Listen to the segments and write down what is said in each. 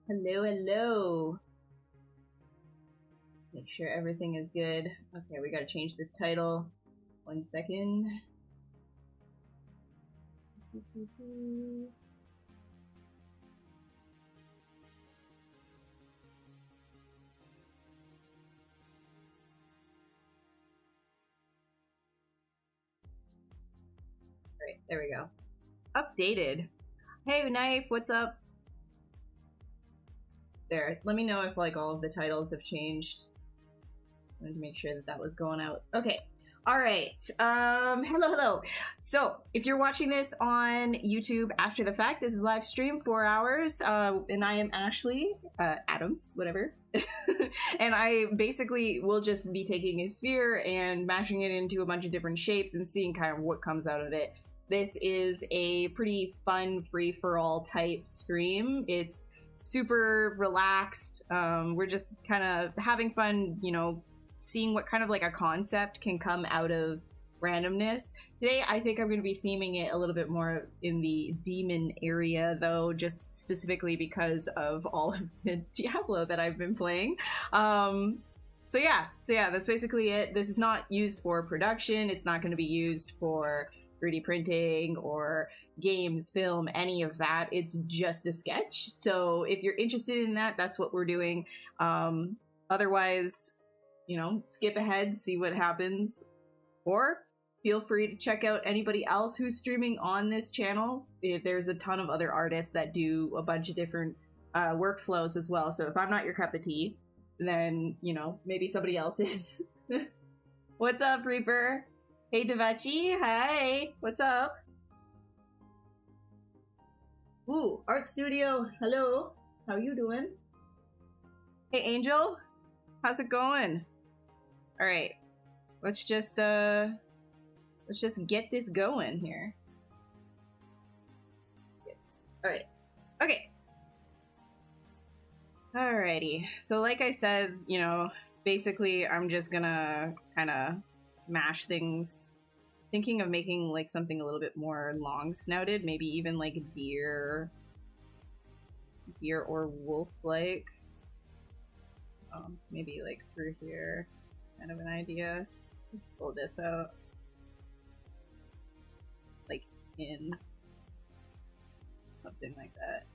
Hello, hello. Make sure everything is good. Okay, we gotta change this title. 1 second. Great, there we go. Updated. Hey, Knife, what's up? There, let me know if like all of the titles have changed. I wanted to make sure that that was going out. Okay. All right. Hello. So if you're watching this on YouTube after the fact, this is live stream, 4 hours. And I am Ashley, Adams, whatever. And I basically will just be taking a sphere and mashing it into a bunch of different shapes and seeing kind of what comes out of it. This is a pretty fun free-for-all type stream. It's super relaxed. We're just kind of having fun, you know, seeing what kind of like a concept can come out of randomness. Today, I think I'm going to be theming it a little bit more in the demon area, though, just specifically because of all of the Diablo that I've been playing. So yeah, that's basically it. This is not used for production. It's not going to be used for 3D printing or games, film, any of that. It's just a sketch. So if you're interested in that, that's what we're doing. Otherwise, you know, skip ahead, see what happens, or feel free to check out anybody else who's streaming on this channel. There's a ton of other artists that do a bunch of different workflows as well. So if I'm not your cup of tea, then, you know, maybe somebody else is. What's up, Reaper? Hey, Devachi. Hi. What's up? Ooh, Art Studio. Hello. How you doing? Hey, Angel. How's it going? All right. Let's just get this going here. All right. Okay. Alrighty. So like I said, you know, basically I'm just gonna kind of mash things, thinking of making like something a little bit more long snouted, maybe even like deer or wolf like. Maybe like through here, kind of an idea. Pull this out, like in something like that.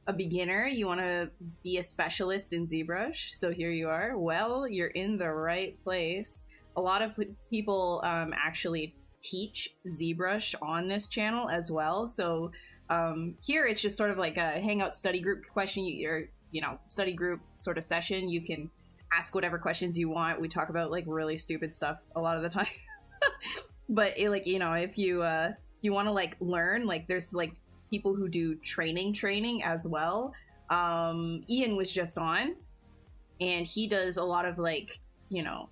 A beginner, you want to be a specialist in ZBrush, so here you are. Well, you're in the right place. A lot of people actually teach ZBrush on this channel as well. So here it's just sort of like a hangout study group question. You know, study group sort of session. You can ask whatever questions you want. We talk about like really stupid stuff a lot of the time. But like, you know, if you want to like learn, like there's like people who do training as well. Ian was just on, and he does a lot of like, you know,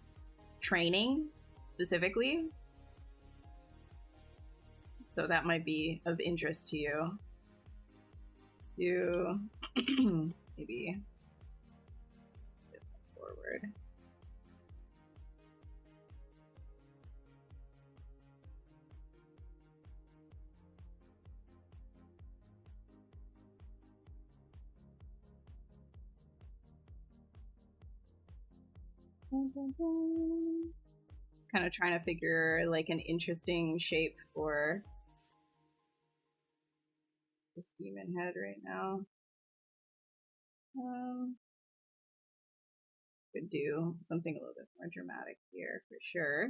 training specifically. So that might be of interest to you. Let's do maybe a bit forward. Just kind of trying to figure like an interesting shape for this demon head right now. Could do something a little bit more dramatic here for sure.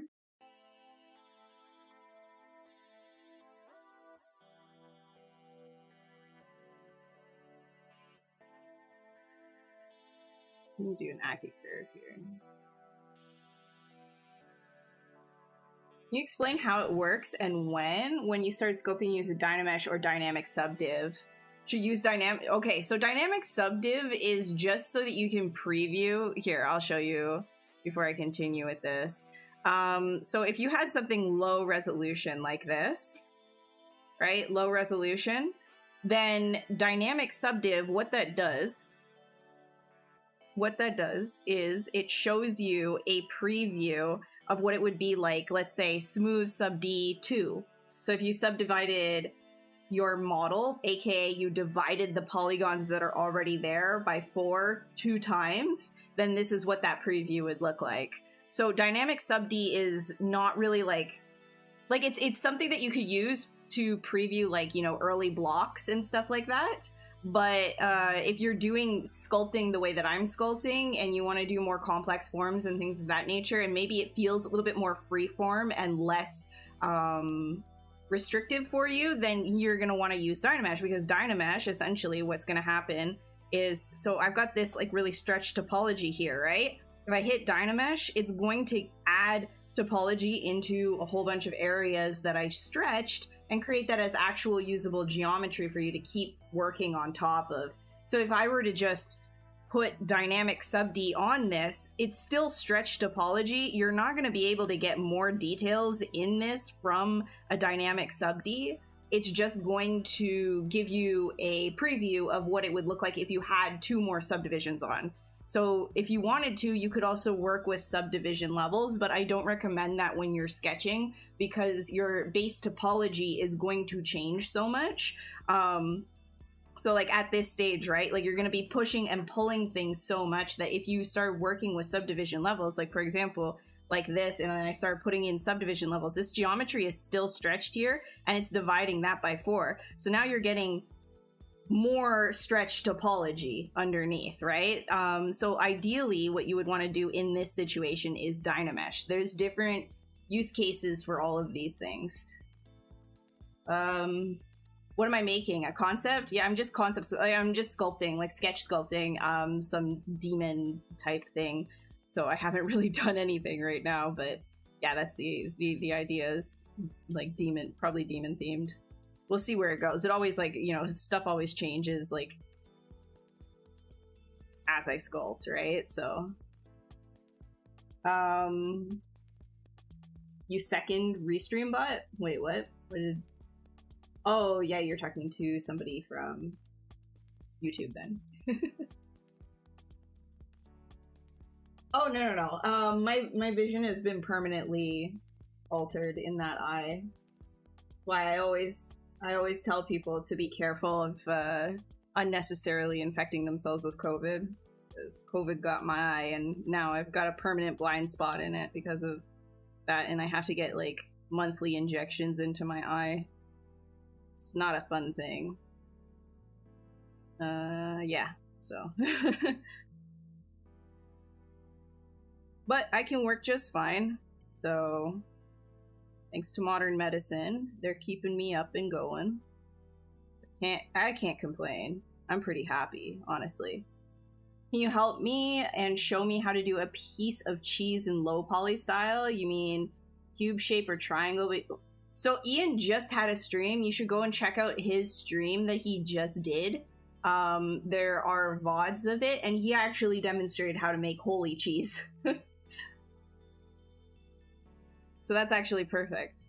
We'll do an Aki curve here. Can you explain how it works and when you start sculpting, use a Dynamesh or dynamic subdiv? Should use dynamic. Okay, so dynamic subdiv is just so that you can preview. Here, I'll show you before I continue with this. So if you had something low resolution like this, right? Low resolution, then dynamic subdiv, what that does is it shows you a preview of what it would be like, let's say smooth sub D2. So if you subdivided your model, aka you divided the polygons that are already there by 4 2 times, then this is what that preview would look like. So dynamic sub D is not really like it's something that you could use to preview like, you know, early blocks and stuff like that. But if you're doing sculpting the way that I'm sculpting and you want to do more complex forms and things of that nature, and maybe it feels a little bit more free form and less restrictive for you, then you're going to want to use Dynamesh, because Dynamesh, essentially what's going to happen is, so I've got this like really stretched topology here, right? If I hit Dynamesh, it's going to add topology into a whole bunch of areas that I stretched and create that as actual usable geometry for you to keep working on top of. So if I were to just put dynamic sub D on this, it's still stretched topology. You're not going to be able to get more details in this from a dynamic sub D. It's just going to give you a preview of what it would look like if you had 2 more subdivisions on. So if you wanted to, you could also work with subdivision levels, but I don't recommend that when you're sketching, because your base topology is going to change so much. So like at this stage, right, like you're going to be pushing and pulling things so much that if you start working with subdivision levels, like for example, like this, and then I start putting in subdivision levels, this geometry is still stretched here and it's dividing that by 4. So now you're getting more stretched topology underneath, right? So ideally what you would want to do in this situation is Dynamesh. There's different use cases for all of these things. What am I making? A concept? Yeah, I'm just concepts. I'm just sculpting, like sketch sculpting, some demon type thing. So I haven't really done anything right now, but yeah, that's the idea is like demon, probably demon themed. We'll see where it goes. It always, like, you know, stuff always changes, like, as I sculpt, right? So, you second Restream bot? Wait, what? What did... Oh, yeah, you're talking to somebody from YouTube then. Oh, no. My vision has been permanently altered in that eye. Why I always tell people to be careful of unnecessarily infecting themselves with COVID, because COVID got my eye, and now I've got a permanent blind spot in it because of that, and I have to get like monthly injections into my eye. It's not a fun thing. Yeah, so. But I can work just fine, so thanks to modern medicine, they're keeping me up and going. I can't complain. I'm pretty happy, honestly. Can you help me and show me how to do a piece of cheese in low poly style? You mean cube shape or triangle? So Ian just had a stream. You should go and check out his stream that he just did. There are VODs of it, and he actually demonstrated how to make holy cheese. So that's actually perfect.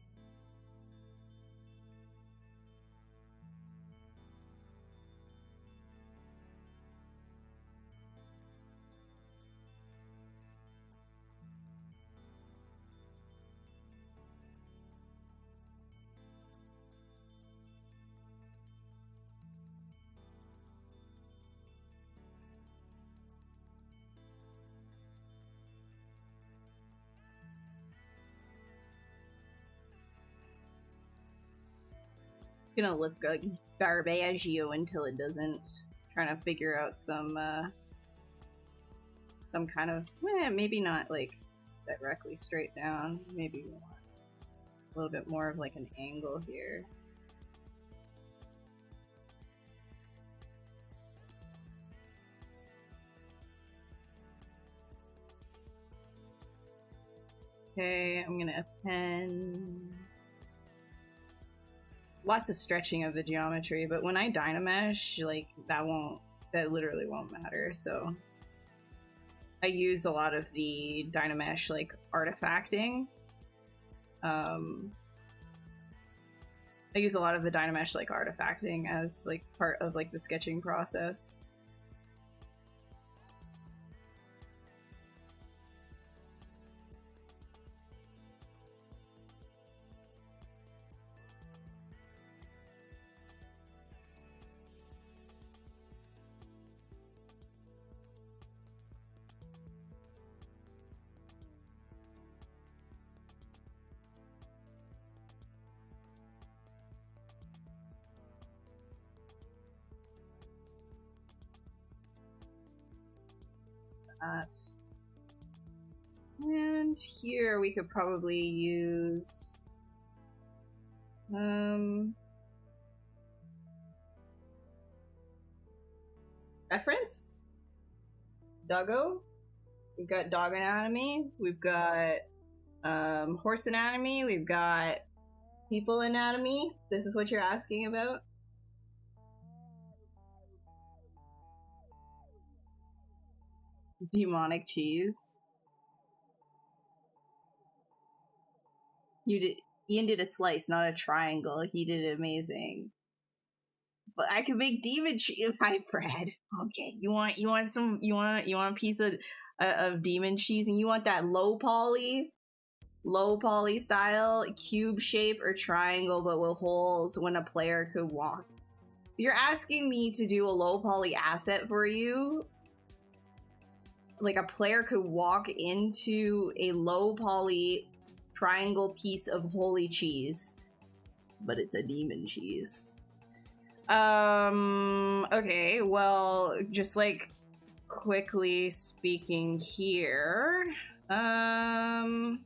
Gonna look like Barbaggio until it doesn't. Trying to figure out some kind of, maybe not like directly straight down. Maybe we want a little bit more of like an angle here. Okay, I'm gonna append. Lots of stretching of the geometry, but when I Dynamesh, like that literally won't matter. So I use a lot of the Dynamesh like artifacting. I use a lot of the Dynamesh like artifacting as like part of like the sketching process. that. And here we could probably use reference? Doggo? We've got dog anatomy, we've got horse anatomy, we've got people anatomy. This is what you're asking about? Demonic cheese. Ian did a slice, not a triangle. He did it amazing. But I can make demon cheese pie bread. Okay, you want a piece of demon cheese, and you want that low poly style, cube shape or triangle, but with holes when a player could walk. So you're asking me to do a low poly asset for you? Like a player could walk into a low poly triangle piece of holy cheese, but it's a demon cheese. Okay, well, just like quickly speaking here, let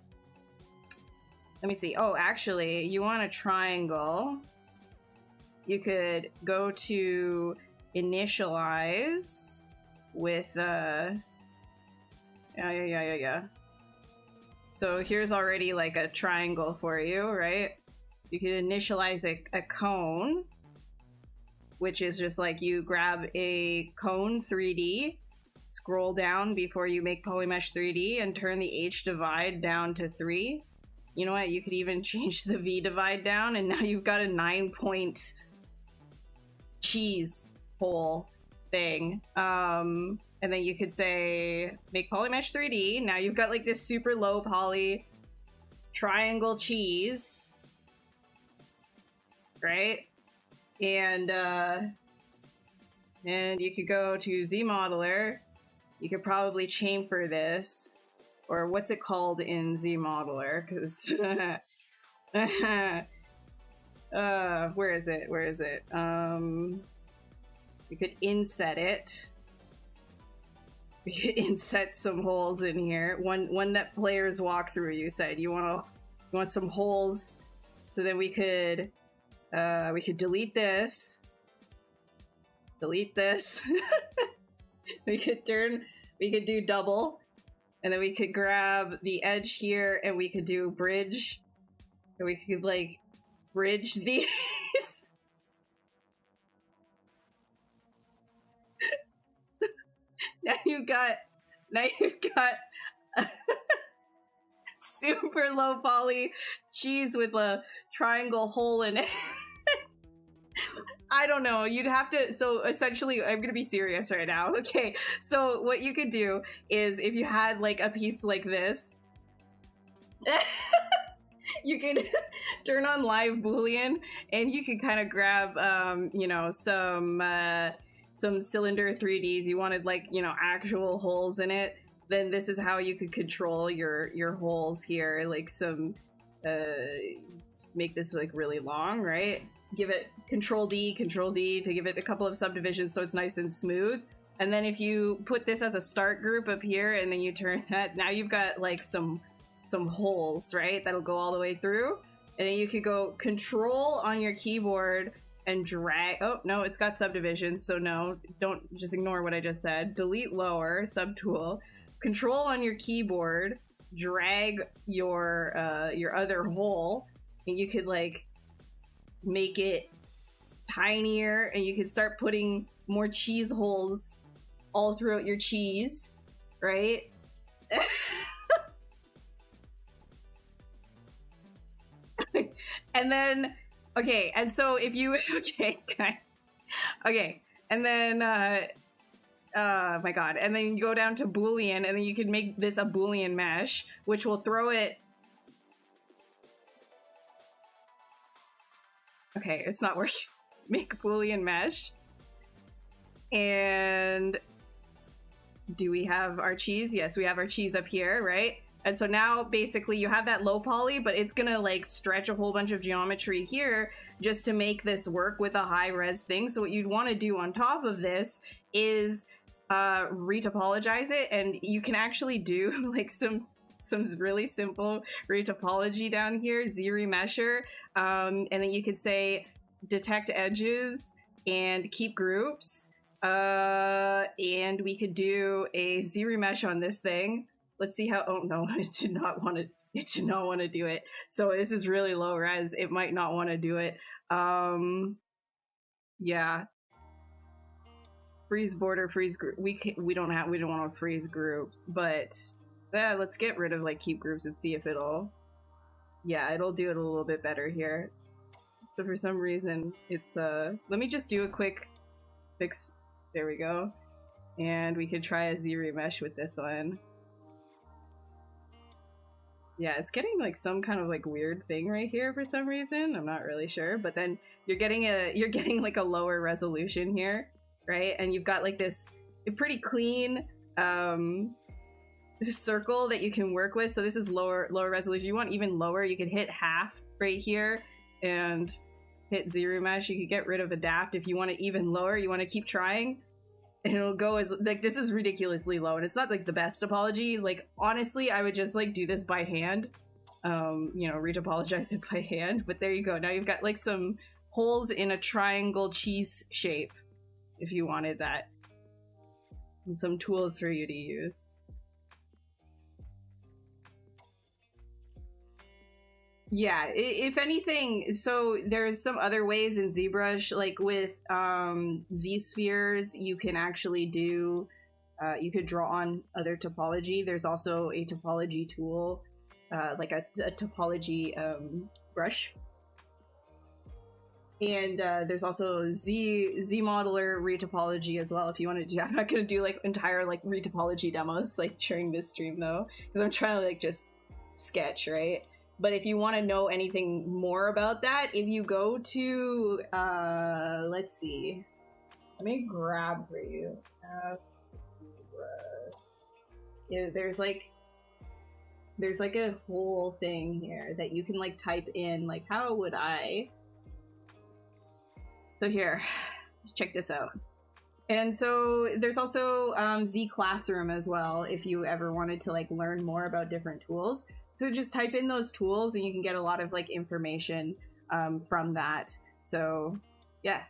me see. Oh, actually, you want a triangle, you could go to initialize with yeah. So here's already like a triangle for you, right? You could initialize a cone, which is just like you grab a cone 3D, scroll down before you make polymesh 3D, and turn the H divide down to 3. You know what? You could even change the V divide down, and now you've got a 9-point cheese hole thing. And then you could say, make polymesh 3D. Now you've got like this super low poly triangle cheese, right? And you could go to ZModeler. You could probably chamfer this, or what's it called in ZModeler? Because where is it? You could inset it. We could inset some holes in here. One that players walk through. You said you want some holes, so then we could delete this. Delete this. we could do double, and then we could grab the edge here, and we could do bridge, and we could like bridge these. Now you've got super low poly cheese with a triangle hole in it. I don't know. You'd have to. So essentially, I'm gonna be serious right now. Okay. So what you could do is, if you had like a piece like this, you could turn on live Boolean, and you could kind of grab, you know, some cylinder 3Ds. You wanted like, you know, actual holes in it. Then this is how you could control your holes here. Like some, just make this like really long, right? Give it Control D to give it a couple of subdivisions so it's nice and smooth. And then if you put this as a start group up here, and then you turn that, now you've got like some holes, right? That'll go all the way through. And then you could go Control on your keyboard and drag. Oh no, it's got subdivisions, so no, don't just ignore what I just said. Delete lower, subtool, Control on your keyboard, drag your other hole, and you could like make it tinier, and you could start putting more cheese holes all throughout your cheese, right? And then okay, and so if you okay, and then my god, and then you go down to Boolean, and then you can make this a Boolean mesh, which will throw it. Okay, it's not working. Make Boolean mesh. And do we have our cheese? Yes, we have our cheese up here, right? And so now basically you have that low poly, but it's gonna like stretch a whole bunch of geometry here just to make this work with a high res thing. So what you'd want to do on top of this is re-topologize it, and you can actually do like some really simple re-topology down here, Z-remesher, and then you could say detect edges and keep groups, and we could do a Z-remesh on this thing. Let's see how, oh no, it did not want to do it. So this is really low res, it might not want to do it. Yeah. Freeze border, freeze group. We don't want to freeze groups, but yeah, let's get rid of like keep groups and see if it'll do it a little bit better here. So for some reason it's let me just do a quick fix. There we go. And we could try a Z-remesh with this one. Yeah, it's getting like some kind of like weird thing right here for some reason. I'm not really sure, but then you're getting like a lower resolution here, right? And you've got like this pretty clean circle that you can work with. So this is lower resolution. You want even lower, you could hit half right here and hit Z-remesh. You could get rid of adapt if you want it even lower. You want to keep trying, and it'll go as like, this is ridiculously low, and it's not like the best topology. Like honestly, I would just like do this by hand, you know, re-topologize it by hand. But there you go. Now you've got like some holes in a triangle cheese shape if you wanted that, and some tools for you to use. Yeah, if anything, so there's some other ways in ZBrush, like with Z-spheres, you can actually do, you could draw on other topology. There's also a topology tool, like a topology brush. And there's also Z-modeler re-topology as well if you want to do. I'm not going to do like entire like re-topology demos like during this stream though, because I'm trying to like just sketch, right? But if you want to know anything more about that, if you go to, let's see, let me grab for you. Yeah, there's like a whole thing here that you can like type in, like, how would I? So here, check this out. And so there's also Z Classroom as well, if you ever wanted to like learn more about different tools. So just type in those tools and you can get a lot of like information from that. So yeah.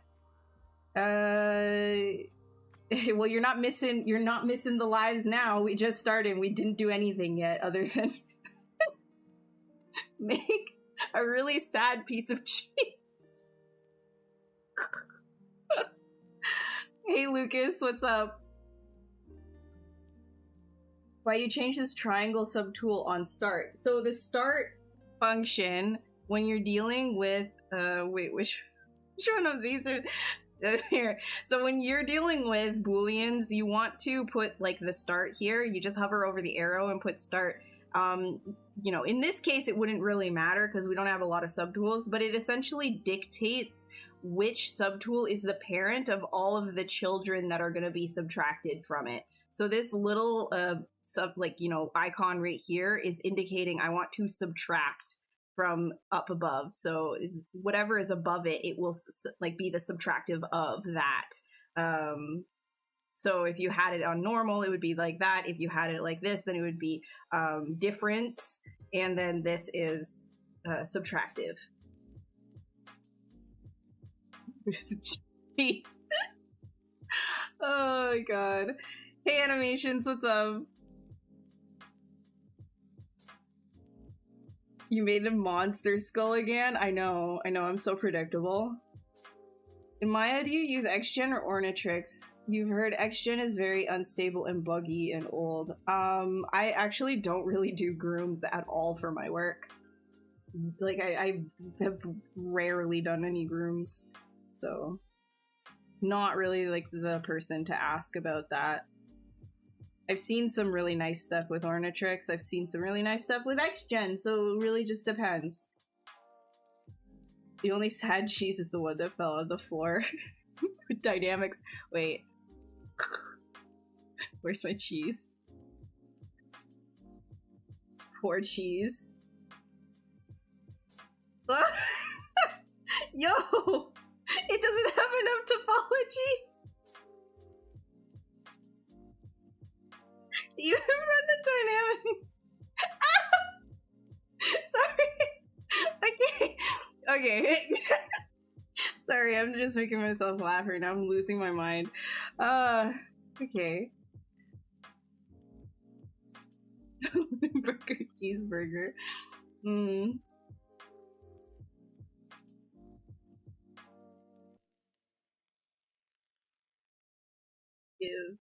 Well, you're not missing the lives now. We just started. We didn't do anything yet other than make a really sad piece of cheese. Hey Lucas, what's up? Why you change this triangle subtool on start? So the start function, when you're dealing with wait, which one of these are here? So when you're dealing with booleans, you want to put like the start here. You just hover over the arrow and put start. You know, in this case it wouldn't really matter because we don't have a lot of subtools, but it essentially dictates which subtool is the parent of all of the children that are going to be subtracted from it. So this little icon right here is indicating I want to subtract from up above. So whatever is above it, it will like be the subtractive of that. So if you had it on normal, it would be like that. If you had it like this, then it would be difference, and then this is subtractive. Jeez. Oh my god. Hey Animations, what's up? You made a monster skull again? I know, I'm so predictable. In Maya, do you use XGen or Ornatrix? You've heard XGen is very unstable and buggy and old. I actually don't really do grooms at all for my work. Like, I have rarely done any grooms, so not really like the person to ask about that. I've seen some really nice stuff with Ornatrix. I've seen some really nice stuff with XGen, so it really just depends. The only sad cheese is the one that fell on the floor. Dynamics. Wait. Where's my cheese? It's poor cheese. Yo! It doesn't have enough topology! Sorry, I'm just making myself laugh right now. I'm losing my mind. Okay. Burger cheeseburger. Give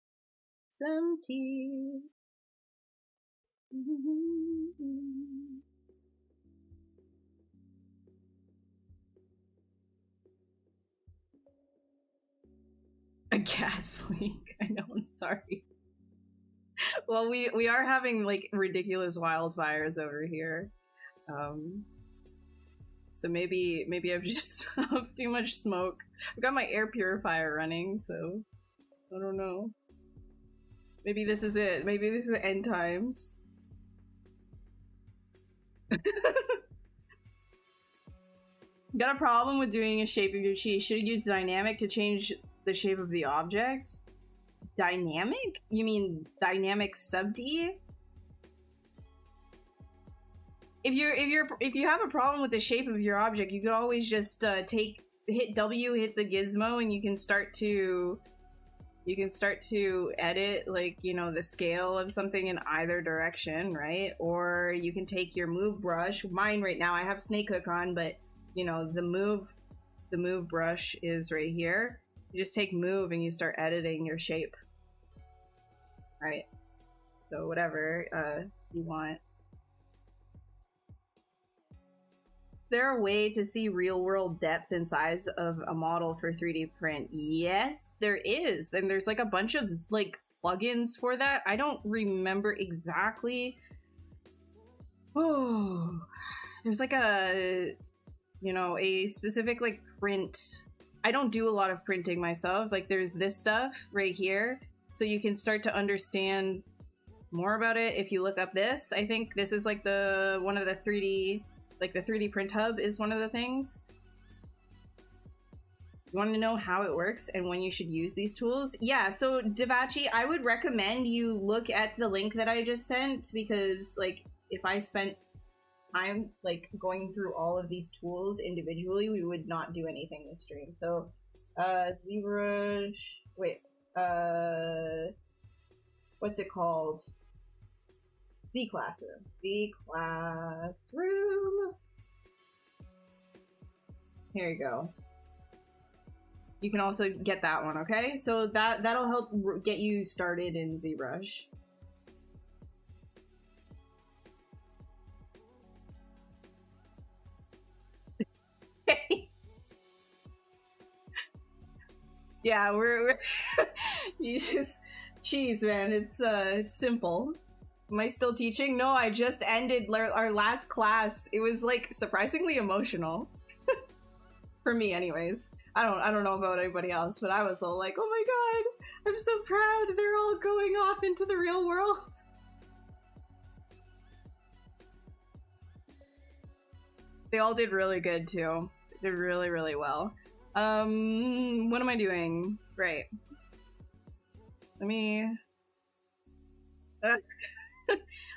some tea. A gas leak. I know, I'm sorry. Well, we are having like ridiculous wildfires over here. So maybe I've just huffed too much smoke. I've got my air purifier running, so I don't know. Maybe this is it. Maybe this is end times. Got a problem with doing a shape of your cheese. Should use dynamic to change the shape of the object? Dynamic? You mean dynamic sub D? If you have a problem with the shape of your object, you could always just hit W, hit the gizmo, and you can start to edit, like, you know, the scale of something in either direction, right? Or you can take your move brush. Mine right now, I have snake hook on, but you know, the move brush is right here. You just take move and you start editing your shape. Right. So whatever you want. Is there a way to see real world depth and size of a model for 3D print? Yes, there is. And there's like a bunch of like plugins for that. I don't remember exactly. Oh, there's like a, you know, a specific like print. I don't do a lot of printing myself. Like there's this stuff right here. So you can start to understand more about it if you look up this. I think this is like one of the 3D, like the 3D print hub is one of the things. You want to know how it works and when you should use these tools? Yeah, so Devachi, I would recommend you look at the link that I just sent, because like if I spent time like going through all of these tools individually, we would not do anything this stream. So ZBrush, wait, what's it called? Z Classroom. Here you go. You can also get that one, okay? So that'll help get you started in ZBrush. Yeah, we're you just cheese, man. It's simple. Am I still teaching? No, I just ended our last class. It was like surprisingly emotional. For me anyways. I don't know about anybody else, but I was all like, oh my god, I'm so proud they're all going off into the real world. They all did really good too. They did really, really well. What am I doing? Right. Let me...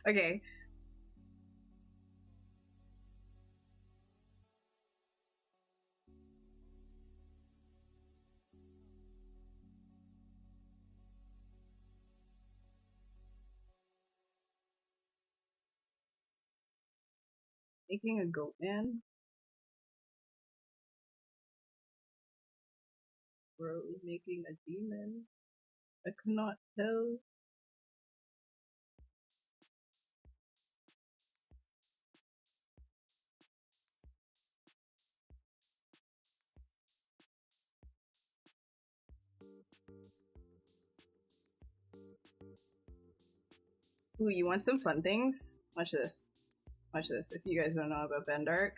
okay. Making a goat man? Bro, making a demon? I cannot tell. Ooh, you want some fun things? Watch this. Watch this. If you guys don't know about Bendark.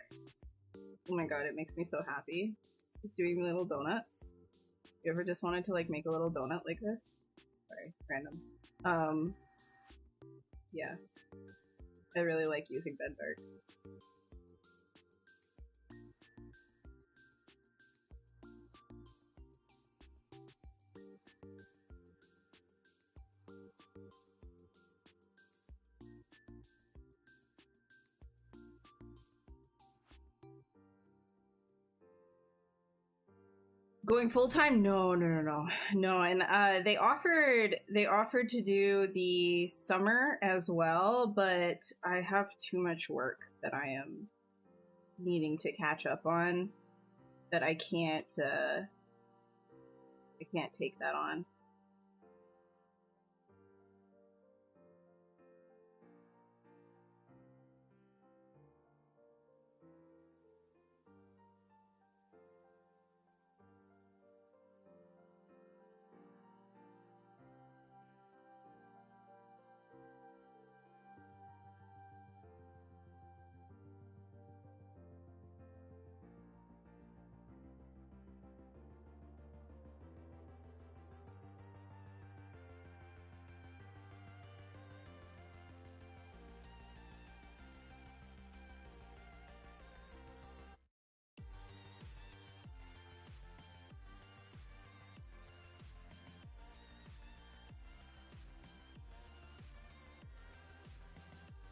Oh my god, it makes me so happy. Just doing little donuts. You ever just wanted to like make a little donut like this? Sorry, random. Yeah. I really like using Bendark. Going full time? No, no, no, no, no. And they offered to do the summer as well, but I have too much work that I am needing to catch up on that I can't take that on.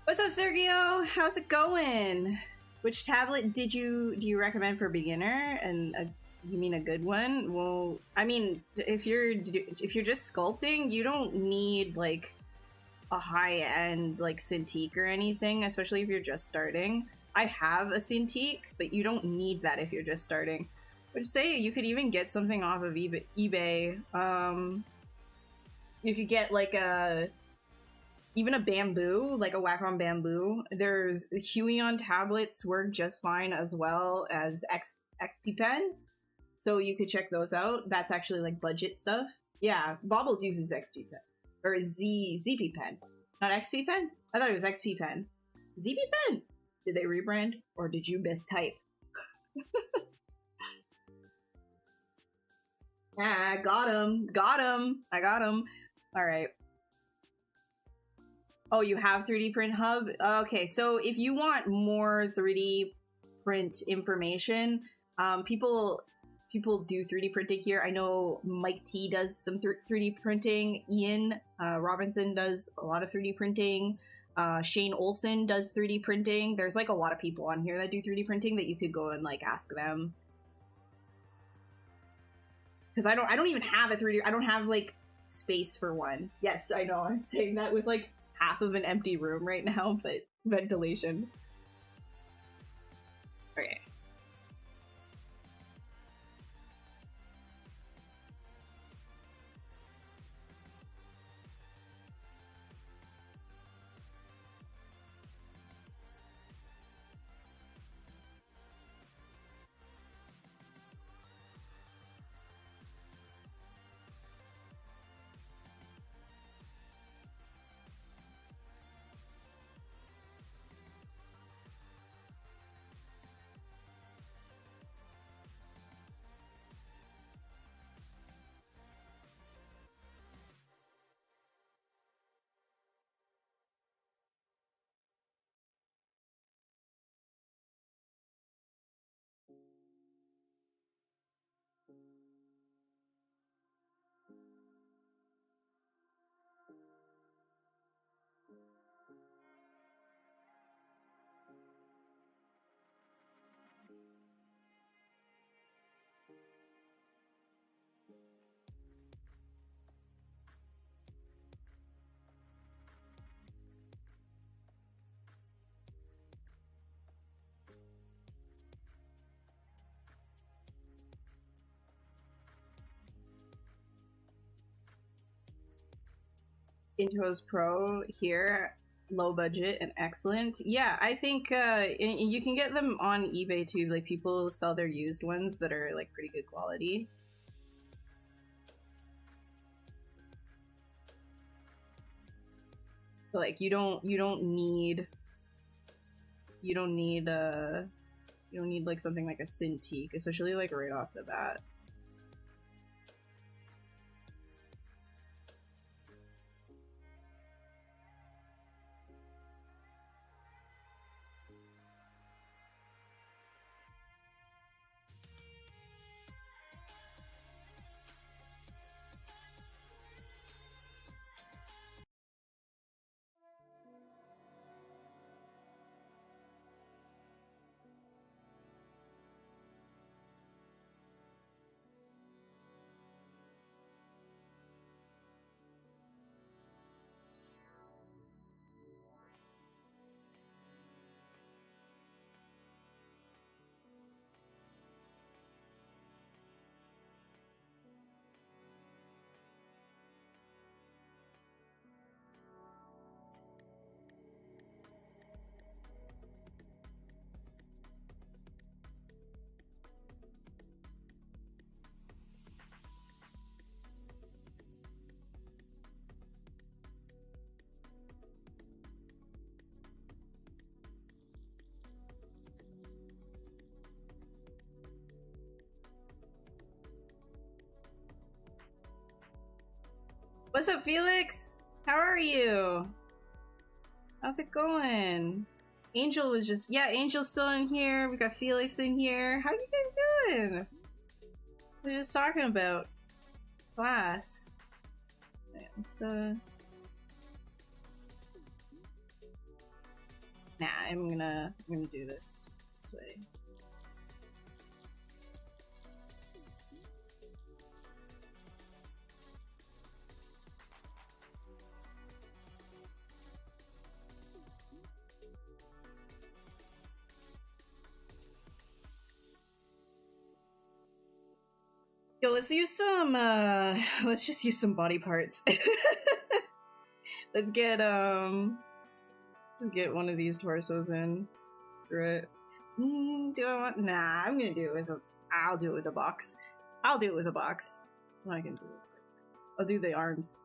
What's up, Sergio? How's it going? Which tablet do you recommend for beginner? And you mean a good one? Well, I mean, if you're just sculpting, you don't need like a high end like Cintiq or anything, especially if you're just starting. I have a Cintiq, but you don't need that if you're just starting. Would say you could even get something off of eBay. You could get like even a bamboo, like a Wacom bamboo. There's Huion tablets work just fine as well as XP Pen. So you could check those out. That's actually like budget stuff. Yeah, Bobbles uses XP Pen. Or ZP Pen. Not XP Pen? I thought it was XP Pen. ZP Pen! Did they rebrand? Or did you mistype? Ah, got him. Got him. I got him. Alright. Oh, you have 3D Print Hub? Okay, so if you want more 3D print information, people do 3D printing here. I know Mike T does some 3D printing. Ian Robinson does a lot of 3D printing. Shane Olson does 3D printing. There's like a lot of people on here that do 3D printing that you could go and like ask them. Because I don't even have a 3D. I don't have like space for one. Yes, I know. I'm saying that with like half of an empty room right now, but ventilation. Okay. Intuos Pro here, low budget and excellent. Yeah, I think you can get them on eBay too. Like people sell their used ones that are like pretty good quality. But, like you don't need like something like a Cintiq, especially like right off the bat. What's up, Felix? How are you? How's it going? Angel was just... Yeah, Angel's still in here. We got Felix in here. How you guys doing? We're just talking about class. It's, Nah, I'm gonna do this way. Yo, let's use some, let's just use some body parts. Let's get one of these torsos in. Screw it. Do I want, nah, I'm gonna do it with a, I'll do it with a box. I'll do it with a box. I can do it. I'll do the arms.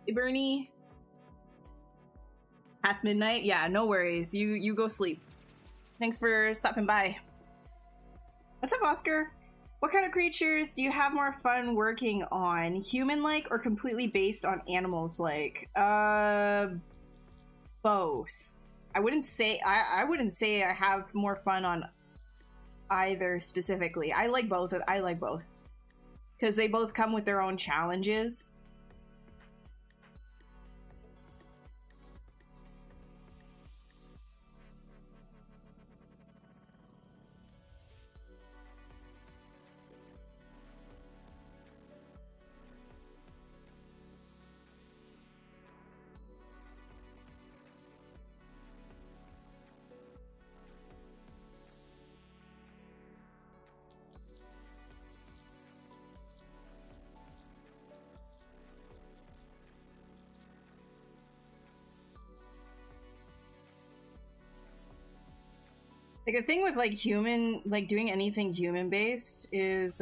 Hey, Bernie. Past midnight? Yeah, no worries. You go sleep. Thanks for stopping by. What's up, Oscar? What kind of creatures do you have more fun working on? Human-like or completely based on animals-like? Both. I wouldn't say I have more fun on either specifically. I like both. I like both. Because they both come with their own challenges. Like, the thing with, like, doing anything human-based is,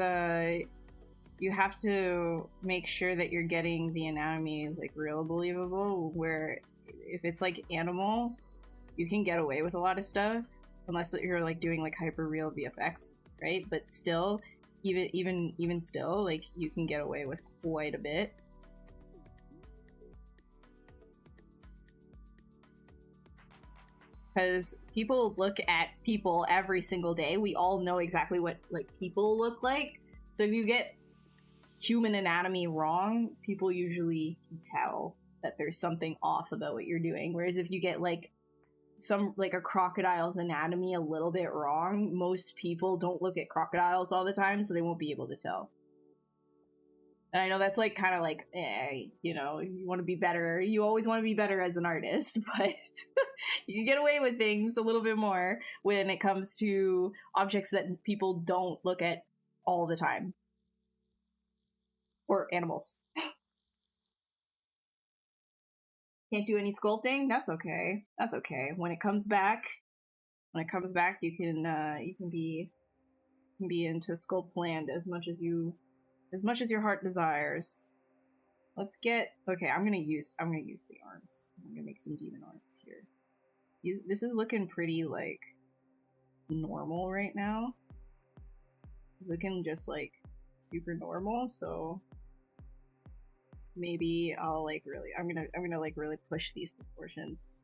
you have to make sure that you're getting the anatomy, like, real believable, where if it's, like, animal, you can get away with a lot of stuff, unless you're, like, doing, like, hyper-real VFX, right? But still, even still, like, you can get away with quite a bit. Because people look at people every single day. We all know exactly what, like, people look like. So if you get human anatomy wrong, people usually can tell that there's something off about what you're doing. Whereas if you get, like, a crocodile's anatomy a little bit wrong, most people don't look at crocodiles all the time, so they won't be able to tell. And I know that's, like, kind of like, you know, you want to be better. You always want to be better as an artist, but you can get away with things a little bit more when it comes to objects that people don't look at all the time. Or animals. Can't do any sculpting? That's okay. That's okay. When it comes back, you can be into sculpt land as much as your heart desires. Let's get, okay, I'm gonna use the arms. I'm gonna make some demon arms here. This is looking pretty, like, normal right now. Looking just, like, super normal, so maybe I'll, like, really, I'm gonna like really push these proportions.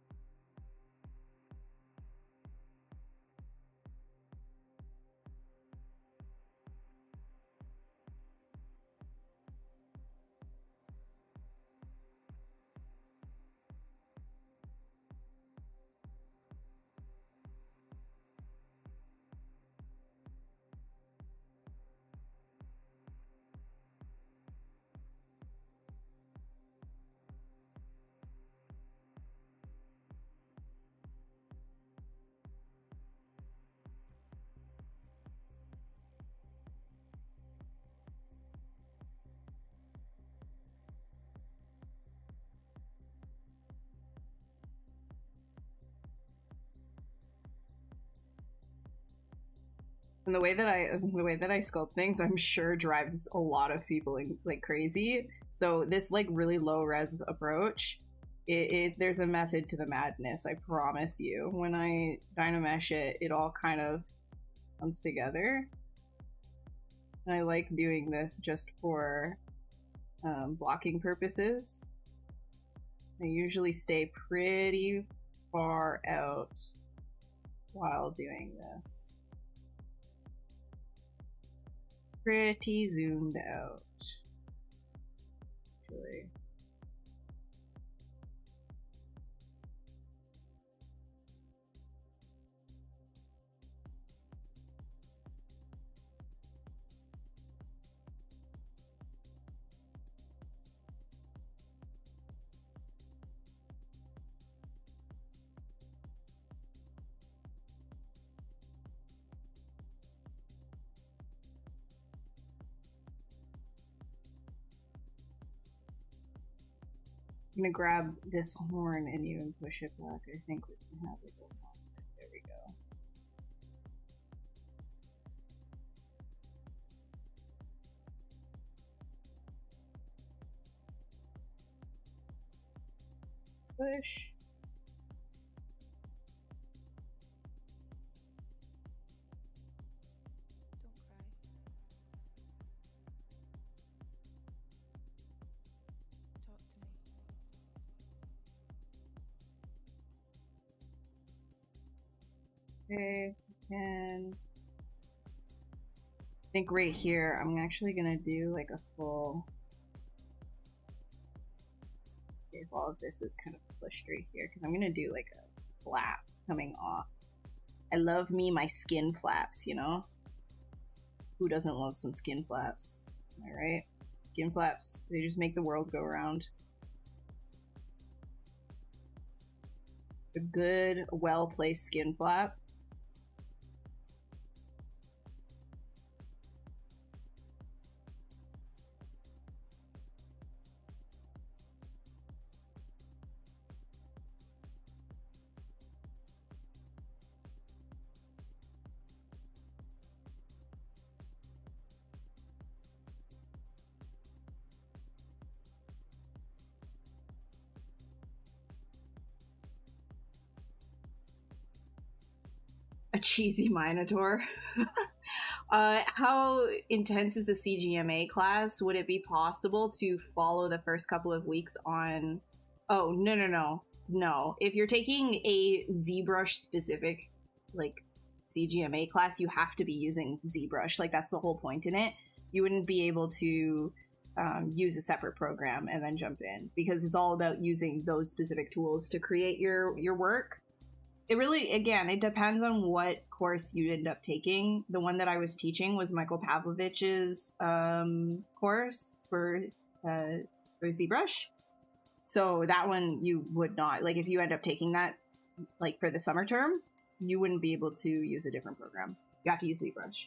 And the way that I sculpt things, I'm sure drives a lot of people like crazy. So this like really low res approach, there's a method to the madness, I promise you. When I Dynamesh it, it all kind of comes together. And I like doing this just for blocking purposes. I usually stay pretty far out while doing this. Pretty zoomed out, actually. I'm gonna grab this horn and even push it back. I think we can have it go on. There we go. Push. Okay, and I think right here I'm actually gonna do like a full. Okay, if all of this is kind of pushed right here, because I'm gonna do like a flap coming off. I love me my skin flaps, you know? Who doesn't love some skin flaps? Am I right? Skin flaps, they just make the world go around. A good, well-placed skin flap. A cheesy Minotaur. How intense is the CGMA class? Would it be possible to follow the first couple of weeks on... Oh, no. If you're taking a ZBrush specific, like, CGMA class, you have to be using ZBrush. Like, that's the whole point in it. You wouldn't be able to use a separate program and then jump in, because it's all about using those specific tools to create your work. It really, again, it depends on what course you end up taking. The one that I was teaching was Michael Pavlovich's course for ZBrush. So that one you would not, like if you end up taking that like for the summer term, you wouldn't be able to use a different program. You have to use ZBrush.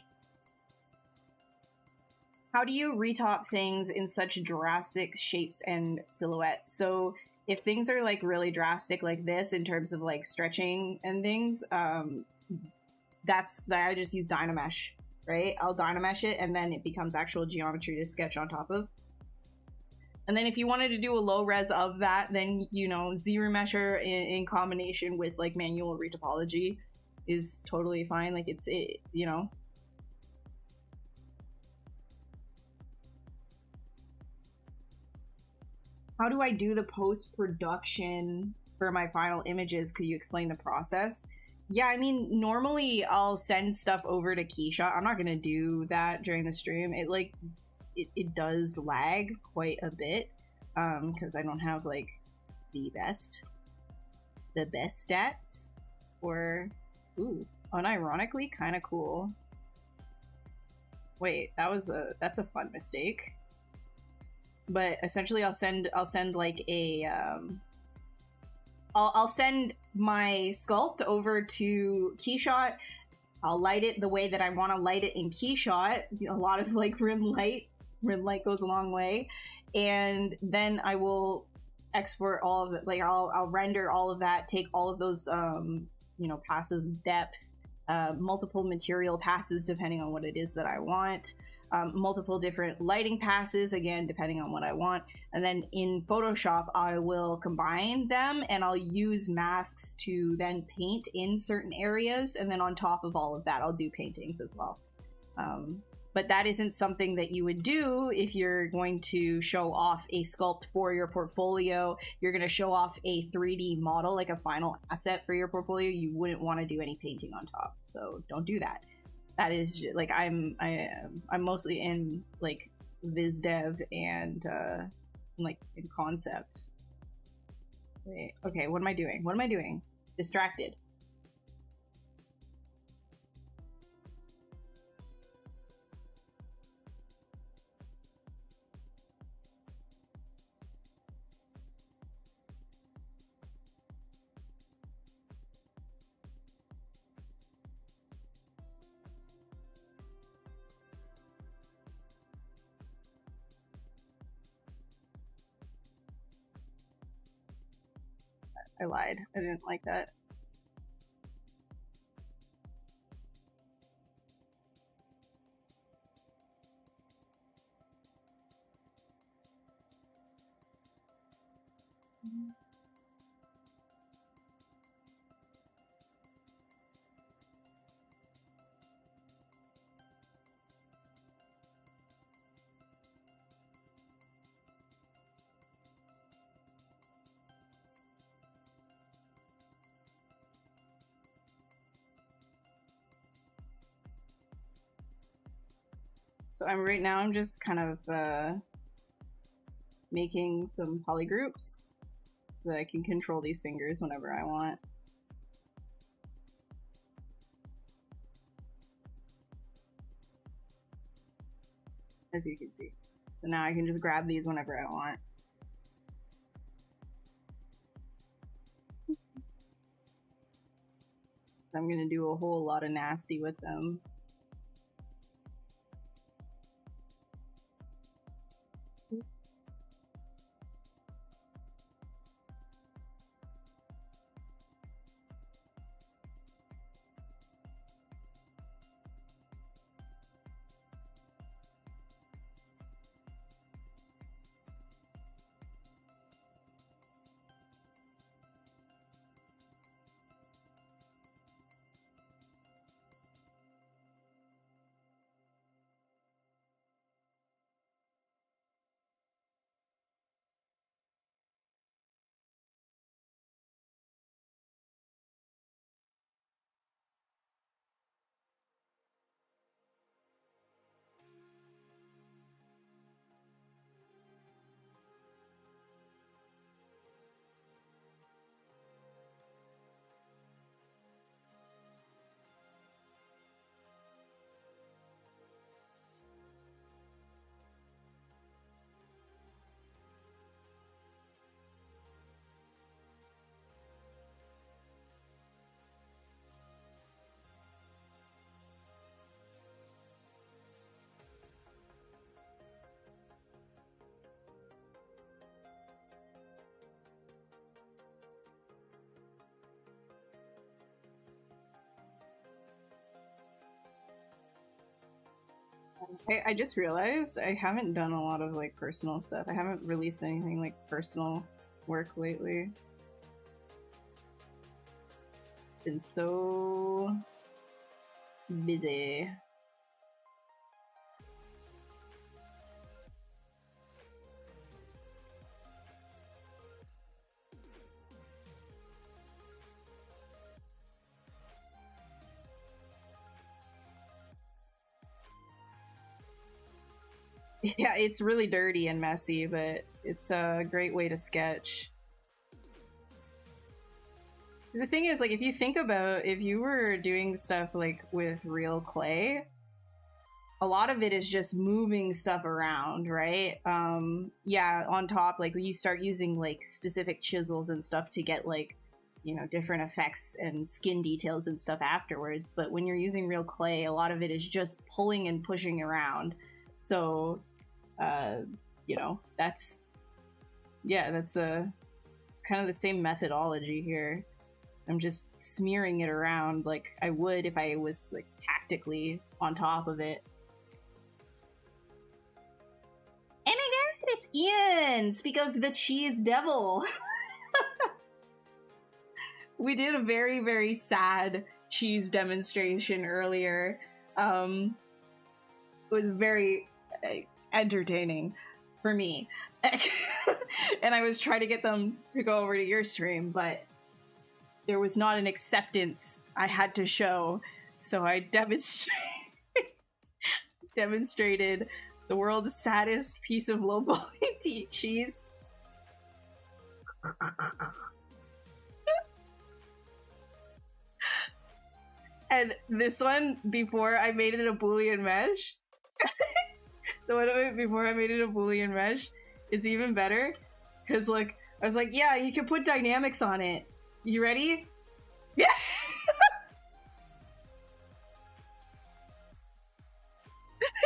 How do you retop things in such drastic shapes and silhouettes? So if things are like really drastic like this in terms of like stretching and things, that's I just use Dynamesh, right? I'll Dynamesh it and then it becomes actual geometry to sketch on top of. And then if you wanted to do a low res of that, then, you know, ZRemesher in combination with like manual re-topology is totally fine. Like it's, you know. How do I do the post-production for my final images? Could you explain the process? Yeah, I mean, normally I'll send stuff over to Keyshot. I'm not going to do that during the stream. It does lag quite a bit because I don't have, like, the best stats. Or, ooh, unironically kind of cool. Wait, that's a fun mistake. But essentially, I'll send like a I'll send my sculpt over to Keyshot. I'll light it the way that I want to light it in Keyshot. A lot of like rim light goes a long way, and then I will export all of it. Like I'll render all of that, take all of those you know, passes depth, multiple material passes depending on what it is that I want, multiple different lighting passes, again, depending on what I want. And then in Photoshop, I will combine them and I'll use masks to then paint in certain areas. And then on top of all of that, I'll do paintings as well. But that isn't something that you would do if you're going to show off a sculpt for your portfolio. You're going to show off a 3D model, like a final asset for your portfolio. You wouldn't want to do any painting on top. So don't do that. That is like, I'm mostly in like viz dev and like in concept. Wait, okay, what am I doing? What am I doing? Distracted. I lied. I didn't like that. So right now I'm just kind of making some polygroups so that I can control these fingers whenever I want. As you can see. So now I can just grab these whenever I want. I'm gonna do a whole lot of nasty with them. I just realized I haven't done a lot of like personal stuff. I haven't released anything like personal work lately. Been so busy. Yeah, it's really dirty and messy, but it's a great way to sketch. The thing is, like, if you think about if you were doing stuff like with real clay, a lot of it is just moving stuff around, right? Yeah, on top, like you start using like specific chisels and stuff to get like, you know, different effects and skin details and stuff afterwards. But when you're using real clay, a lot of it is just pulling and pushing around. So, you know, it's kind of the same methodology here. I'm just smearing it around like I would if I was like tactically on top of it. Oh my god, it's Ian! Speak of the cheese devil. We did a very, very sad cheese demonstration earlier. It was very entertaining for me. And I was trying to get them to go over to your stream, but there was not an acceptance I had to show. So I demonstrated the world's saddest piece of low quality cheese. And this one, before I made it a Boolean mesh, the one before I made it a Boolean mesh, it's even better. Because, look, I was like, yeah, you can put dynamics on it. You ready? Yeah!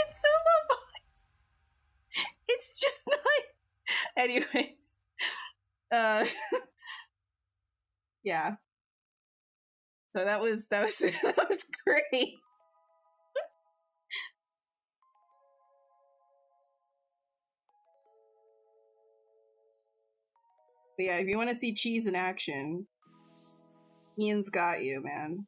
It's so low. It's just not. Anyways. Yeah. So that was great. But yeah, if you want to see cheese in action, Ian's got you, man.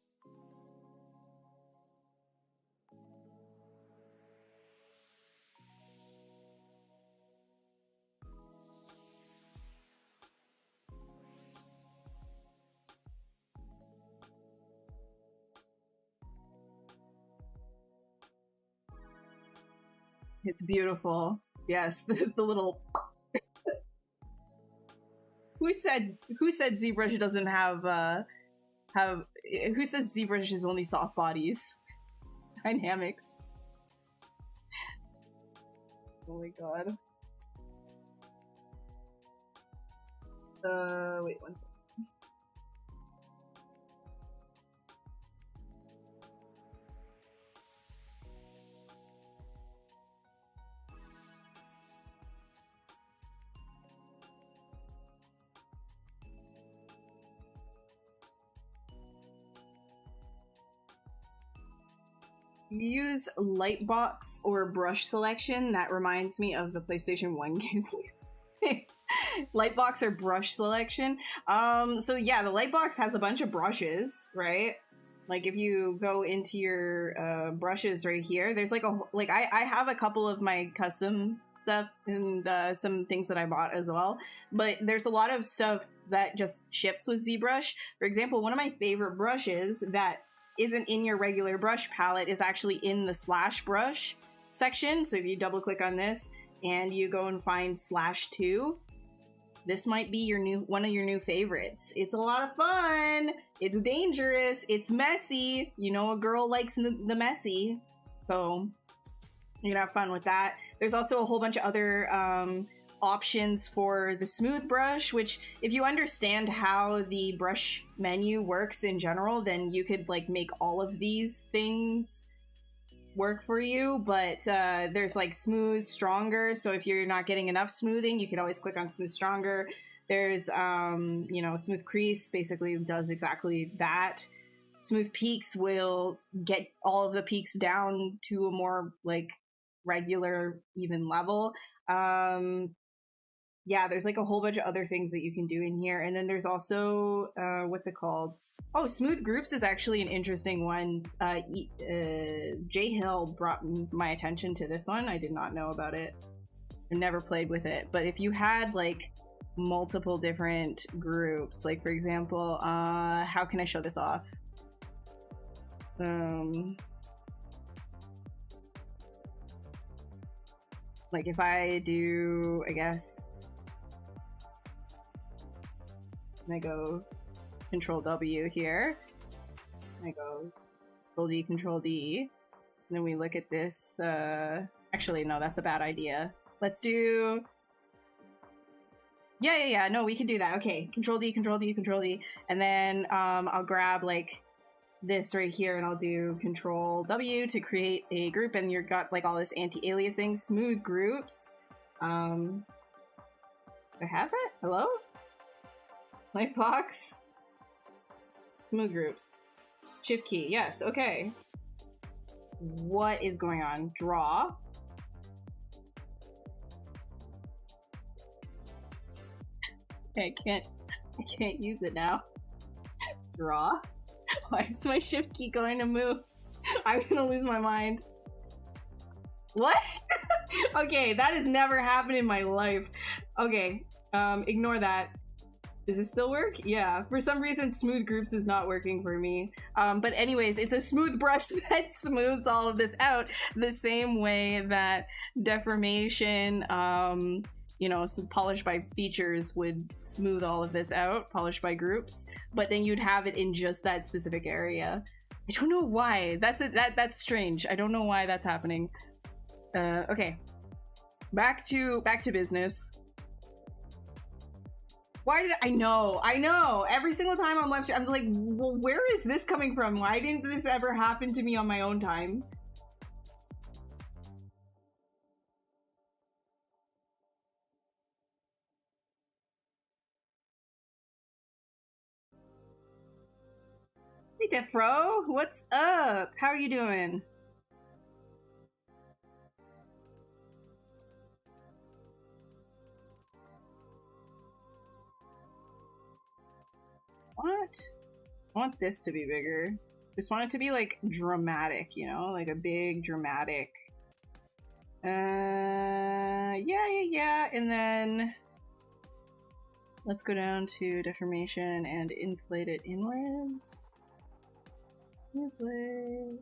It's beautiful. Yes, the little. Who said ZBrush doesn't have who says ZBrush is only soft bodies? Dynamics. Oh my god. Wait one second. You use lightbox or brush selection. That reminds me of the PlayStation 1 games. Lightbox or brush selection. So yeah, the lightbox has a bunch of brushes, right? Like if you go into your brushes right here, there's like I have a couple of my custom stuff and some things that I bought as well. But there's a lot of stuff that just ships with ZBrush. For example, one of my favorite brushes that isn't in your regular brush palette is actually in the slash brush section. So if you double click on this and you go and find /2, this might be your one of your new favorites. It's a lot of fun. It's dangerous. It's messy. You know, a girl likes the messy. So you're gonna have fun with that. There's also a whole bunch of other options for the smooth brush, which if you understand how the brush menu works in general, then you could like make all of these things work for you. But there's like smooth, stronger, so if you're not getting enough smoothing, you can always click on smooth, stronger. There's you know, smooth crease basically does exactly that. Smooth peaks will get all of the peaks down to a more like regular, even level. Yeah, there's like a whole bunch of other things that you can do in here. And then there's also, what's it called? Oh, smooth groups is actually an interesting one. Jay Hill brought my attention to this one. I did not know about it. I never played with it. But if you had like multiple different groups, like for example, how can I show this off? Like if I do, I guess, and I go Control W here, and I go Control D, Control D, and then we look at this, actually, no, that's a bad idea. Let's do, yeah, no, we can do that. Okay, Control D, Control D, Control D, and then I'll grab like this right here and I'll do Control W to create a group, and you've got like all this anti-aliasing, smooth groups. Do I have it? Hello? Lightbox? Smooth groups. Shift key. Yes. Okay. What is going on? Draw. I can't use it now. Draw. Why is my shift key going to move? I'm gonna lose my mind. What? Okay, that has never happened in my life. Okay, ignore that. Does it still work? Yeah, for some reason smooth groups is not working for me. But anyways, it's a smooth brush that smooths all of this out the same way that deformation, you know, polished by features would smooth all of this out, polished by groups, but then you'd have it in just that specific area. I don't know why. That's strange. I don't know why that's happening. Okay. Back to business. Why did I know every single time on live stream, I'm like, well, where is this coming from? Why didn't this ever happen to me on my own time? Hey Defro, what's up? How are you doing? What? I want this to be bigger. Just want it to be like dramatic, you know, like a big dramatic. Yeah. And then let's go down to deformation and inflate it inwards. Inflate.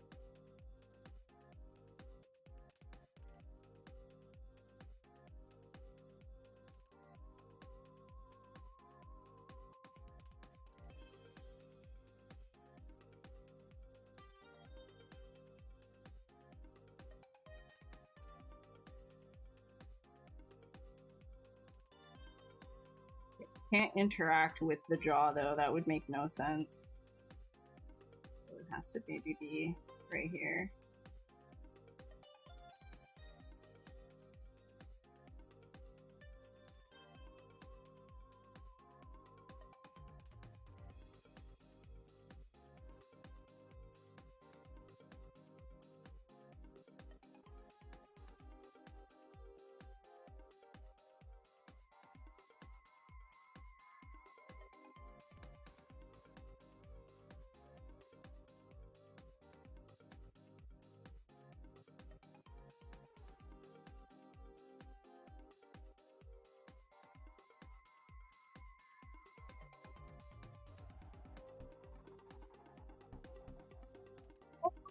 Can't interact with the jaw though, that would make no sense. So it has to maybe be right here.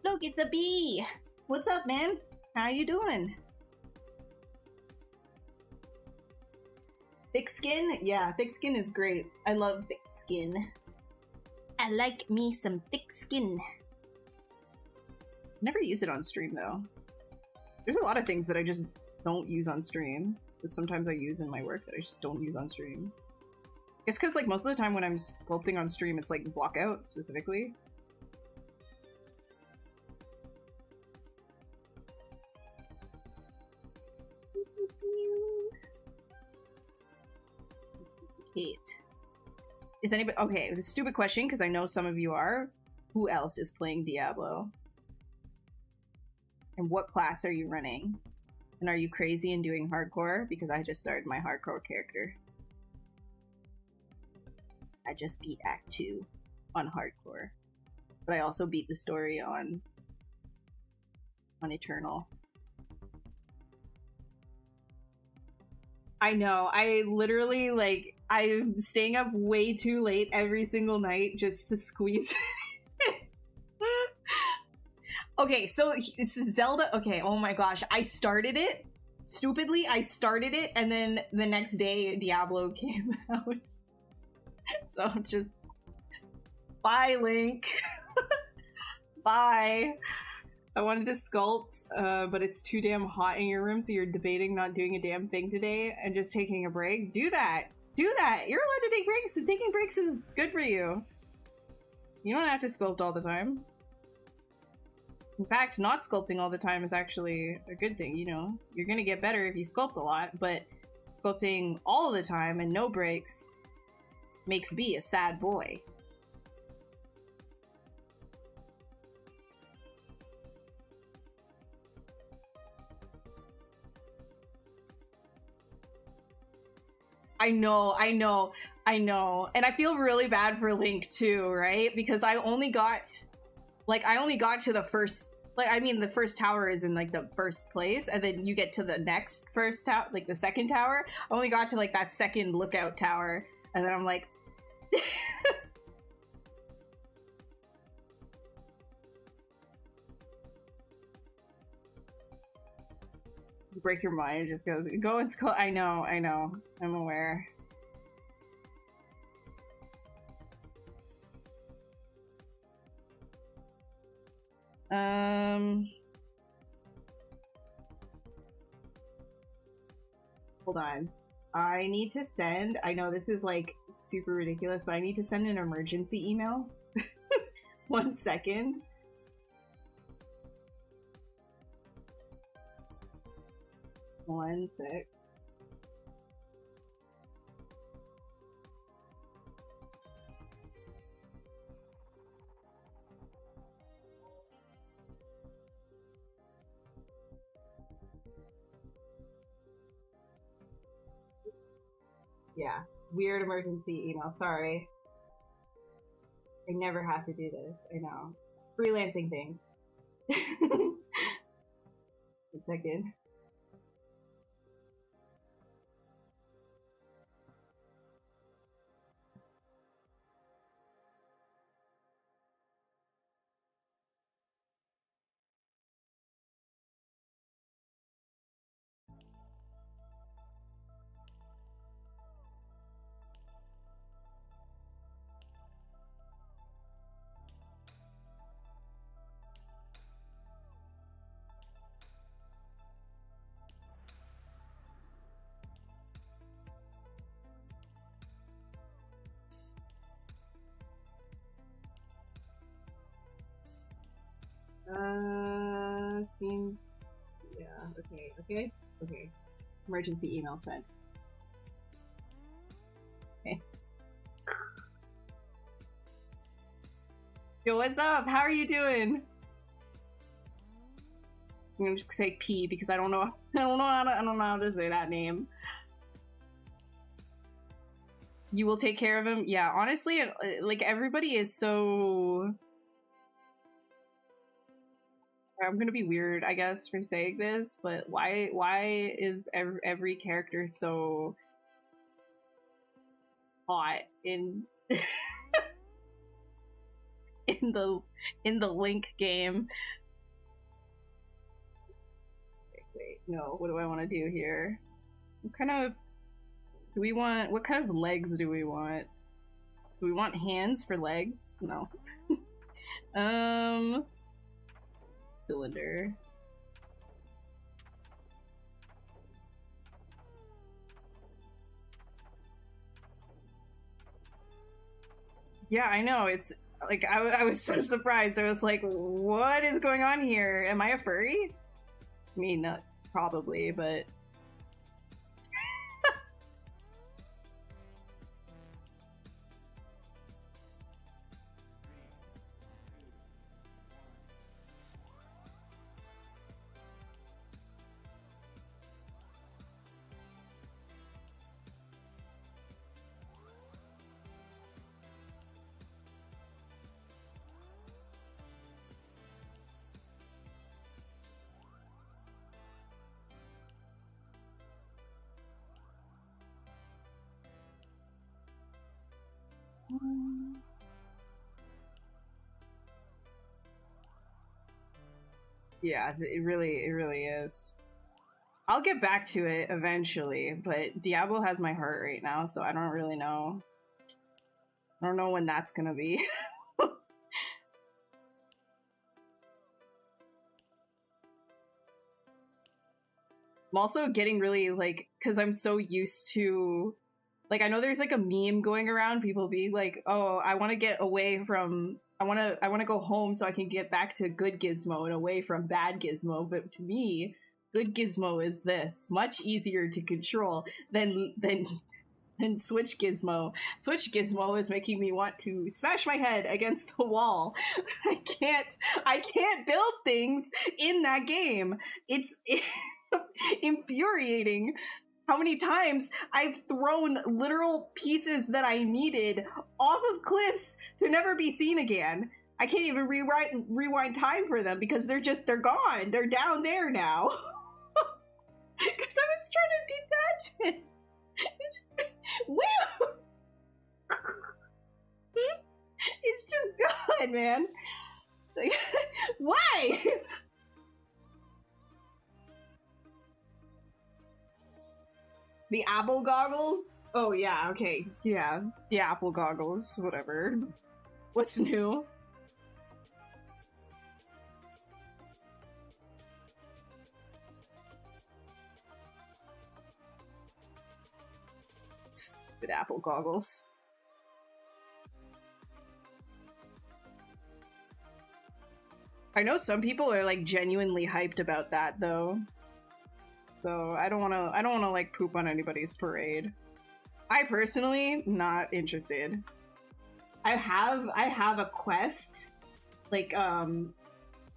Look, it's a bee! What's up, man? How you doing? Thick skin? Yeah, thick skin is great. I love thick skin. I like me some thick skin. Never use it on stream, though. There's a lot of things that I just don't use on stream, that sometimes I use in my work that I just don't use on stream. It's because, like, most of the time when I'm sculpting on stream, it's, like, block out, specifically. Is anybody okay? The stupid question, because I know some of you are. Who else is playing Diablo? And what class are you running? And are you crazy and doing hardcore? Because I just started my hardcore character. I just beat Act 2 on hardcore, but I also beat the story on Eternal. I know. I literally, like, I'm staying up way too late every single night just to squeeze it. Okay, so this is Zelda. Okay, oh my gosh. I started it. Stupidly, I started it, and then the next day, Diablo came out. So I'm just... Bye, Link. Bye. I wanted to sculpt, but it's too damn hot in your room, so you're debating not doing a damn thing today and just taking a break. Do that! Do that! You're allowed to take breaks, and taking breaks is good for you. You don't have to sculpt all the time. In fact, not sculpting all the time is actually a good thing, you know? You're gonna get better if you sculpt a lot, but sculpting all the time and no breaks makes B a sad boy. I know. And I feel really bad for Link too, right? Because I only got to the first, like, I mean, the first tower is in like the first place, and then you get to the next first tower, like the second tower. I only got to like that second lookout tower, and then I'm like, you break your mind. It just goes, go and school. I know, I'm aware. Hold on. I need to send, I know this is like super ridiculous, but I need to send an emergency email. 1 second. One sec. Yeah, weird emergency email. Sorry. I never have to do this. I know. It's freelancing things. 1 second. Seems... yeah, okay. Emergency email sent. Okay. Yo, what's up? How are you doing? I'm gonna just say P because I don't know how to say that name. You will take care of him? Yeah, honestly, like, everybody is so... I'm gonna be weird, I guess, for saying this, but why is every character so hot in in the Link game? Wait, no, what do I want to do here? What kind of legs do we want? Do we want hands for legs? No. Cylinder. Yeah, I know. It's like I was so surprised. I was like, what is going on here? Am I a furry? I mean, not probably, but... Yeah, it really is. I'll get back to it eventually, but Diablo has my heart right now, so I don't really know. I don't know when that's gonna be. I'm also getting really, like, because I'm so used to, like, I know there's like a meme going around, people being like, oh, I want to get away from, I want to go home so I can get back to good Gizmo and away from bad Gizmo. But to me, good Gizmo is this, much easier to control than Switch Gizmo. Switch Gizmo is making me want to smash my head against the wall. I can't build things in that game. It's infuriating. how many times I've thrown literal pieces that I needed off of cliffs to never be seen again. I can't even rewind time for them because they're gone. They're down there now. Because I was trying to detach it. Woo! It's just gone, man. Like, why? The Apple goggles? Oh yeah, okay. Yeah, the Apple goggles, whatever. What's new? Stupid Apple goggles. I know some people are like genuinely hyped about that though. So I don't wanna like poop on anybody's parade. I personally not interested. I have a Quest, like the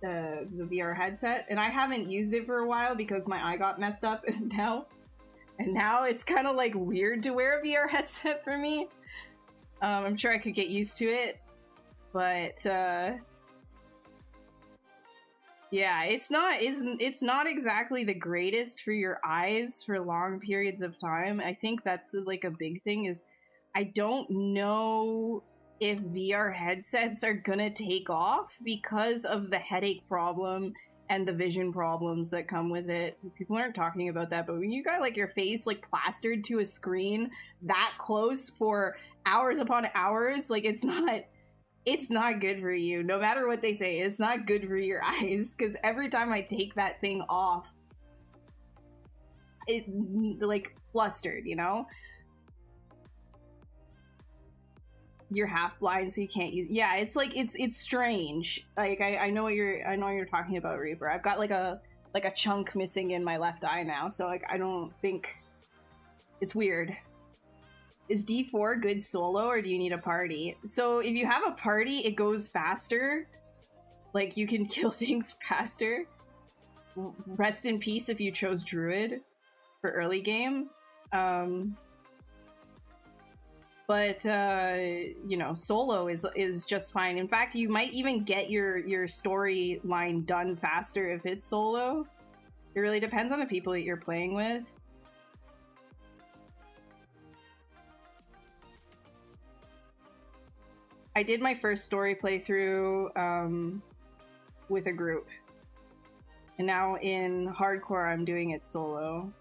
VR headset, and I haven't used it for a while because my eye got messed up, and now it's kind of like weird to wear a VR headset for me. I'm sure I could get used to it, but yeah, it's not exactly the greatest for your eyes for long periods of time. I think that's like a big thing is I don't know if VR headsets are gonna take off because of the headache problem and the vision problems that come with it. People aren't talking about that, but when you got like your face like plastered to a screen that close for hours upon hours, like it's not good for you. No matter what they say, it's not good for your eyes, because every time I take that thing off, it like flustered, you know? You're half blind, so you can't use. Yeah, it's like it's strange. Like I know what you're talking about, Reaper. I've got like a chunk missing in my left eye now, so like I don't think it's weird. Is D4 good solo, or do you need a party? So if you have a party, it goes faster. Like you can kill things faster. Rest in peace if you chose Druid for early game. But you know, solo is just fine. In fact, you might even get your storyline done faster if it's solo. It really depends on the people that you're playing with. I did my first story playthrough with a group. And now in hardcore, I'm doing it solo,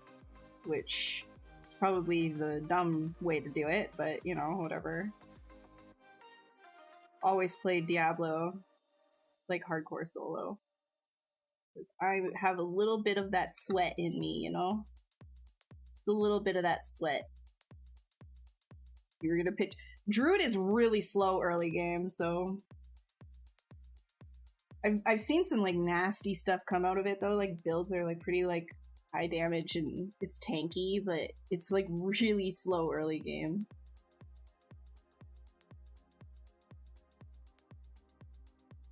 which is probably the dumb way to do it, but you know, whatever. Always played Diablo, like hardcore solo. Because I have a little bit of that sweat in me, you know? Just a little bit of that sweat. You're gonna pitch. Druid is really slow early game, so I've seen some like nasty stuff come out of it though. Like builds are like pretty like high damage and it's tanky, but it's like really slow early game.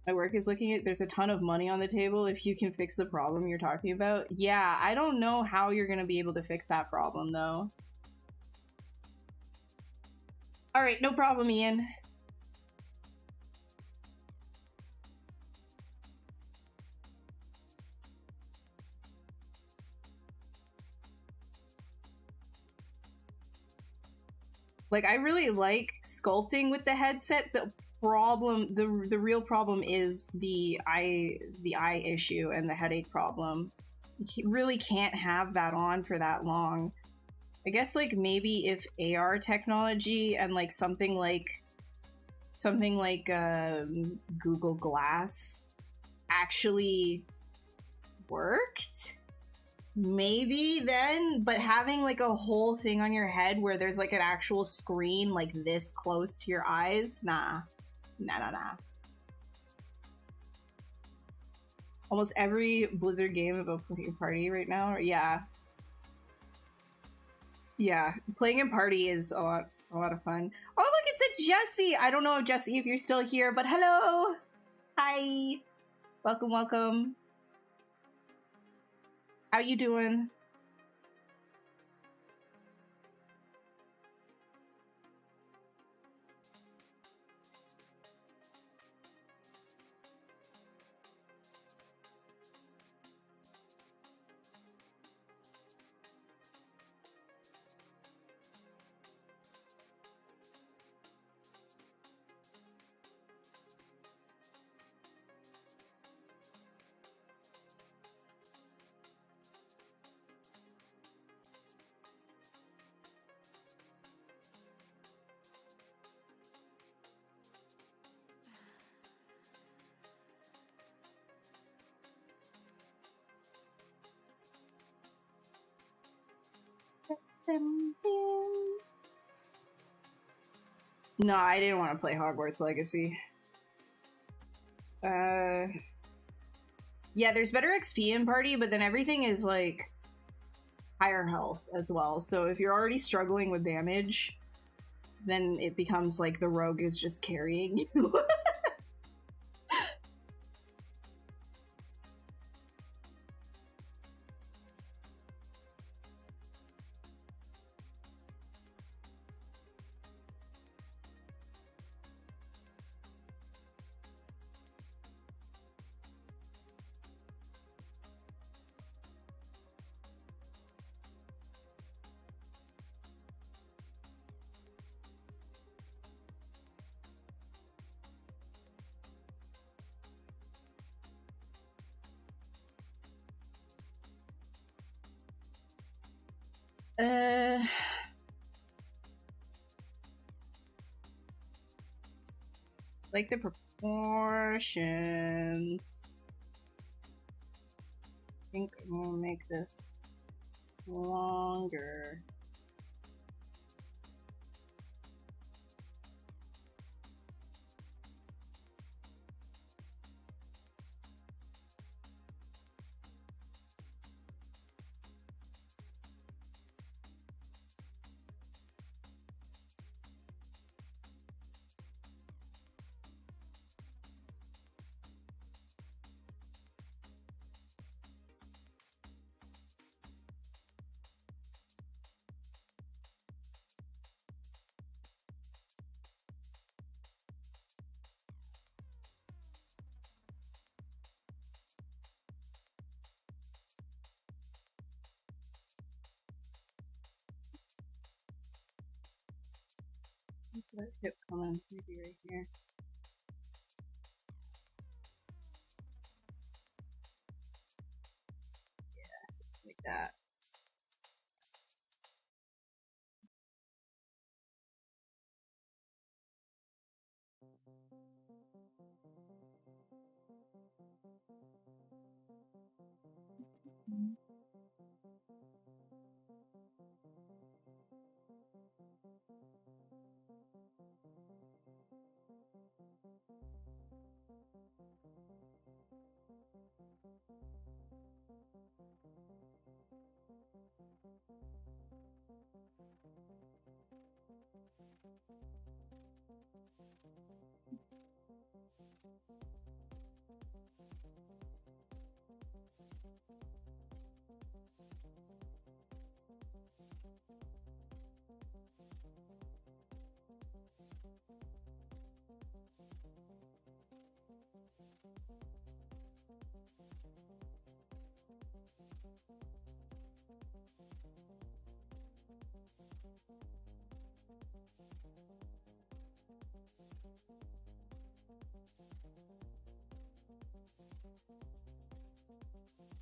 My work is looking at there's a ton of money on the table if you can fix the problem you're talking about. Yeah, I don't know how you're gonna be able to fix that problem though. All right, no problem, Ian. Like, I really like sculpting with the headset. The real problem is the eye issue and the headache problem. You really can't have that on for that long. I guess like maybe if AR technology and like something like Google Glass actually worked, maybe then, but having like a whole thing on your head where there's like an actual screen like this close to your eyes, nah. Almost every Blizzard game about playing party right now, yeah, playing in party is a lot of fun. Oh look, it's a Jesse. I don't know if Jesse if you're still here, but hello, hi, welcome. How you doing? No, I didn't want to play Hogwarts Legacy. Yeah, there's better XP in party, but then everything is like higher health as well. So if you're already struggling with damage, then it becomes like the rogue is just carrying you. Like the proportions. I think I'm gonna make this longer. Where's that hip coming? Maybe right here. Yeah, like that.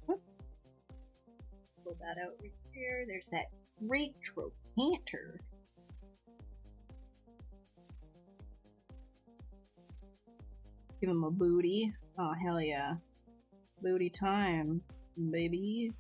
Whoops. Pull that out right there. There's that retro canter. Give him a booty. Oh, hell yeah. Booty time, baby.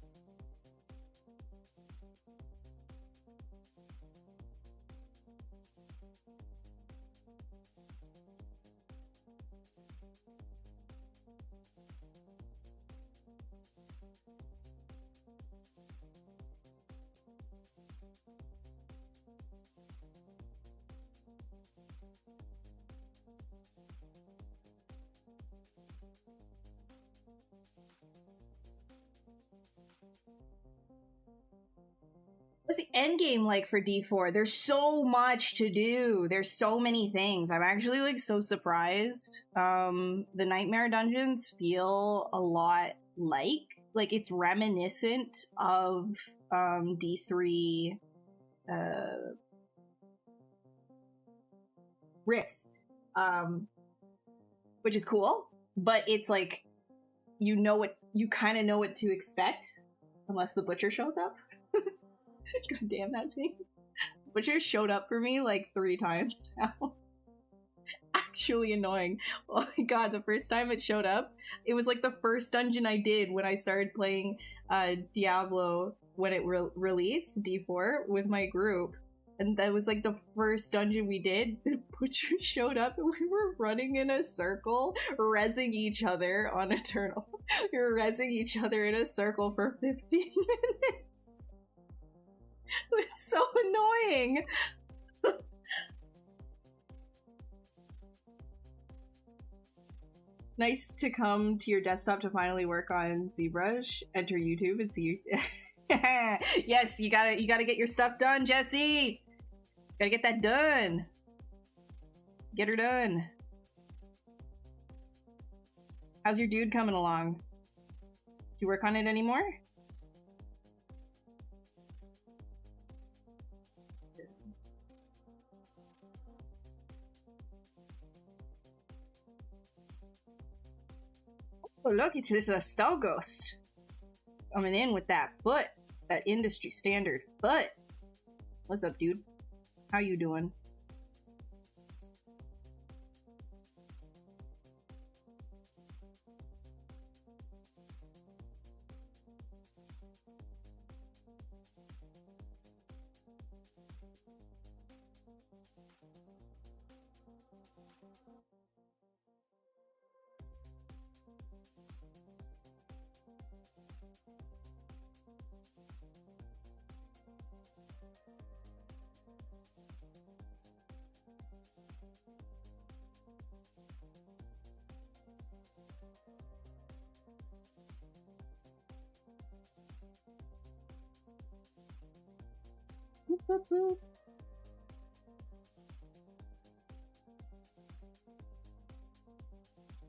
What's the end game like for D4? There's so much to do. There's so many things. I'm actually like so surprised. The Nightmare Dungeons feel a lot like it's reminiscent of D3 Rifts, which is cool, but it's like you kind of know what to expect unless the butcher shows up. God damn that thing. Butcher showed up for me like 3 times now. Actually annoying. Oh my god, the first time it showed up, it was like the first dungeon I did when I started playing Diablo when it released D4 with my group, and that was like the first dungeon we did. The butcher showed up and we were running in a circle, rezzing each other on Eternal. We were rezzing each other in a circle for 15 minutes. It was so annoying. Nice to come to your desktop to finally work on ZBrush. Enter YouTube and see you. Yes, you gotta get your stuff done, Jesse. Gotta get that done. Get her done. How's your dude coming along? Do you work on it anymore? Oh look, it's this Stell Ghost coming in with that foot, that industry standard foot. What's up, dude? How you doing?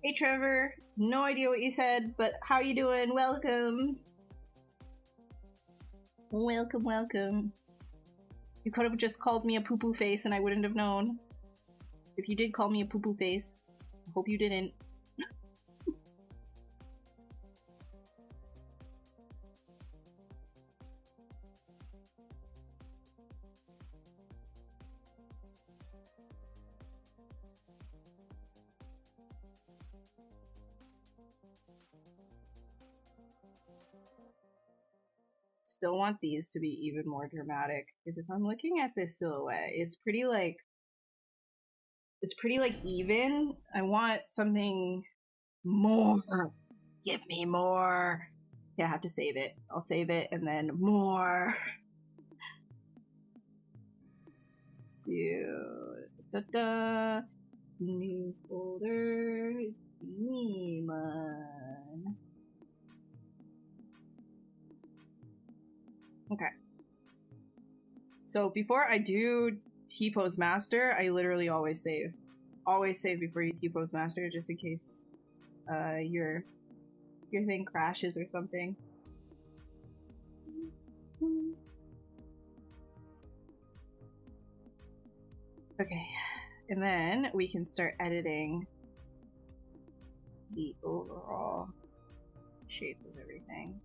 Hey Trevor, no idea what you said, but how you doing? Welcome. Welcome, welcome. You could have just called me a poo-poo face and I wouldn't have known. If you did call me a poo-poo face, I hope you didn't. Still want these to be even more dramatic, because if I'm looking at this silhouette, it's pretty like even. I want something more. Give me more. Yeah, I have to save it. I'll save it and then more. Let's do new folder Demon. Okay. So before I do T-pose master, I literally always save. Always save before you T-pose master, just in case your thing crashes or something. Okay, and then we can start editing the overall shape of everything.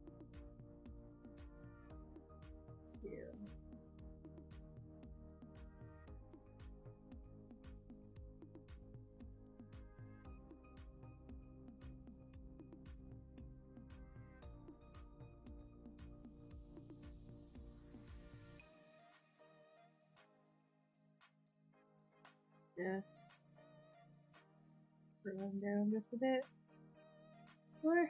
Just run down just a bit. Or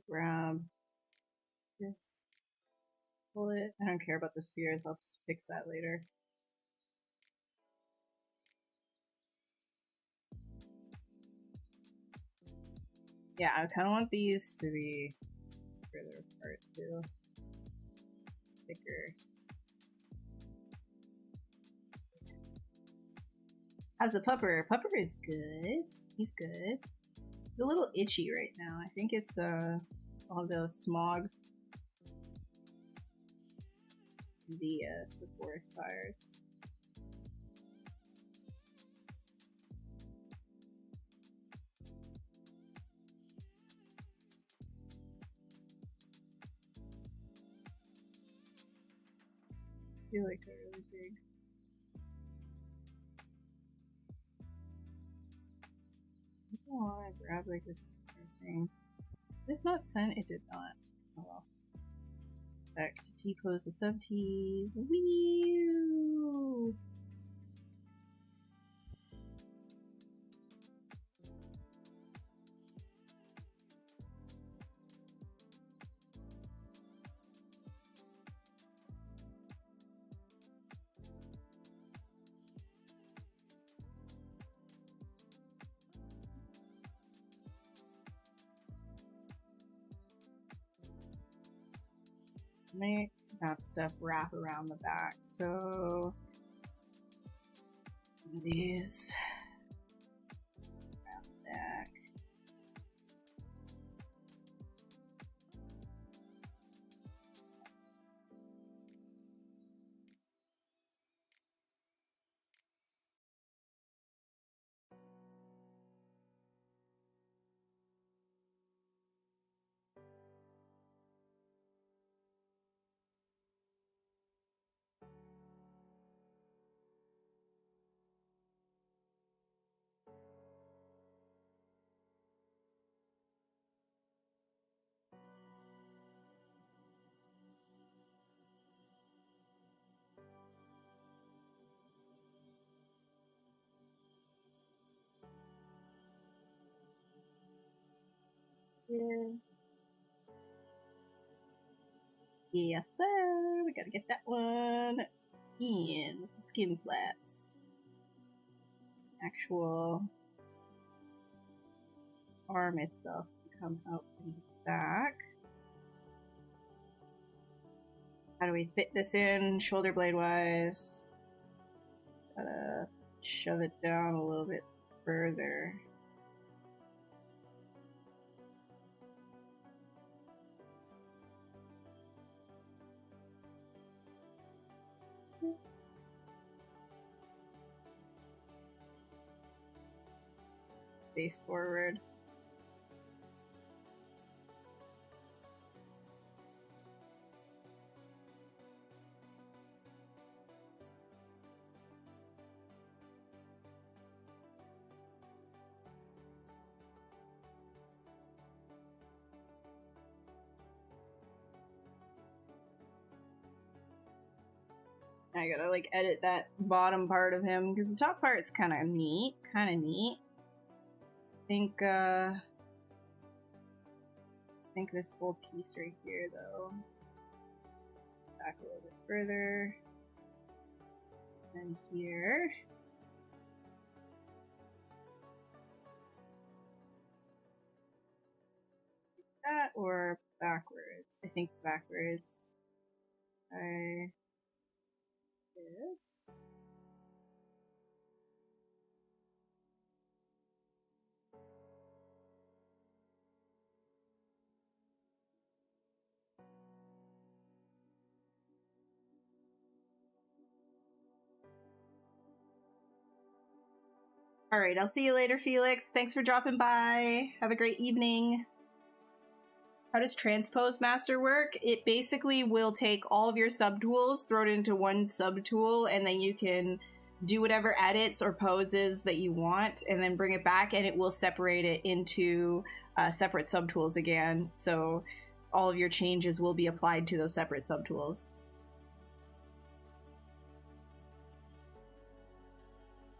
Grab this, pull it. I don't care about the spheres, I'll just fix that later. Yeah, I kind of want these to be further apart too. Thicker. How's the pupper? Pupper is good. He's good. He's a little itchy right now. I think it's all the smog. The forest fires. I feel like they're really big. I don't want to grab like this thing. Did this not send? It did not. Oh well. Back to T-pose the sub-T. Wee! Make that stuff wrap around the back. So these wrap back. Here. Yes, sir. We gotta get that one in with the skin flaps. Actual arm itself can come out in the back. How do we fit this in shoulder blade wise? Gotta shove it down a little bit further. Face forward. I gotta like edit that bottom part of him because the top part's kind of neat. I think this whole piece right here though. Back a little bit further. And here. That or backwards. I think backwards. This. All right, I'll see you later, Felix. Thanks for dropping by. Have a great evening. How does Transpose Master work? It basically will take all of your subtools, throw it into one subtool, and then you can do whatever edits or poses that you want, and then bring it back, and it will separate it into separate subtools again. So all of your changes will be applied to those separate subtools.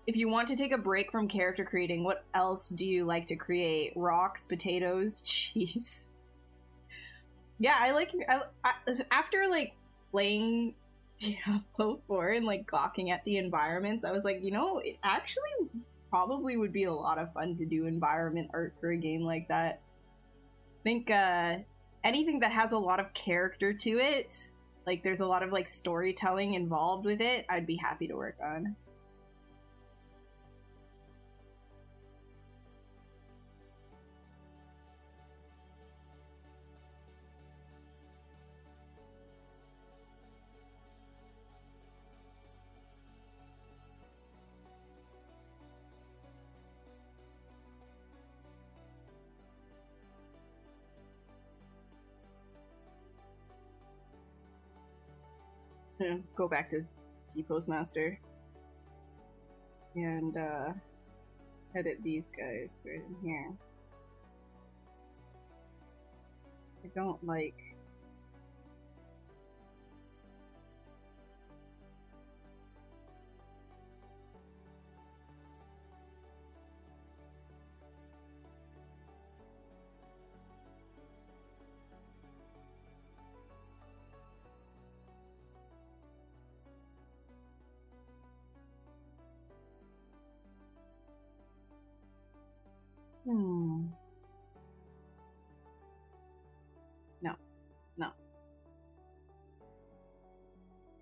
If you want to take a break from character creating, what else do you like to create? Rocks, potatoes, cheese? Yeah, after like playing Diablo 4 and like gawking at the environments, I was like, you know, it actually probably would be a lot of fun to do environment art for a game like that. I think anything that has a lot of character to it, like there's a lot of like storytelling involved with it, I'd be happy to work on. Go back to T-Postmaster and edit these guys right in here. I don't like No. No.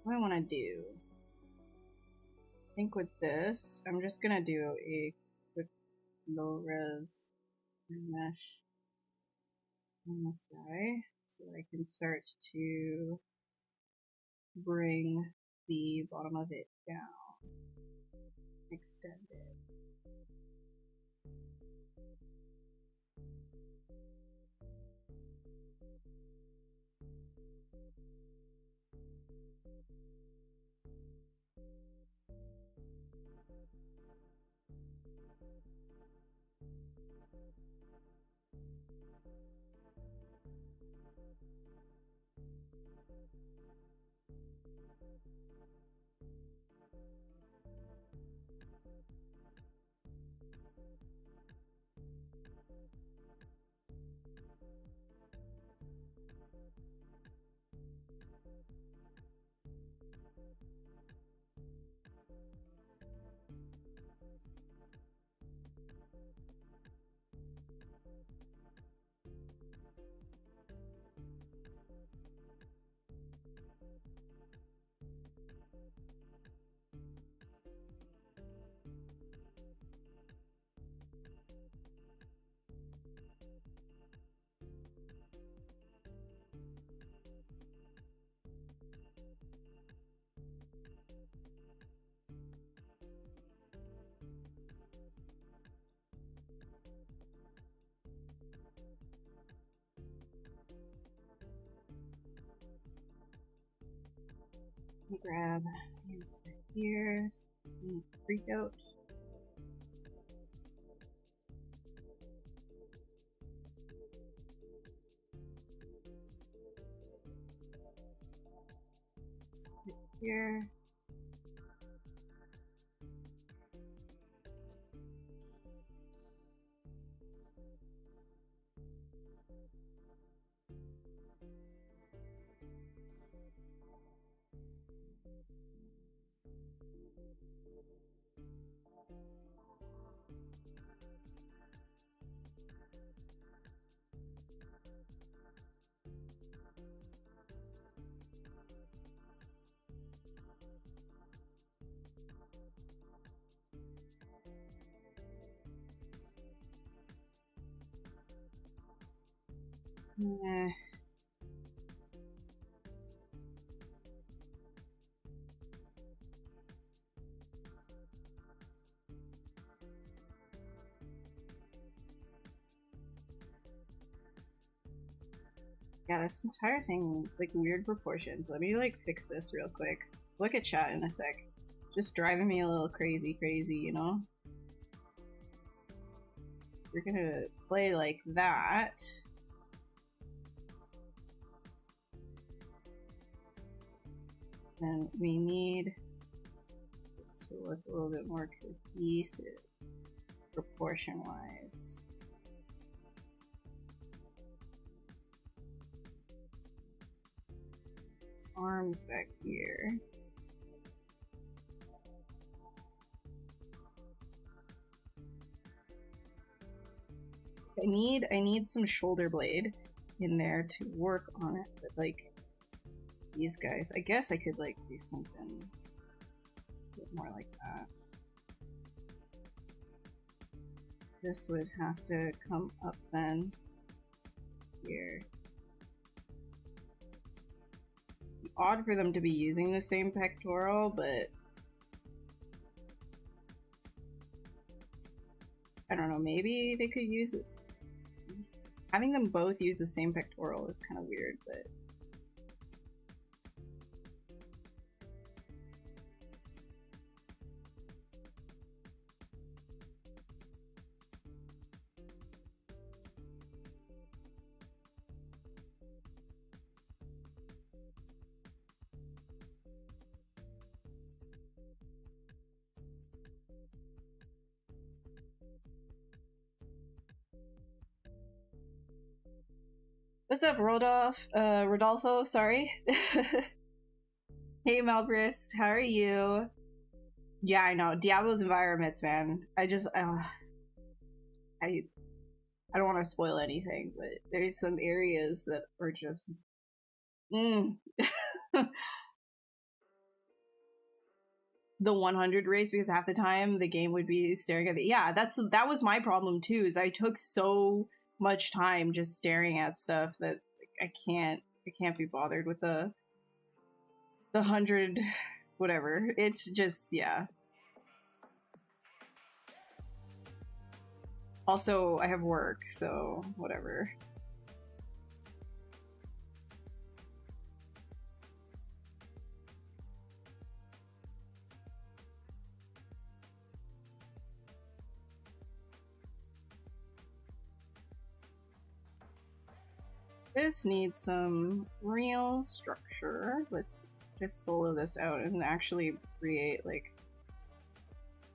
What do I want to do? I think with this, I'm just gonna do a quick low res mesh on this guy so I can start to bring the bottom of it down. Extend it. Grab these here, freak out. Sit here. Yeah, this entire thing is like weird proportions. Let me like fix this real quick. Look at chat in a sec. Just driving me a little crazy, you know? We're gonna play like that. And we need this to look a little bit more cohesive, proportion-wise. arms back here. I need some shoulder blade in there to work on it, but like these guys, I guess I could like do something a bit more like that. This would have to come up then here. It'd be odd for them to be using the same pectoral, but I don't know, maybe they could use it. Having them both use the same pectoral is kind of weird, but what's up, Rodolfo, sorry. Hey, Malbrist, how are you? Yeah, I know. Diablo's environments, man. I don't want to spoil anything, but there's some areas that are just... The 100 race, because half the time the game would be staring at the... Yeah, that was my problem too, is I took so much time just staring at stuff that I can't be bothered with the 100 whatever. It's just, yeah. Also, I have work, so whatever. This needs some real structure. Let's just solo this out and actually create like...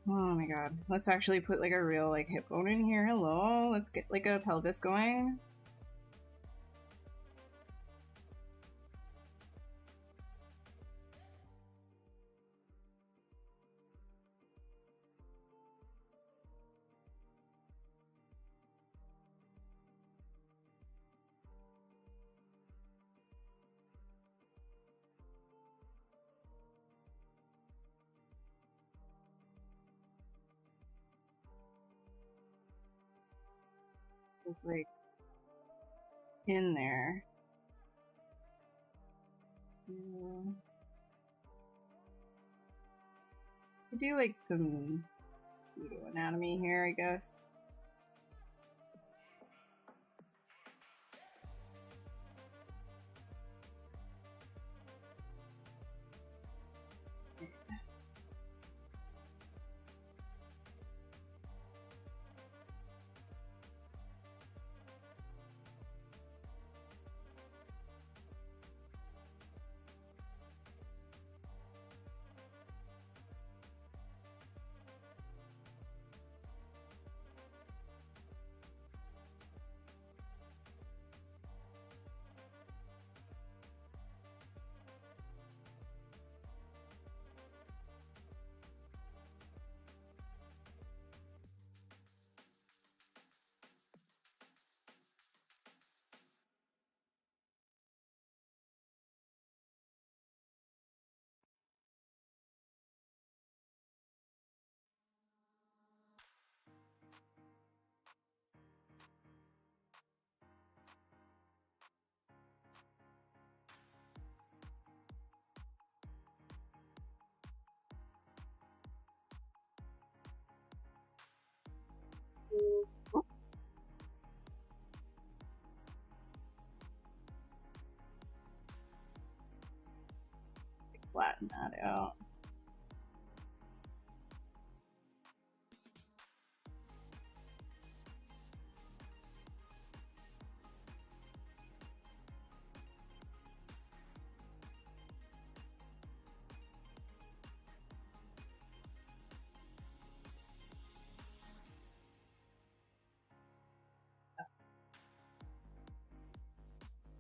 Oh my god. Let's actually put like a real like hip bone in here. Hello. Let's get like a pelvis going. It's like in there. Yeah. I do like some pseudo anatomy here, I guess. Flatten that out.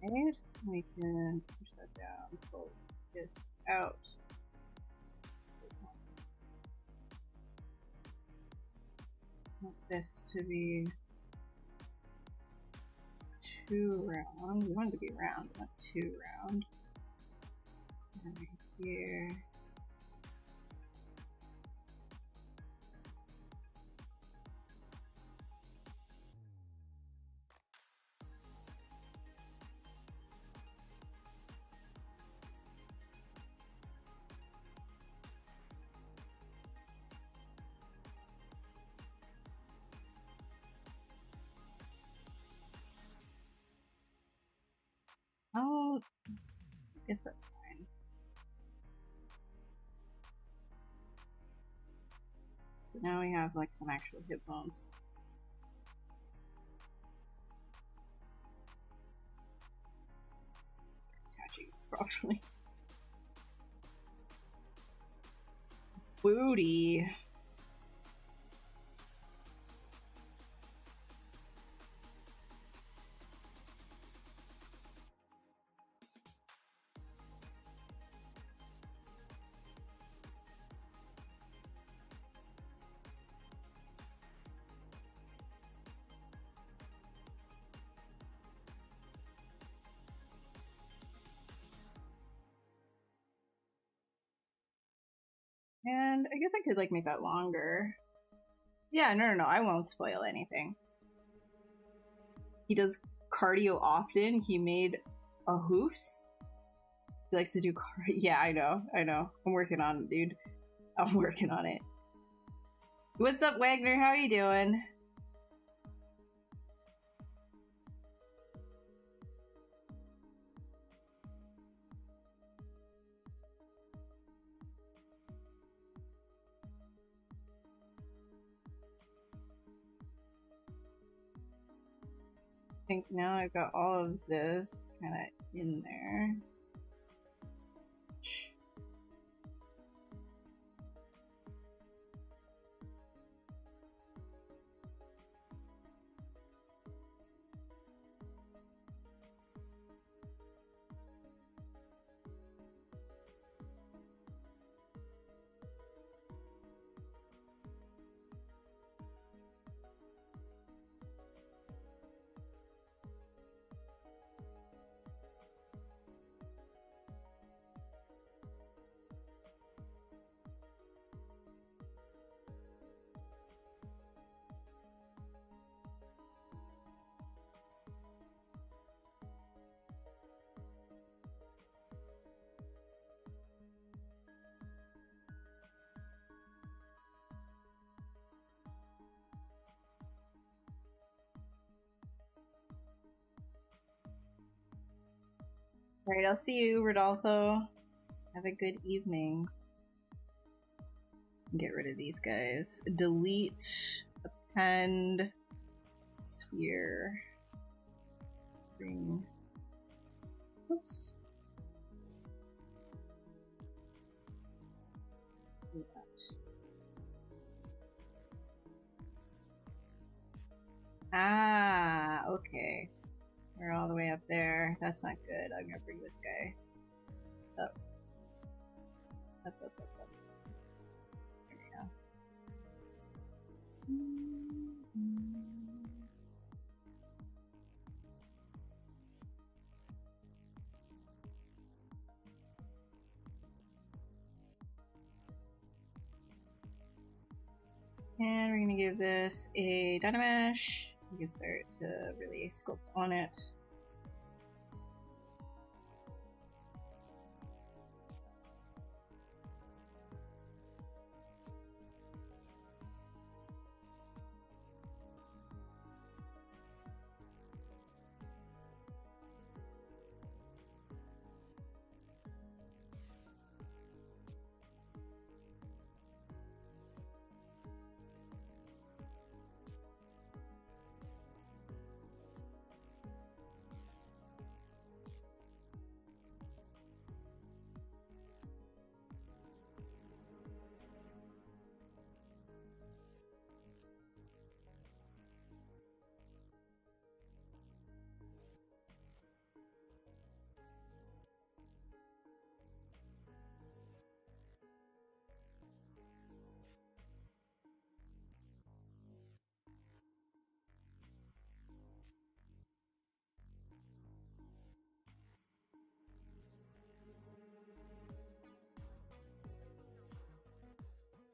Right? We can push that down. Cool. this out. I want this to be too round. We want it to be round, not too round. And right here. Oh, I guess that's fine. So now we have like some actual hip bones. Start attaching this properly. Booty. And I guess I could like make that longer. Yeah, no, I won't spoil anything. He does cardio often. He made a hoofs. He likes to do cardio. Yeah, I know. I'm working on it, dude. I'm working on it. What's up, Wagner? How are you doing? I think now I've got all of this kind of in there. Alright, I'll see you, Rodolfo. Have a good evening. Get rid of these guys. Delete, append, sphere, bring. Oops. Do that. Ah, okay. We're all the way up there. That's not good. I'm gonna bring this guy up. Up. There we go. And we're gonna give this a Dynamesh. You can start to really sculpt on it.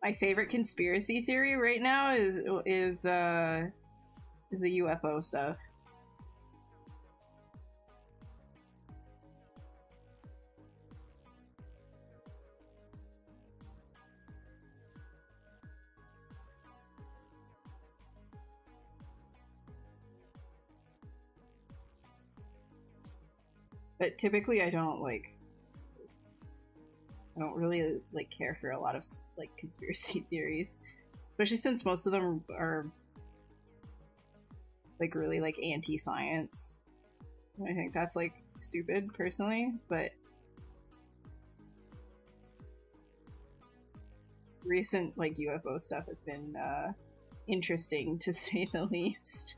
My favorite conspiracy theory right now is the UFO stuff. But typically I don't really like care for a lot of like conspiracy theories, especially since most of them are like really like anti-science. I think that's like stupid personally, but recent like UFO stuff has been interesting to say the least.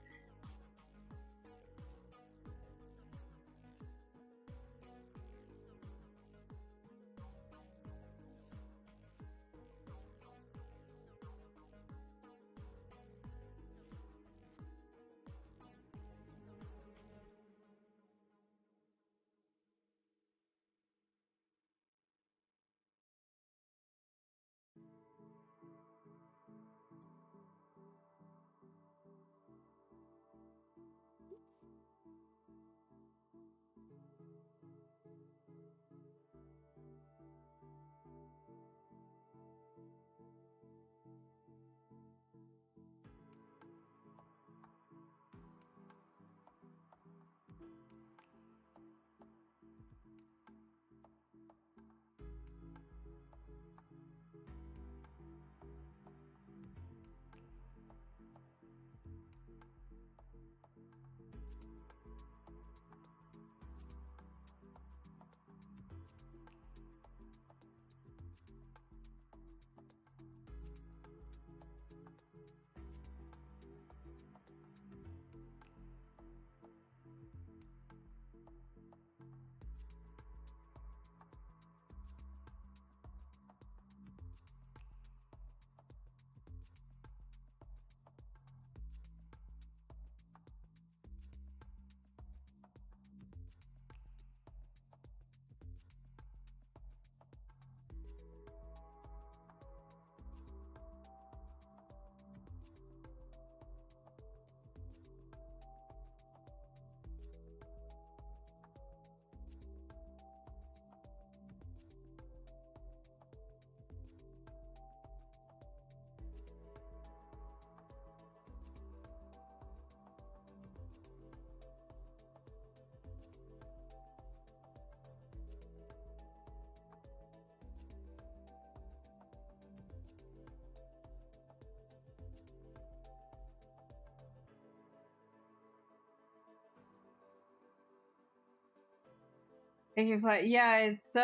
Yeah, it's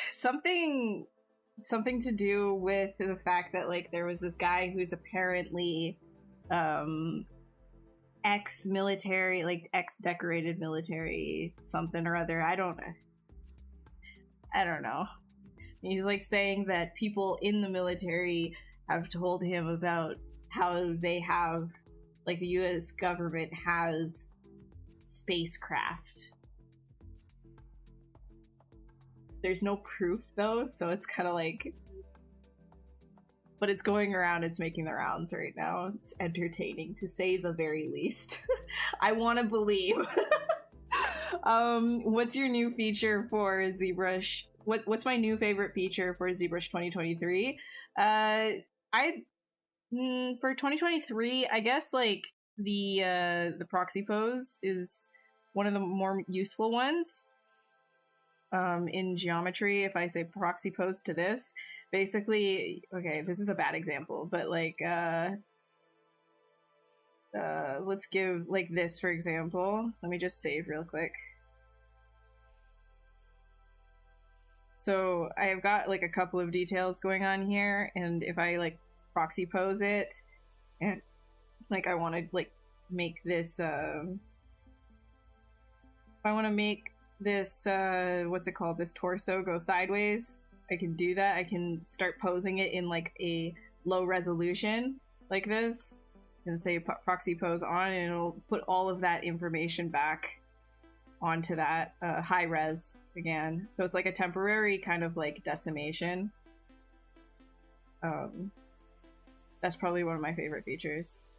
something to do with the fact that like there was this guy who's apparently ex-military, like ex-decorated military something or other. I don't know. He's like saying that people in the military have told him about how they have, like the US government has spacecraft. There's no proof though, so it's kind of like, but it's going around, it's making the rounds right now. It's entertaining to say the very least. I want to believe. What's your new feature for ZBrush? What's my new favorite feature for ZBrush 2023? For 2023, I guess like the proxy pose is one of the more useful ones. In geometry, if I say proxy pose to this, basically, okay, this is a bad example, but like, let's give like this, for example. Let me just save real quick. So I have got like a couple of details going on here, and if I like proxy pose it, and like I want to like make this, I want to make this, what's it called, this torso go sideways, I can do that. I can start posing it in like a low resolution like this, and say proxy pose on, and it'll put all of that information back onto that high res again. So it's like a temporary kind of like decimation. That's probably one of my favorite features.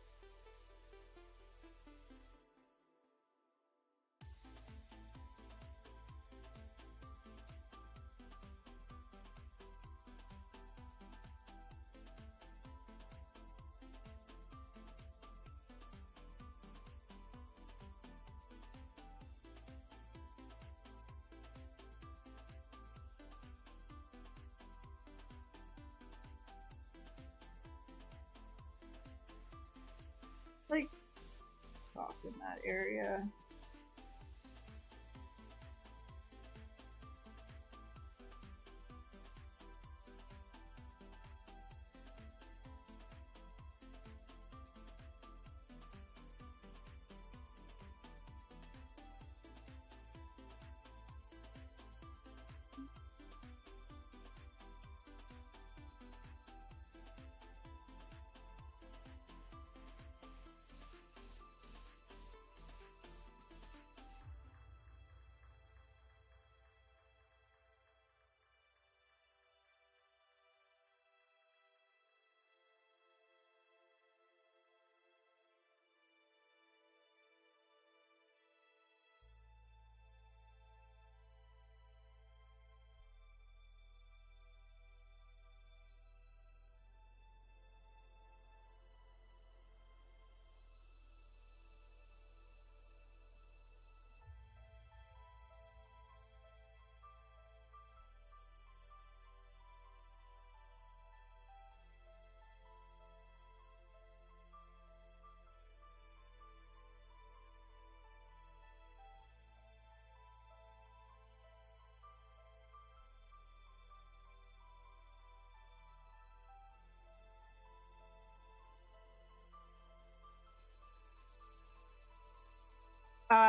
It's like soft in that area.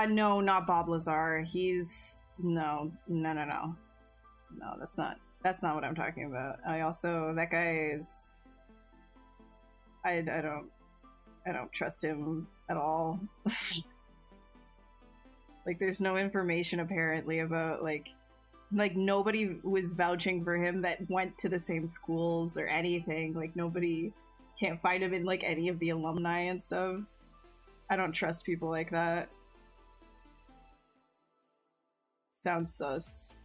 No, not Bob Lazar. He's no. No, that's not what I'm talking about. I also, that guy is, I don't trust him at all. Like, there's no information apparently about like nobody was vouching for him that went to the same schools or anything. Like, nobody can't find him in like any of the alumni and stuff. I don't trust people like that. Sounds sus.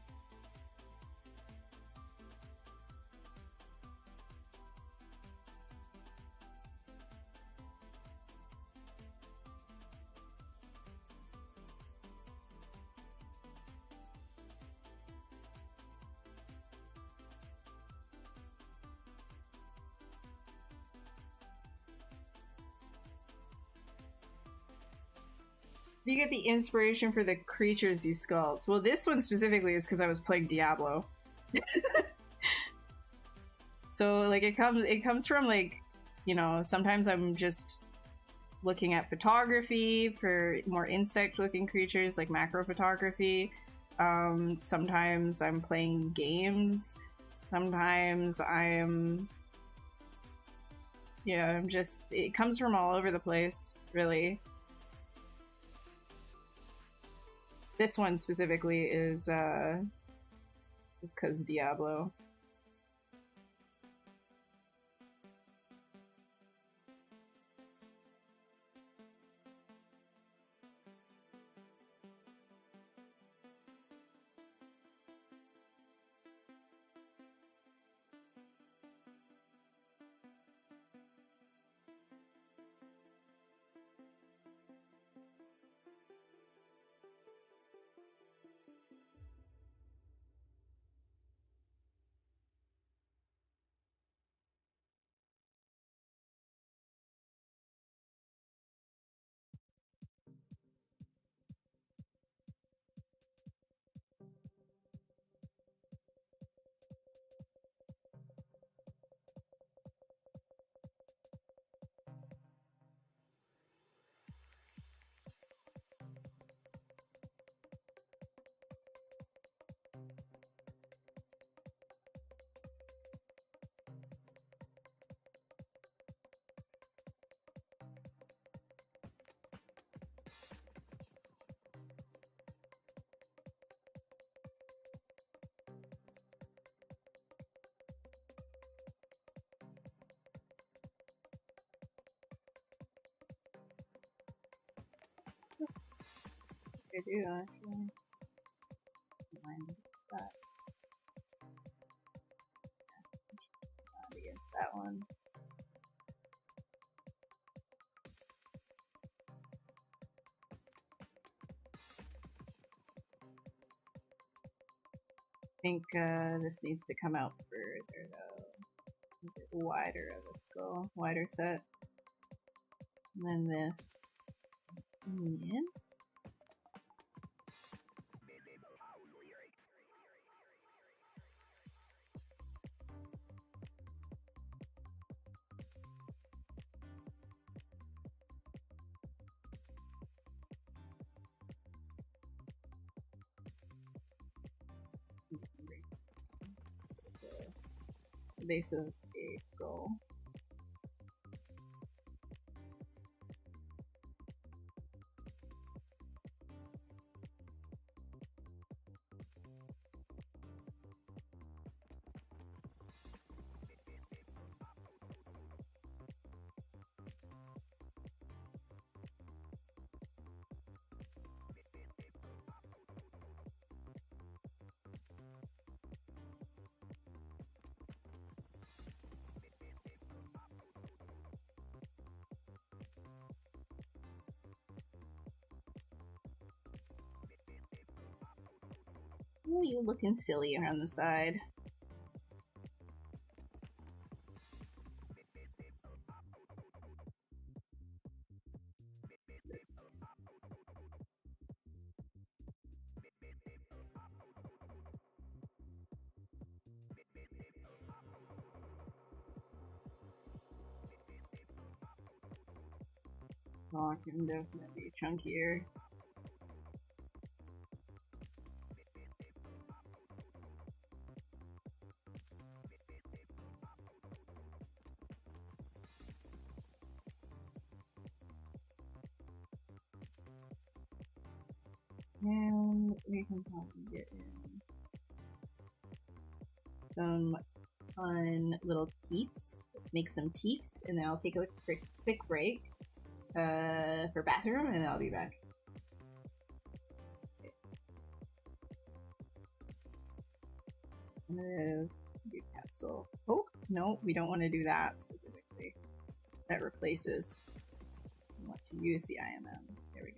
You get the inspiration for the creatures you sculpt. Well, this one specifically is because I was playing Diablo. So like it comes from like, you know, sometimes I'm just looking at photography for more insect looking creatures like macro photography. Sometimes I'm playing games. Sometimes I'm just, it comes from all over the place, really. This one specifically is because Diablo. I do, actually. Mine that. Not against that one. I think this needs to come out further though. A bit wider of a skull, wider set. And then this. In. The base of a skull. Ooh, you looking silly around the side. What's this? Oh, I can definitely chunkier. And we can probably get in some fun little teeps. Let's make some teeps, and then I'll take a quick break for bathroom, and then I'll be back. Okay. I'm gonna do capsule. Oh, no, we don't want to do that specifically. That replaces. We want to use the IMM. There we go.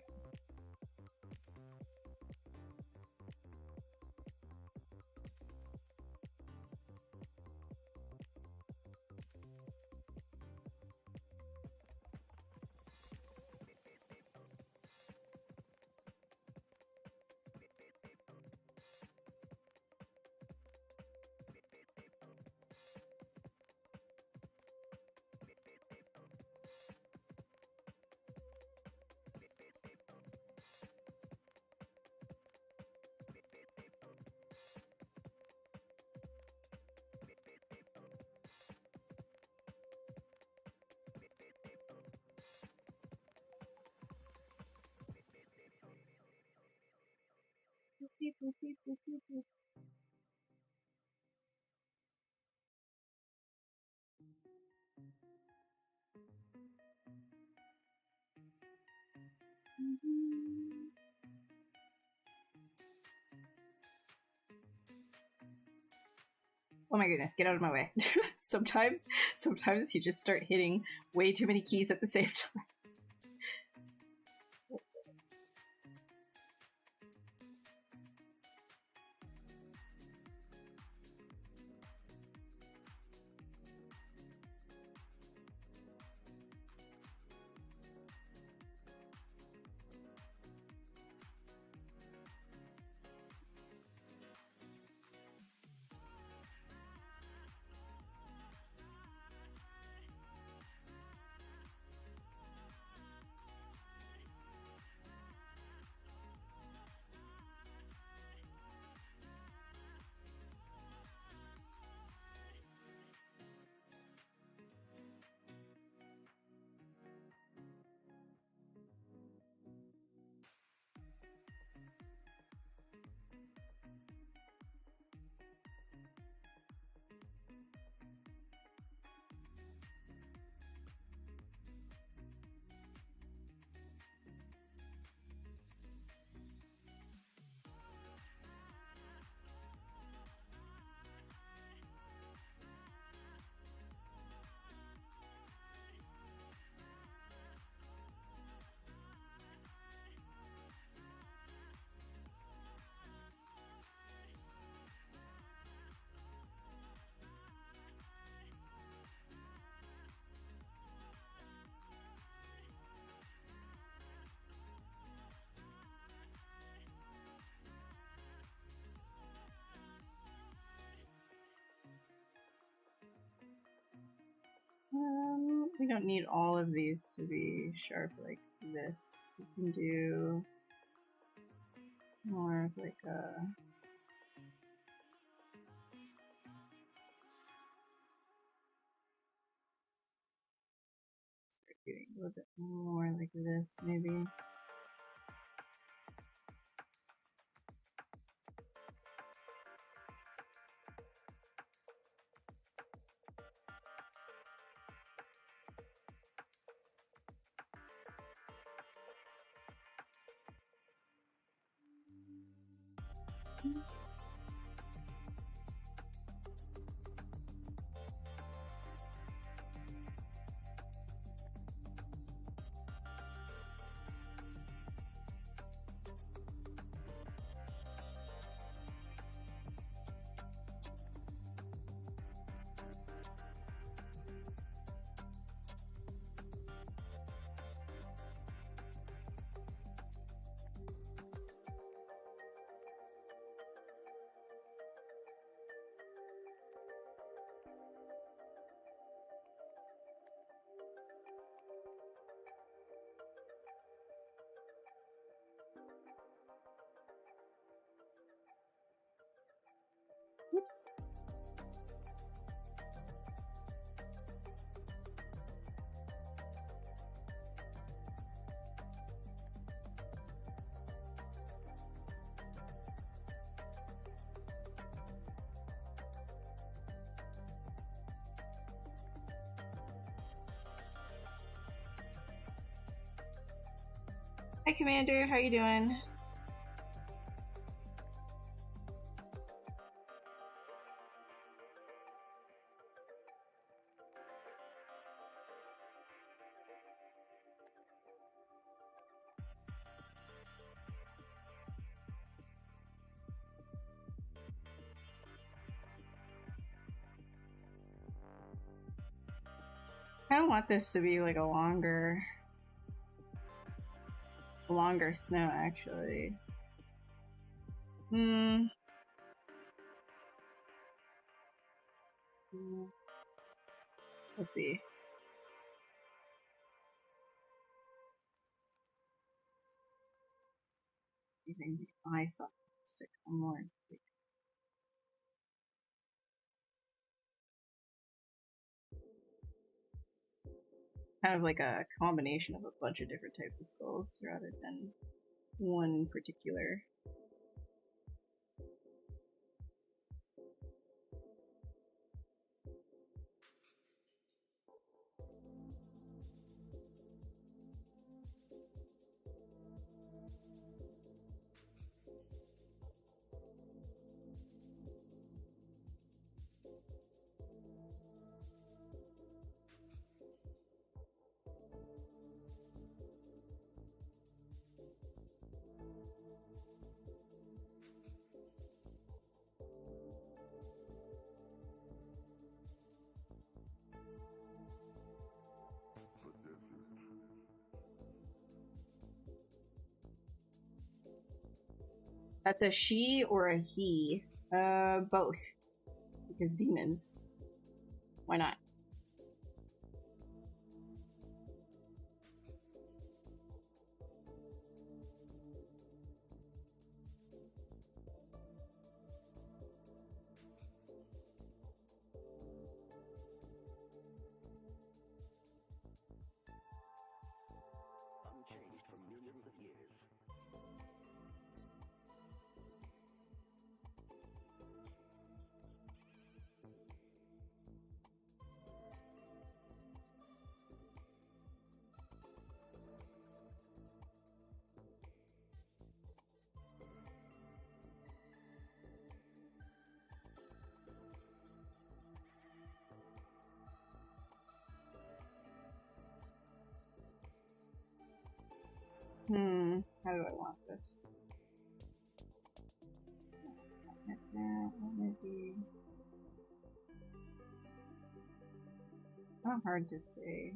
Oh my goodness, get out of my way. sometimes you just start hitting way too many keys at the same time. don't need all of these to be sharp like this. We can do more of like a... Start doing a little bit more like this, maybe. Oops. Hi, Commander. How you doing? I don't want this to be like a longer snow, actually. Let's see. Using the eye socket stick on more. Kind of like a combination of a bunch of different types of skulls rather than one particular. That's a she or a he? Both. Because demons. Why not? How do I want this? Maybe. Not hard to say.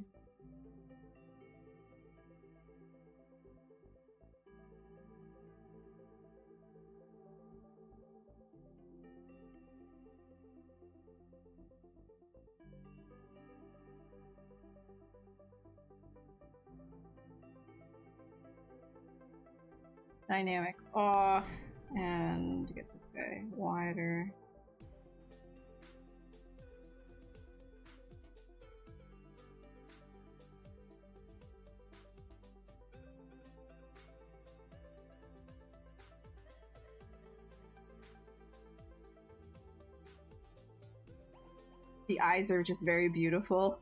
Dynamic off, and get this guy wider. The eyes are just very beautiful.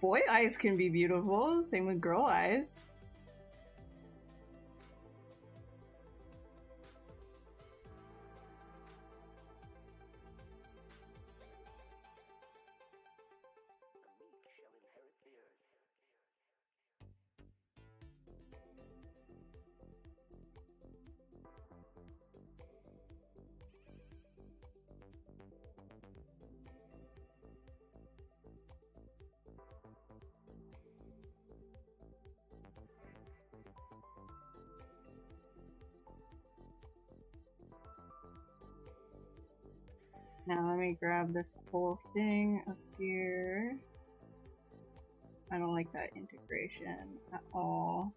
Boy eyes can be beautiful, same with girl eyes. Now let me grab this whole thing up here. I don't like that integration at all.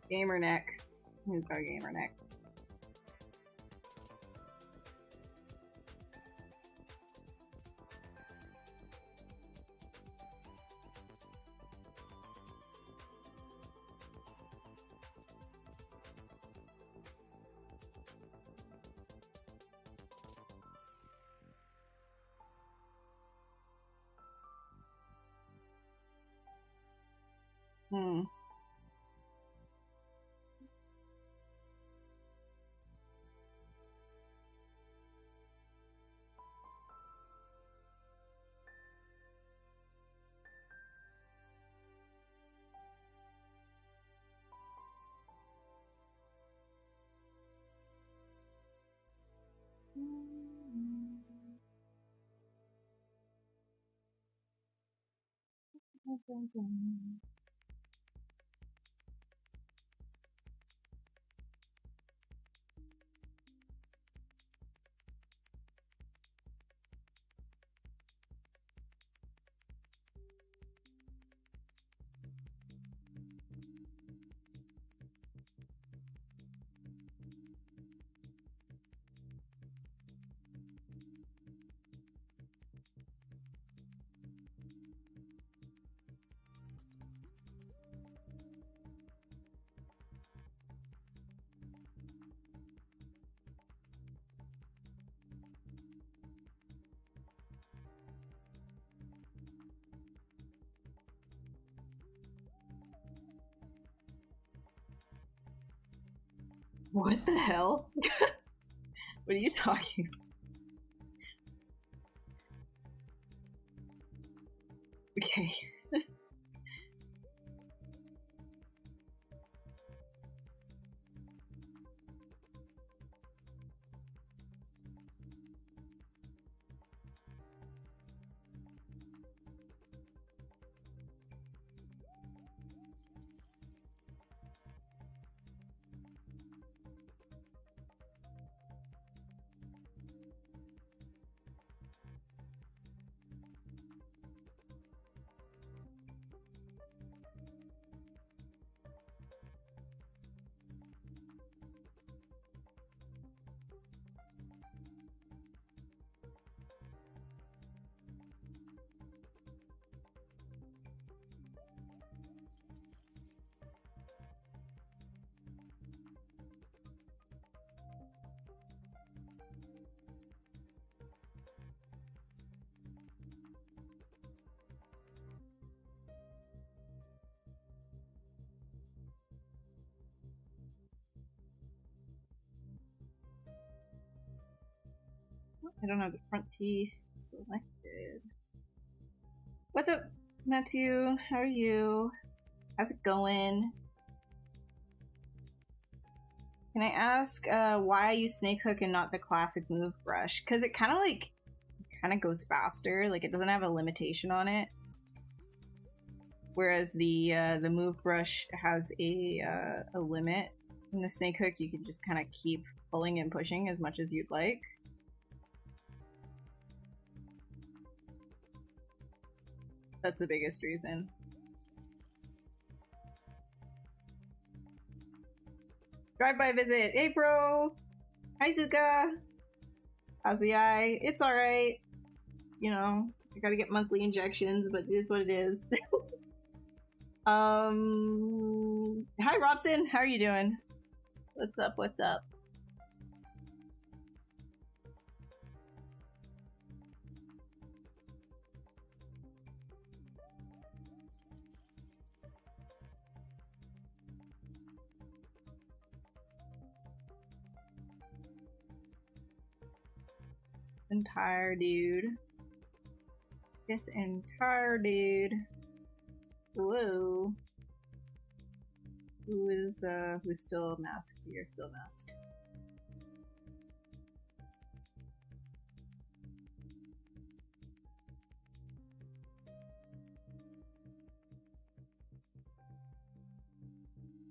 Gamer neck. Who's got a gamer neck? What the hell? What are you talking about? Okay. I don't have the front teeth selected. What's up, Matthew? How are you? How's it going? Can I ask why I use snake hook and not the classic move brush? Because it kind of goes faster. Like, it doesn't have a limitation on it. Whereas the move brush has a limit. In the snake hook, you can just kind of keep pulling and pushing as much as you'd like. That's the biggest reason. Drive-by visit. Hey, bro. Hi, Zuka. How's the eye? It's all right. You know, I gotta get monthly injections, but it is what it is. Hi, Robson. How are you doing? What's up? What's up? Entire dude. This entire dude. Whoa. Who's still masked? You're still masked.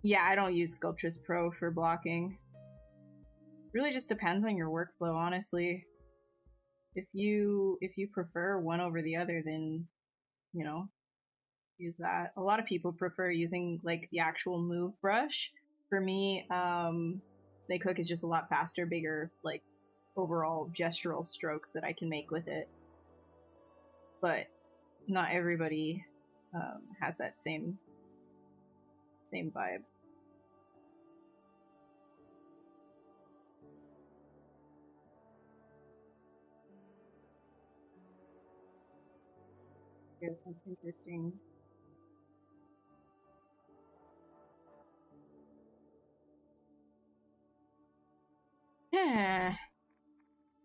Yeah, I don't use Sculptress Pro for blocking. Really just depends on your workflow, honestly. If you prefer one over the other, then, you know, use that. A lot of people prefer using like the actual move brush. For me, snake hook is just a lot faster, bigger, like overall gestural strokes that I can make with it. But not everybody has that same vibe. Yeah, that's interesting.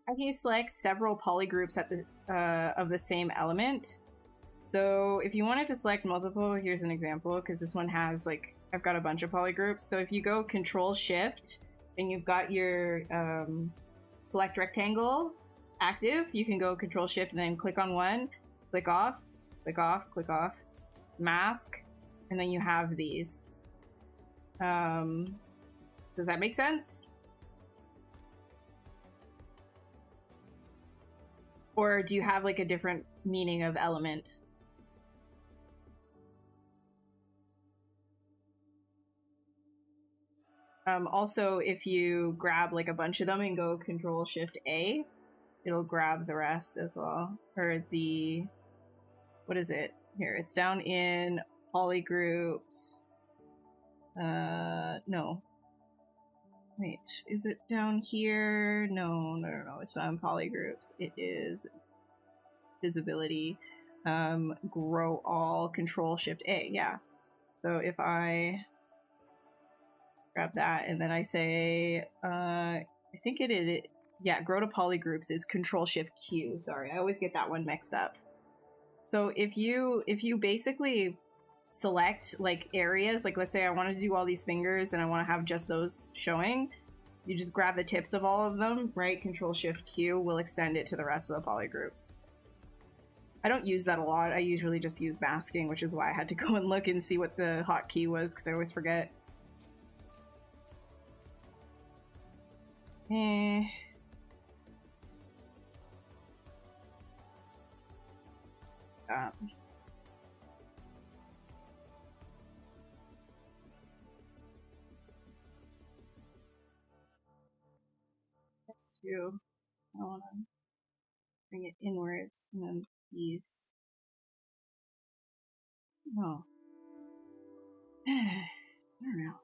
How can you select several polygroups at the of the same element? So if you wanted to select multiple, here's an example, because this one has like, I've got a bunch of polygroups. So if you go Control Shift and you've got your select rectangle active, you can go Control Shift and then click on one, click off, click off, click off, mask, and then you have these. Does that make sense? Or do you have like a different meaning of element? Also, if you grab like a bunch of them and go Control Shift A, it'll grab the rest as well. Or the, what is it? Here, it's down in polygroups. No. Wait, is it down here? No, it's not in polygroups. It is visibility, grow all, Control Shift A, yeah. So if I grab that and then I say, I think yeah, grow to polygroups is Control Shift Q. Sorry, I always get that one mixed up. So if you basically select like areas, like let's say I want to do all these fingers and I want to have just those showing, you just grab the tips of all of them, right? Control Shift Q will extend it to the rest of the polygroups. I don't use that a lot. I usually just use masking, which is why I had to go and look and see what the hotkey was, because I always forget. That's two. I want to bring it inwards, and then these. No. I don't know.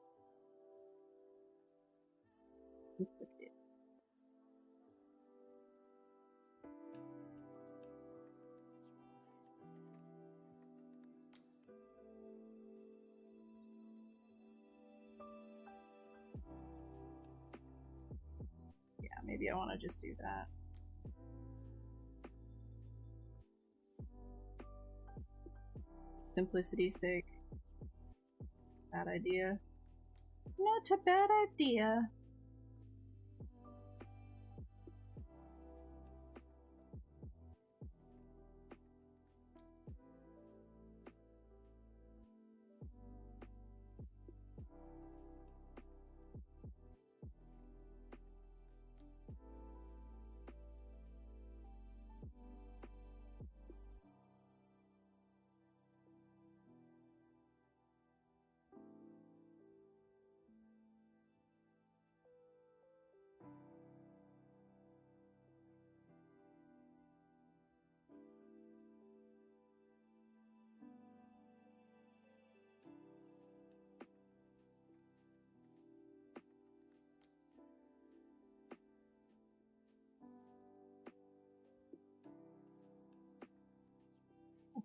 Yeah, maybe I want to just do that. Simplicity's sake. Bad idea. Not a bad idea.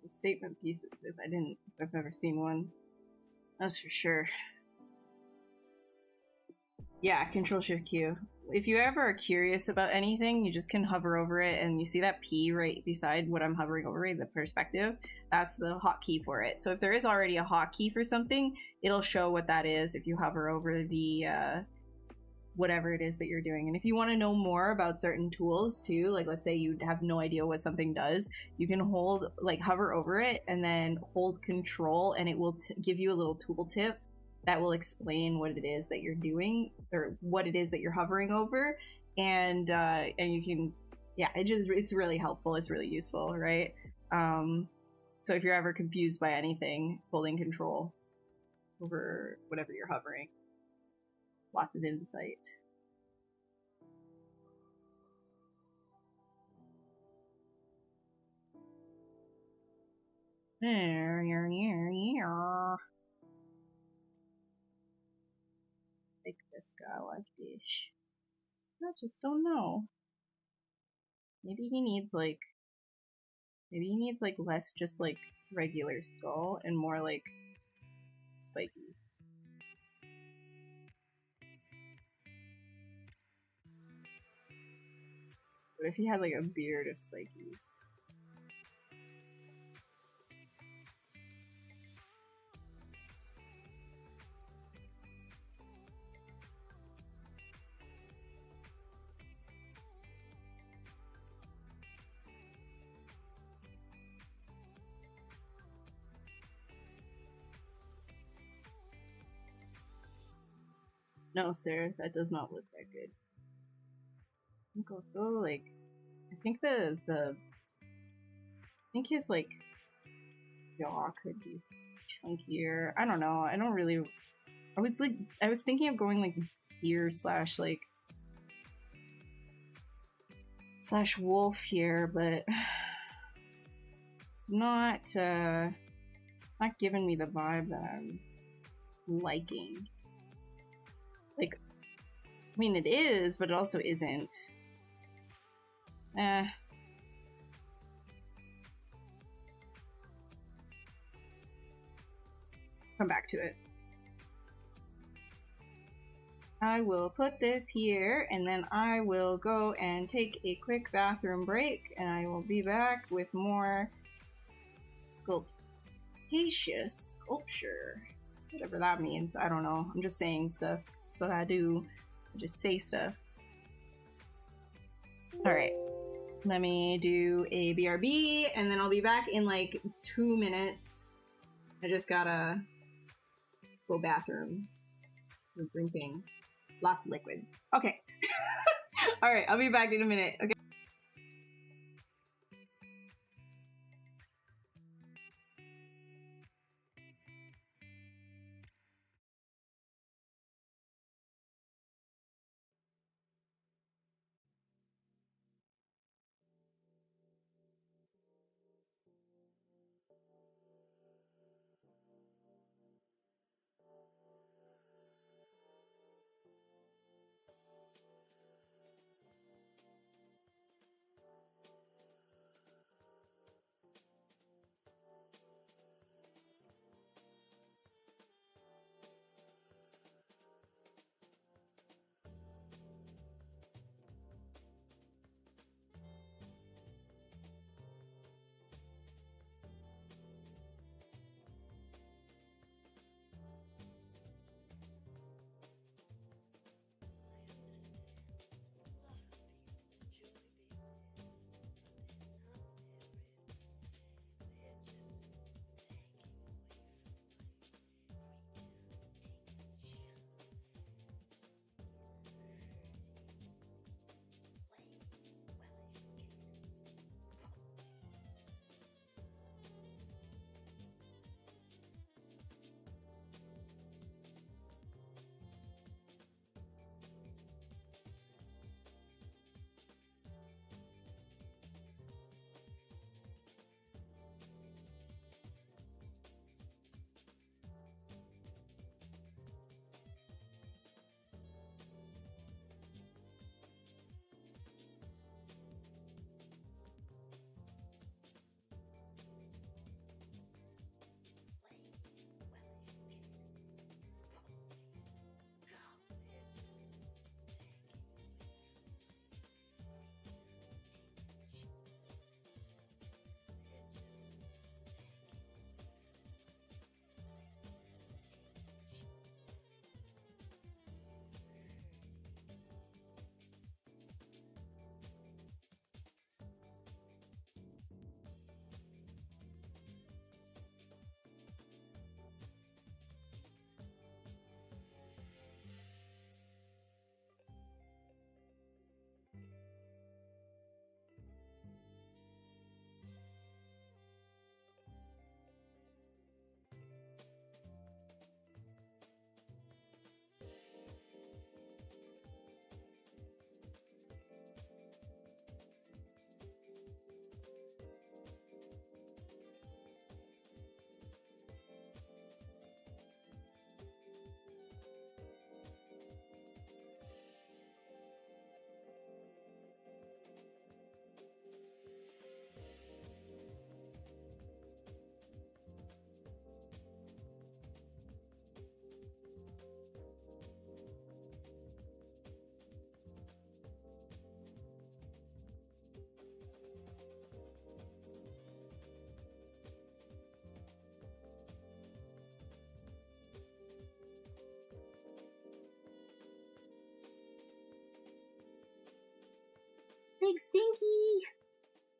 a statement piece if I've ever seen one. That's for sure. Yeah, Control-Shift-Q. If you ever are curious about anything, you just can hover over it, and you see that P right beside what I'm hovering over, the perspective. That's the hotkey for it. So if there is already a hotkey for something, it'll show what that is if you hover over the whatever it is that you're doing. And if you want to know more about certain tools too, like let's say you have no idea what something does, you can hold, like hover over it and then hold Control, and it will give you a little tooltip that will explain what it is that you're doing or what it is that you're hovering over, and you can, yeah, it's really helpful. It's really useful, right? So if you're ever confused by anything, holding Control over whatever you're hovering, lots of insight. Make this guy like this. I just don't know. Maybe he needs like less just like regular skull and more like spikies. What if he had like a beard of spikies? No, sir, that does not look that good. I think also, like, I think his, like, jaw could be chunkier. I don't know. I don't really... I was thinking of going, like, ear slash, like... slash wolf here, but... it's not, not giving me the vibe that I'm liking. Like, I mean, it is, but it also isn't. Come back to it. I will put this here, and then I will go and take a quick bathroom break, and I will be back with more sculptatious sculpture. Whatever that means, I don't know. I'm just saying stuff. That's what I do. I just say stuff. Alright. Let me do a BRB, and then I'll be back in like 2 minutes. I just gotta go bathroom. I'm drinking lots of liquid. Okay. Alright, I'll be back in a minute. Okay. big stinky.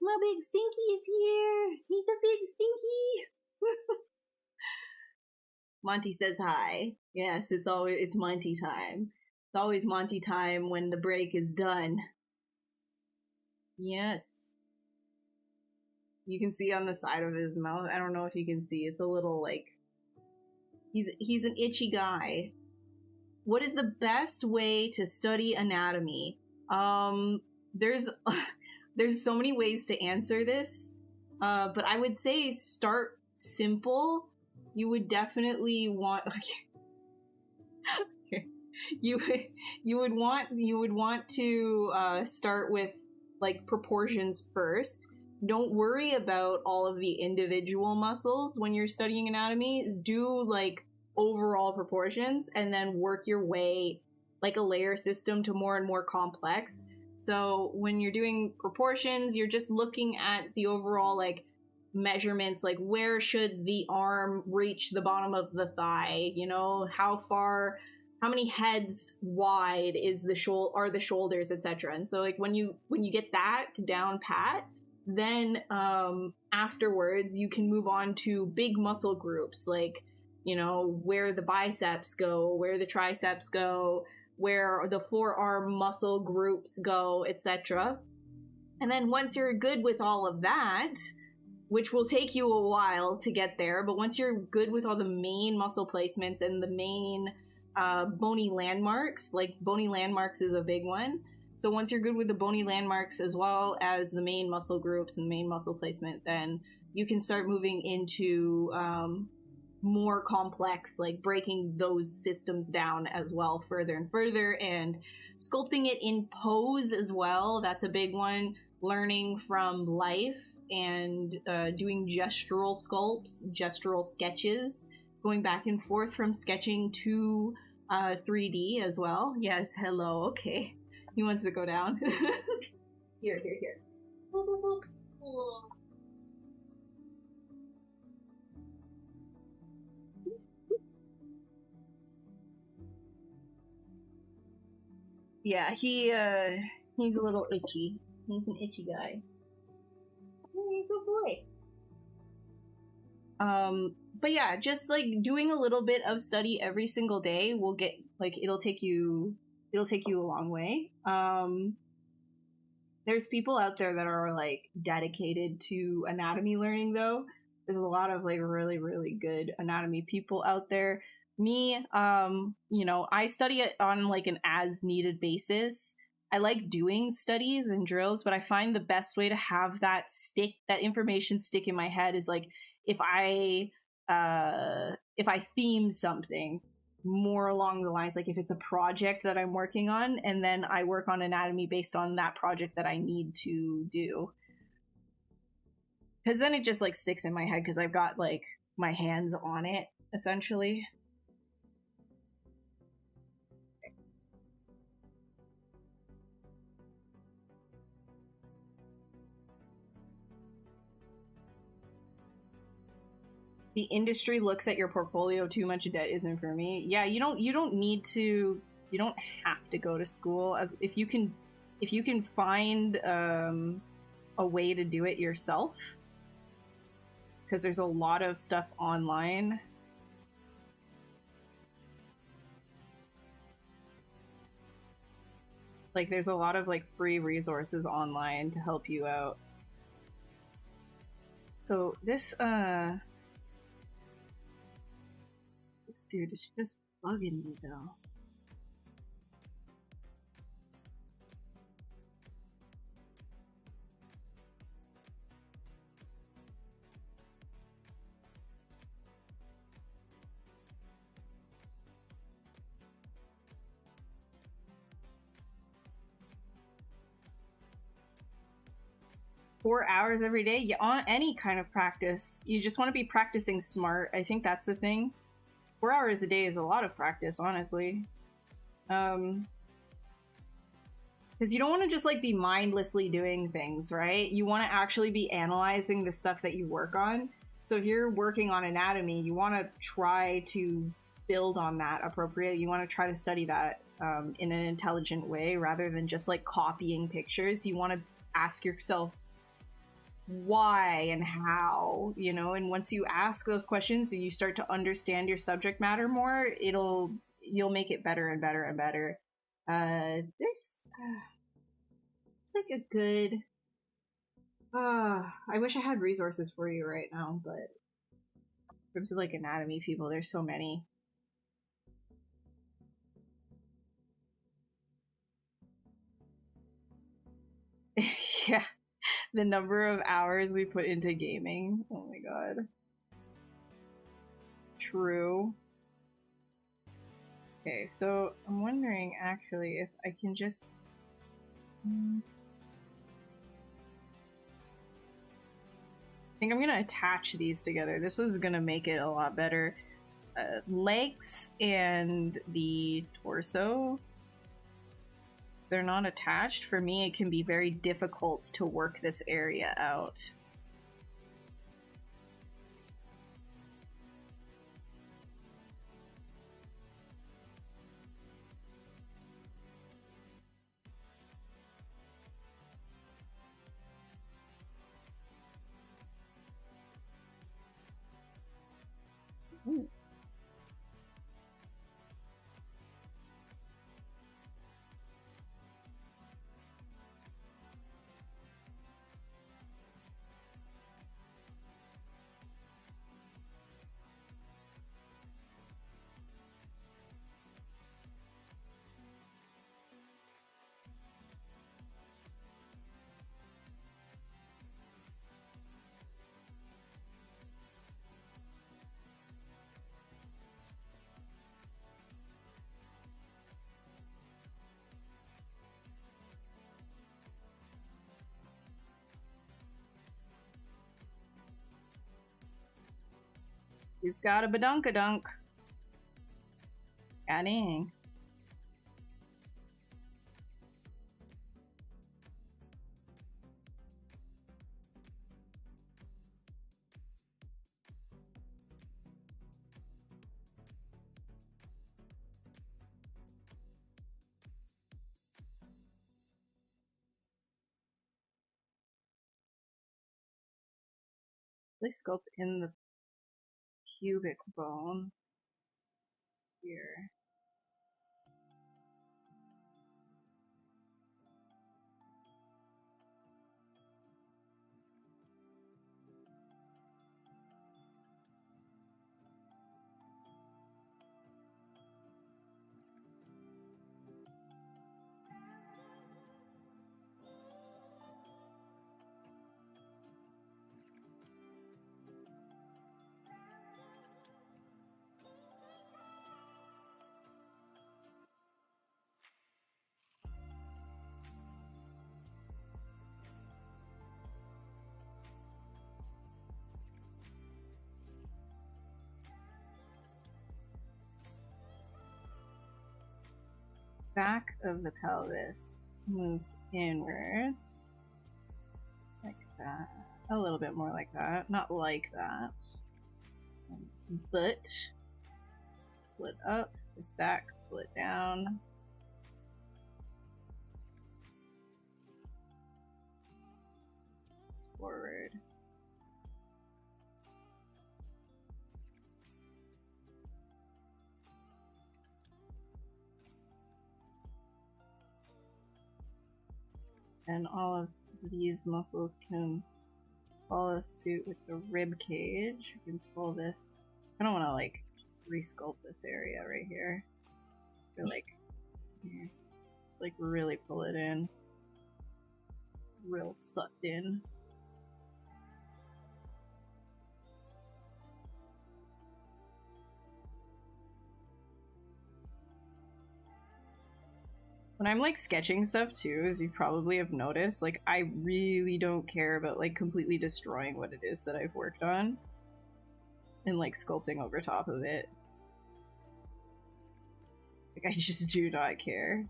My big stinky is here. He's a big stinky. Monty says hi. Yes, it's Monty time. It's always Monty time when the break is done. Yes. You can see on the side of his mouth. I don't know if you can see. It's a little like he's an itchy guy. What is the best way to study anatomy? There's so many ways to answer this. But I would say start simple. You would definitely want you would want to start with like proportions first. Don't worry about all of the individual muscles when you're studying anatomy. Do like overall proportions and then work your way like a layer system to more and more complex. So when you're doing proportions, you're just looking at the overall like measurements, like where should the arm reach the bottom of the thigh, you know, how many heads wide is the shoulders, etc. And so like when you get that down pat, then afterwards you can move on to big muscle groups, like, you know, where the biceps go, where the triceps go, where the forearm muscle groups go, etc. And then once you're good with all of that, which will take you a while to get there, but once you're good with all the main muscle placements and the main bony landmarks, like bony landmarks is a big one. So once you're good with the bony landmarks as well as the main muscle groups and main muscle placement, then you can start moving into more complex, like breaking those systems down as well further and further, and sculpting it in pose as well. That's a big one. Learning from life and doing gestural sculpts, gestural sketches, going back and forth from sketching to 3D as well. Yes, hello, okay. He wants to go down. Here. Boop, boop, boop. Oh. Yeah, he's a little itchy. He's an itchy guy. Hey, good boy. But yeah, just like doing a little bit of study every single day will get like it'll take you a long way. There's people out there that are like dedicated to anatomy learning though. There's a lot of like really, really good anatomy people out there. Me, you know, I study it on like an as needed basis. I like doing studies and drills, but I find the best way to have that information stick in my head is like if I theme something more along the lines, like if it's a project that I'm working on, and then I work on anatomy based on that project that I need to do. Because then it just like sticks in my head because I've got like my hands on it, essentially. The industry looks at your portfolio too much. Debt isn't for me. Yeah, you don't have to go to school. As if you can find a way to do it yourself, because there's a lot of stuff online. Like there's a lot of like free resources online to help you out. So this dude is just bugging me though. Four hours every day? Yeah, on any kind of practice. You just want to be practicing smart. I think that's the thing. 4 hours a day is a lot of practice, honestly. Because you don't want to just like be mindlessly doing things, right? You want to actually be analyzing the stuff that you work on. So if you're working on anatomy, you want to try to build on that appropriately. You want to try to study that in an intelligent way rather than just like copying pictures. You want to ask yourself why and how, you know, and once you ask those questions and you start to understand your subject matter more, you'll make it better and better and better. It's like a good, I wish I had resources for you right now, but in terms of like anatomy people, there's so many. Yeah, the number of hours we put into gaming. Oh my god. True. Okay, so I'm wondering actually if I can just... I think I'm gonna attach these together. This is gonna make it a lot better. Legs and the torso, they're not attached. For me, it can be very difficult to work this area out. Ooh. He's got a badunkadunk. God dang. They sculpt in the pubic bone here. Back of the pelvis moves inwards like that, a little bit more like that, not like that. Butt split up, this back split down. It's forward. And all of these muscles can follow suit with the rib cage. You can pull this. I don't want to like just resculpt this area right here. Or like here. Just like really pull it in. Real sucked in. When I'm like sketching stuff too, as you probably have noticed, like I really don't care about like completely destroying what it is that I've worked on and like sculpting over top of it. Like I just do not care.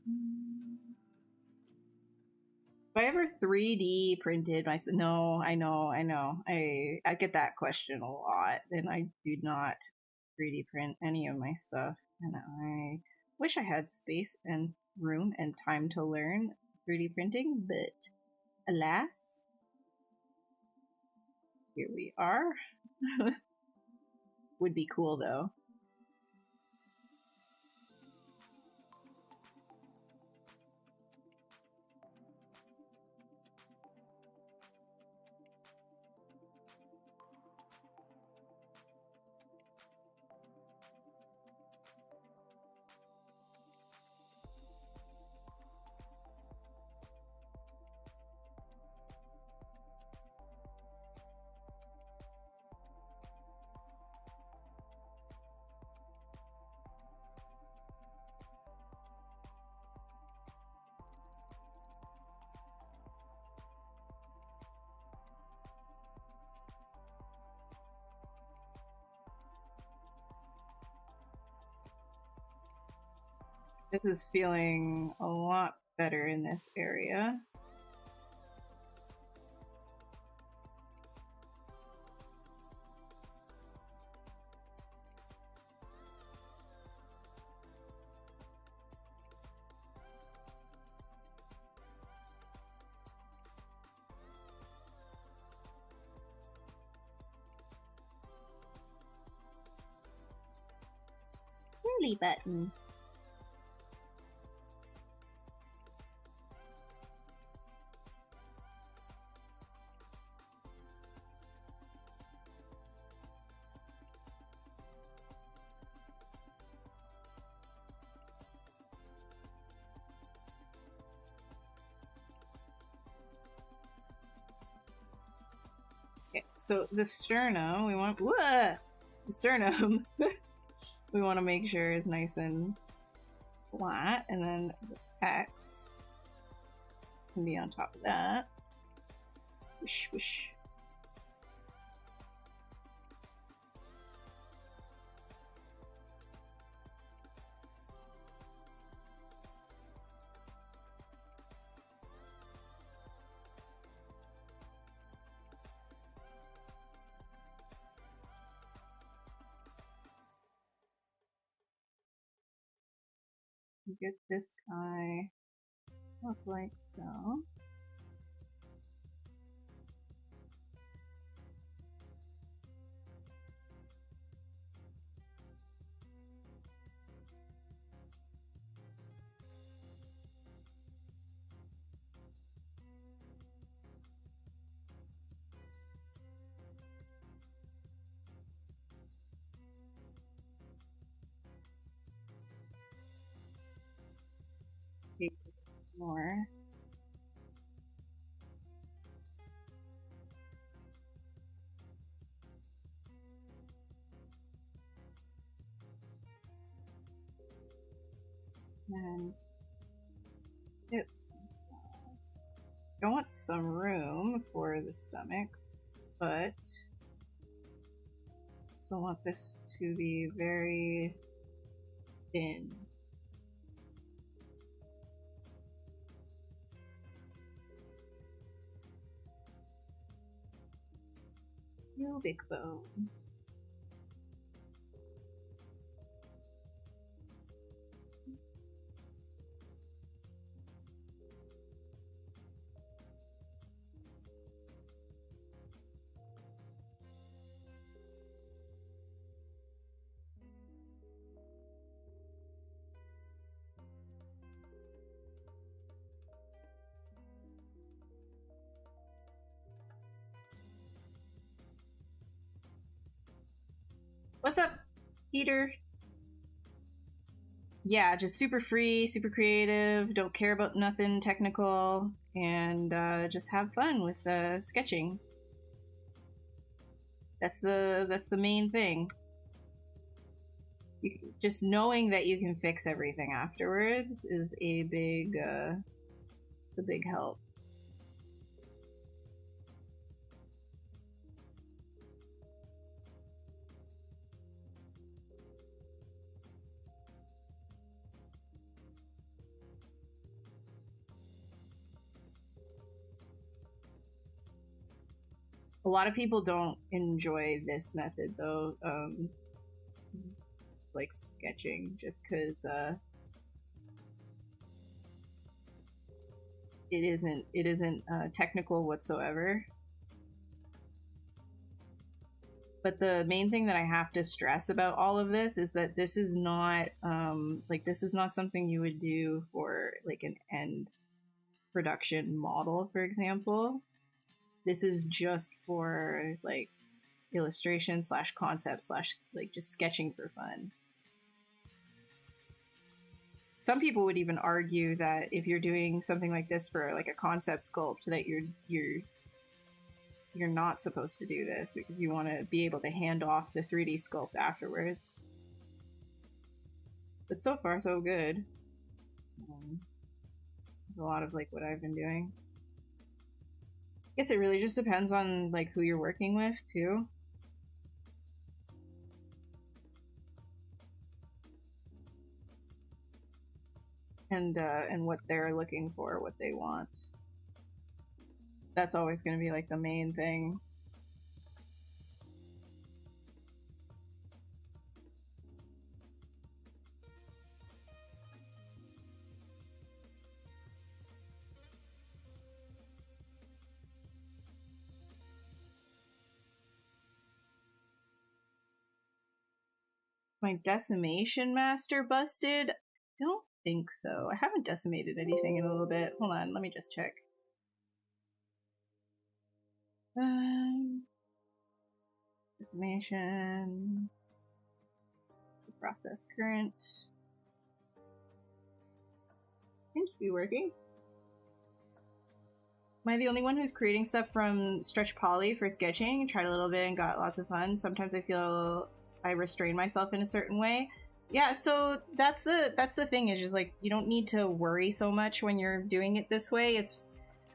If I ever 3D printed my... No, I know. I get that question a lot, and I do not 3D print any of my stuff. And I wish I had space and room and time to learn 3D printing, but alas, here we are. Would be cool though. This is feeling a lot better in this area. Really button. So the sternum, we want the sternum. We want to make sure is nice and flat, and then the pecs can be on top of that. Whoosh, whoosh. Get this guy up like so. More. And hips themselves. I want some room for the stomach, but I want this to be very thin. Big bone. What's up, Peter? Yeah, just super free, super creative, don't care about nothing technical, and just have fun with sketching. That's the main thing. Just knowing that you can fix everything afterwards is a big, it's a big help. A lot of people don't enjoy this method though, like sketching, just because it isn't technical whatsoever. But the main thing that I have to stress about all of this is that this is not this is not something you would do for like an end production model, for example. This is just for like illustration slash concept slash like just sketching for fun. Some people would even argue that if you're doing something like this for like a concept sculpt, that you're not supposed to do this because you want to be able to hand off the 3D sculpt afterwards. But so far, so good. A lot of like what I've been doing. I guess it really just depends on like who you're working with too. And what they're looking for, what they want. That's always going to be like the main thing. My decimation master busted? Don't think so. I haven't decimated anything in a little bit. Hold on, let me just check. Decimation. Process current. Seems to be working. Am I the only one who's creating stuff from stretch poly for sketching? Tried a little bit and got lots of fun. Sometimes I feel I restrain myself in a certain way. Yeah, so that's the thing, is just like you don't need to worry so much when you're doing it this way. It's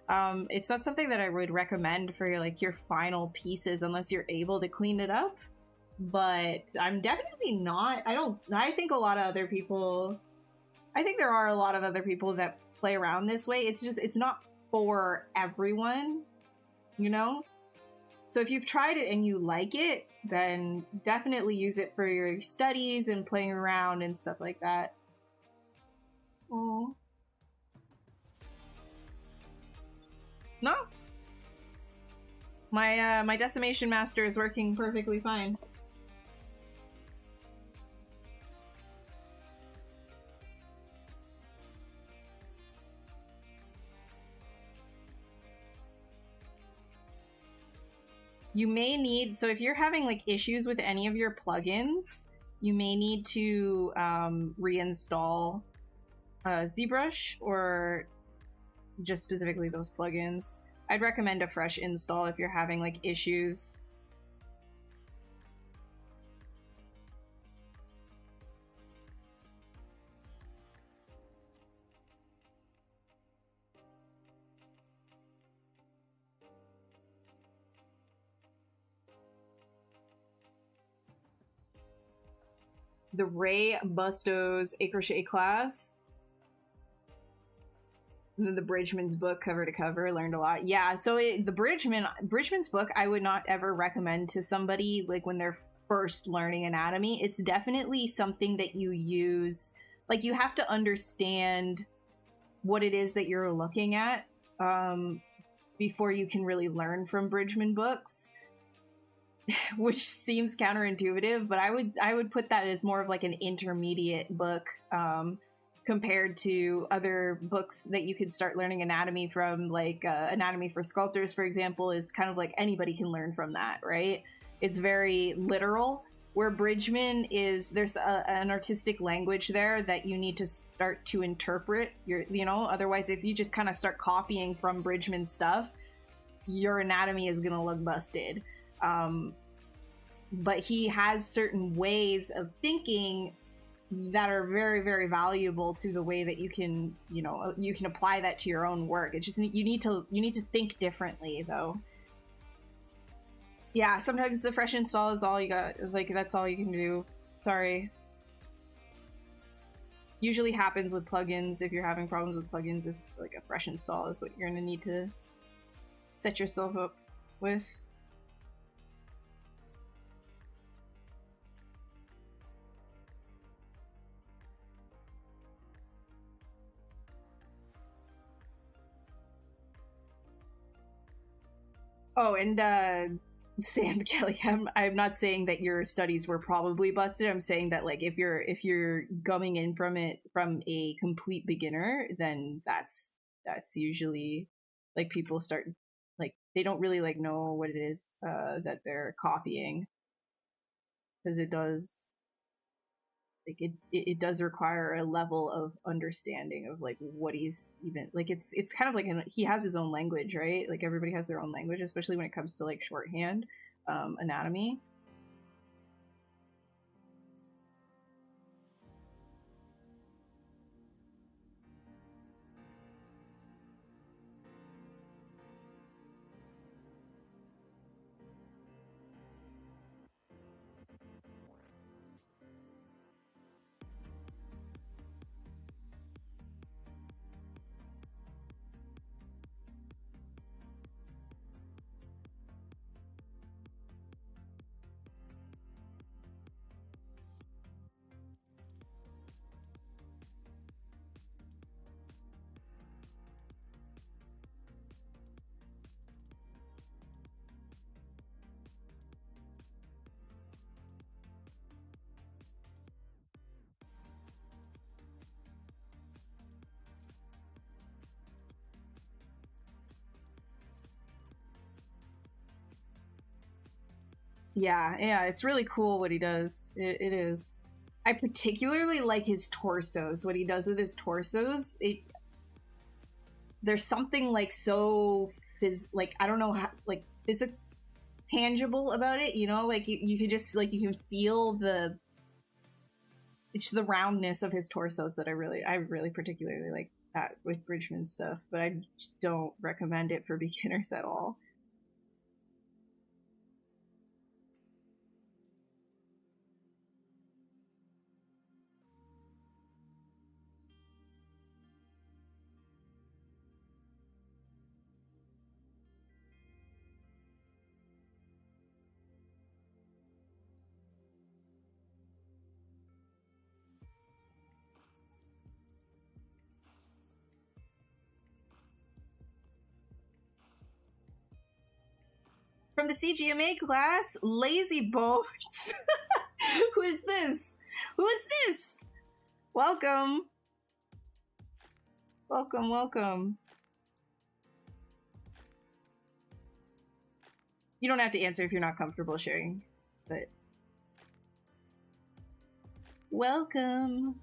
not something that I would recommend for your final pieces unless you're able to clean it up. But I'm definitely not. I think a lot of other people. I think there are a lot of other people that play around this way. It's not for everyone, you know? So if you've tried it and you like it, then definitely use it for your studies and playing around and stuff like that. Oh. No. My decimation master is working perfectly fine. You may need, so if you're having like issues with any of your plugins, you may need to reinstall ZBrush or just specifically those plugins. I'd recommend a fresh install if you're having like issues. The Ray Bustos A Crochet class. And then the Bridgman's book cover to cover, learned a lot. Yeah, so the Bridgman's book I would not ever recommend to somebody like when they're first learning anatomy. It's definitely something that you use, like you have to understand what it is that you're looking at before you can really learn from Bridgman books. Which seems counterintuitive, but I would put that as more of like an intermediate book compared to other books that you could start learning anatomy from, like Anatomy for Sculptors, for example, is kind of like anybody can learn from that, right? It's very literal, where Bridgman is, there's an artistic language there that you need to start to interpret, otherwise if you just kind of start copying from Bridgman stuff, your anatomy is gonna look busted. But he has certain ways of thinking that are very, very valuable to the way that you can apply that to your own work. It just, you need to think differently though. Yeah, sometimes the fresh install is all you got, like that's all you can do. Sorry. Usually happens with plugins. If you're having problems with plugins, it's like a fresh install is what you're gonna need to set yourself up with. Oh, and Sam Kelly, I'm not saying that your studies were probably busted. I'm saying that like if you're coming in from it from a complete beginner, then that's usually like people start like they don't really like know what it is that they're copying, because it does like it does require a level of understanding of like what he's even like it's kind of like he has his own language, right? Like everybody has their own language, especially when it comes to like shorthand anatomy. Yeah, it's really cool what he does. It is. I particularly like his torsos. What he does with his torsos, there's something like so like I don't know how like physical tangible about it, you know, like you can just like you can feel it's the roundness of his torsos that I really particularly like that with Bridgman stuff, but I just don't recommend it for beginners at all. From the CGMA class, Lazy Bones. Who is this? Who is this? Welcome. Welcome, welcome. You don't have to answer if you're not comfortable sharing, but welcome.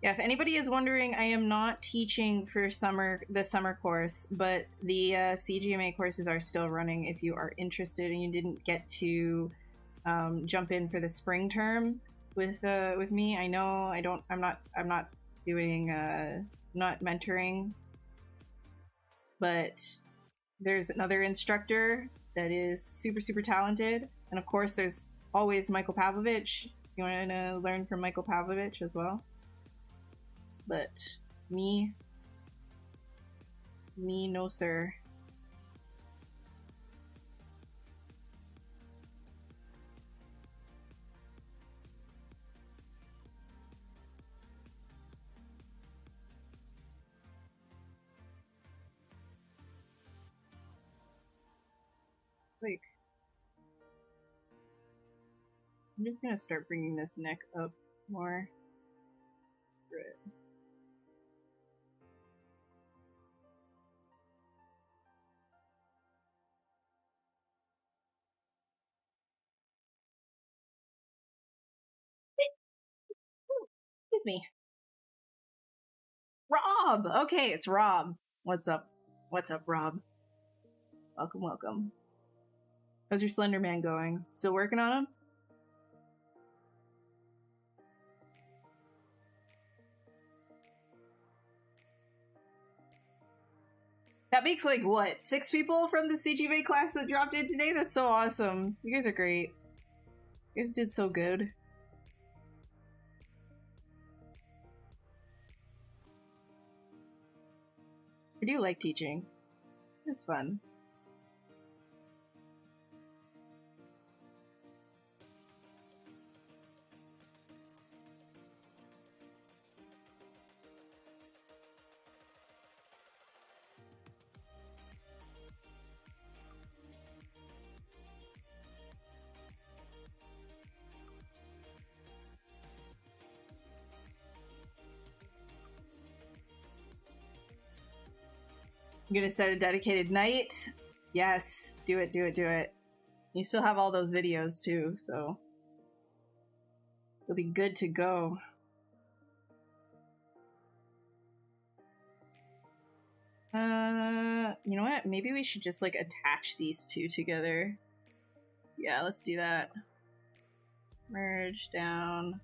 Yeah, if anybody is wondering, I am not teaching for the summer course, but the CGMA courses are still running if you are interested and you didn't get to jump in for the spring term with me. I know I'm not doing not mentoring, but there's another instructor that is super talented, and of course there's always Michael Pavlovich. You want to learn from Michael Pavlovich as well. But me, no sir. Like, I'm just gonna start bringing this neck up more. Screw it. Excuse me. Rob! Okay, it's Rob. What's up? What's up, Rob? Welcome, welcome. How's your Slender Man going? Still working on him? That makes like what? 6 people from the CGMA class that dropped in today? That's so awesome. You guys are great. You guys did so good. I do like teaching. It's fun. I'm gonna set a dedicated night. Yes, do it, do it, do it. You still have all those videos too, so you'll be good to go. You know what? Maybe we should just like attach these two together. Yeah, let's do that. Merge down.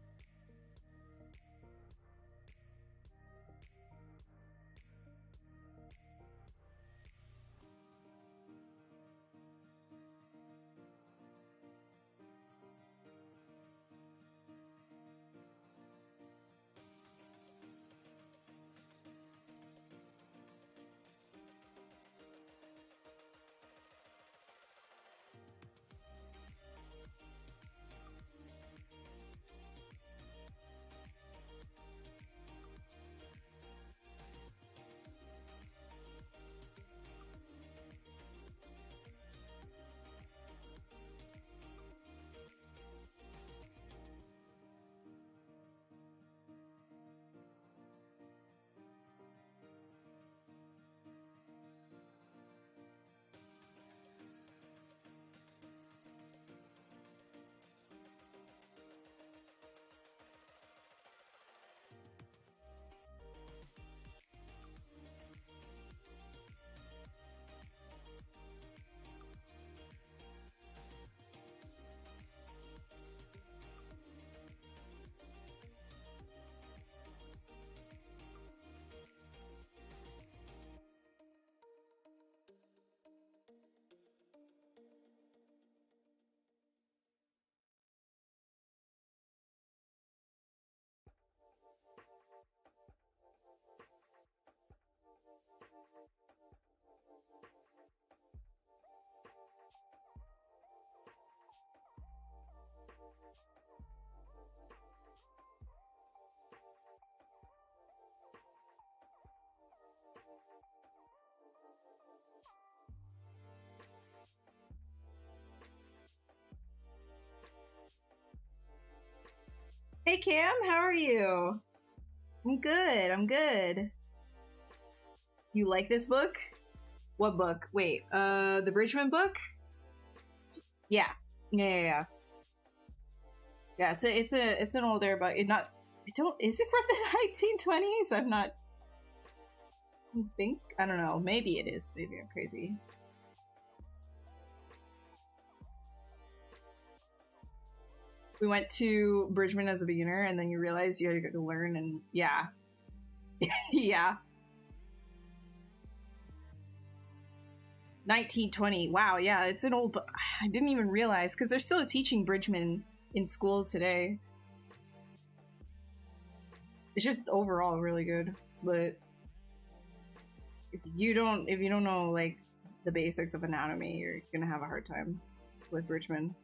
Hey Cam, how are you? I'm good, I'm good. You like this book? What book? Wait, the Bridgman book? Yeah. Yeah. Yeah, it's an older, but is it from the 1920s? I don't know. Maybe it is. Maybe I'm crazy. We went to Bridgman as a beginner, and then you realize you had to learn, and yeah. Yeah. 1920. Wow, yeah, it's an old book. I didn't even realize, because they're still teaching Bridgman in school today. It's just overall really good, but if you don't know like the basics of anatomy, you're gonna have a hard time with Bridgman.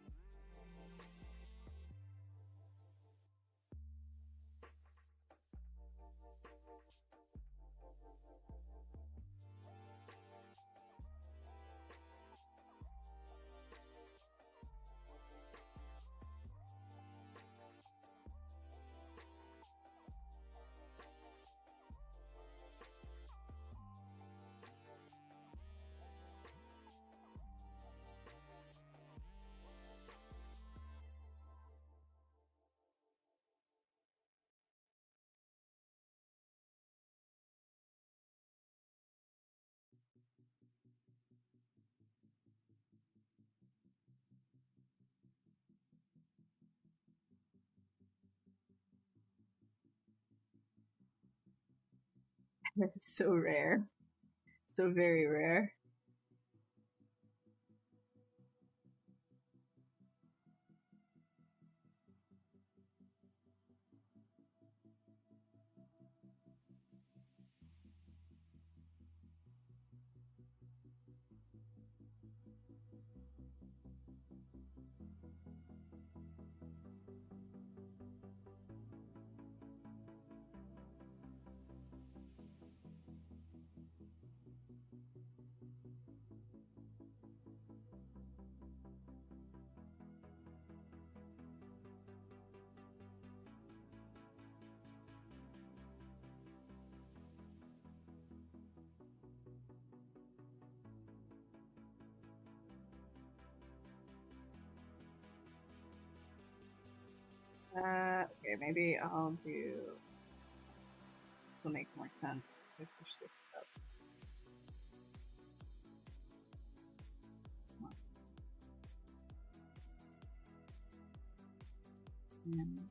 That's so rare. So very rare. Okay, maybe I'll do... This will make more sense if I push this up. This one. And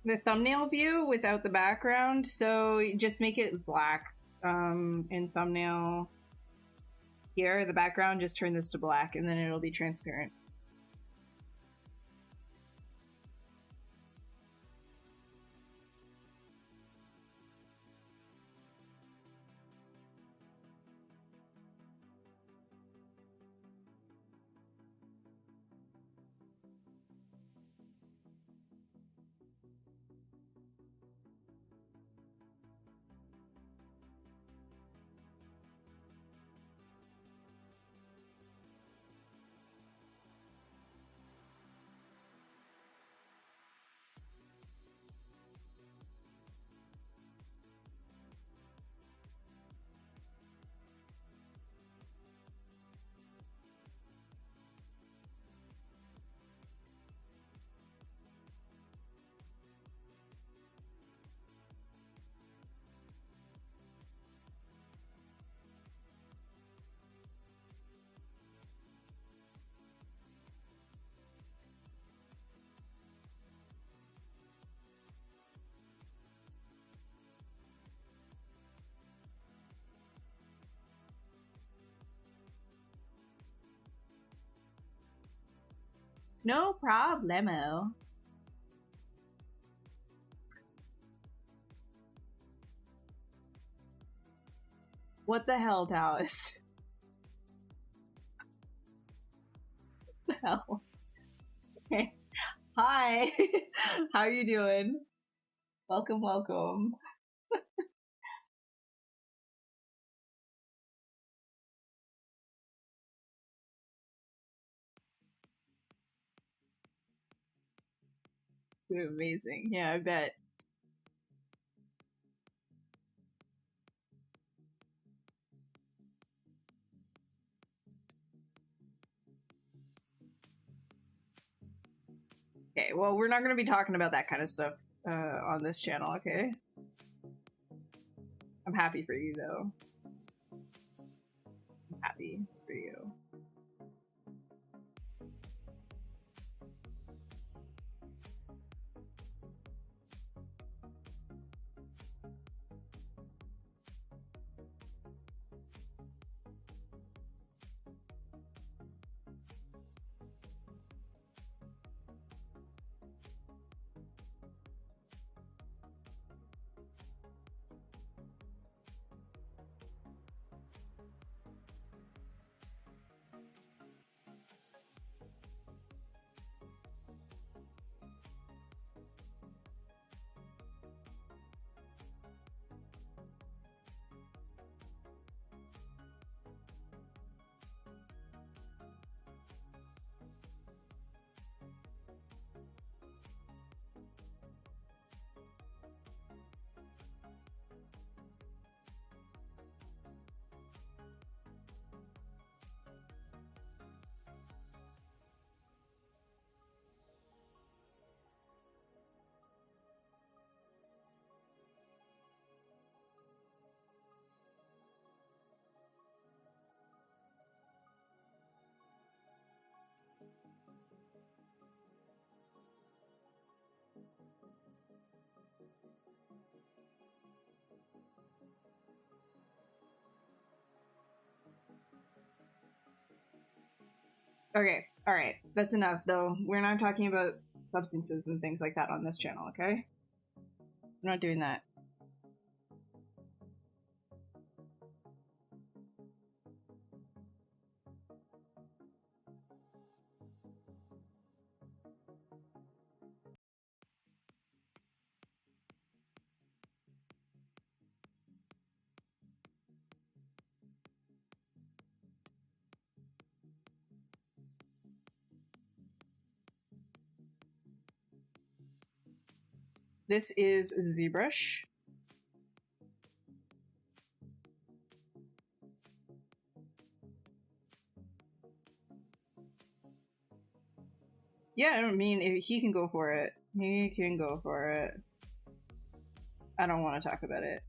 the thumbnail view without the background, so just make it black. In thumbnail here, the background, just turn this to black and then it'll be transparent. No problemo. What the hell, Dallas? What the hell? Okay. Hi. How are you doing? Welcome, welcome. You're amazing. Yeah, I bet. Okay, well, we're not going to be talking about that kind of stuff on this channel, okay? I'm happy for you, though. I'm happy for you. Okay, alright. That's enough, though. We're not talking about substances and things like that on this channel, okay? We're not doing that. This is ZBrush. Yeah, I mean, he can go for it. He can go for it. I don't want to talk about it.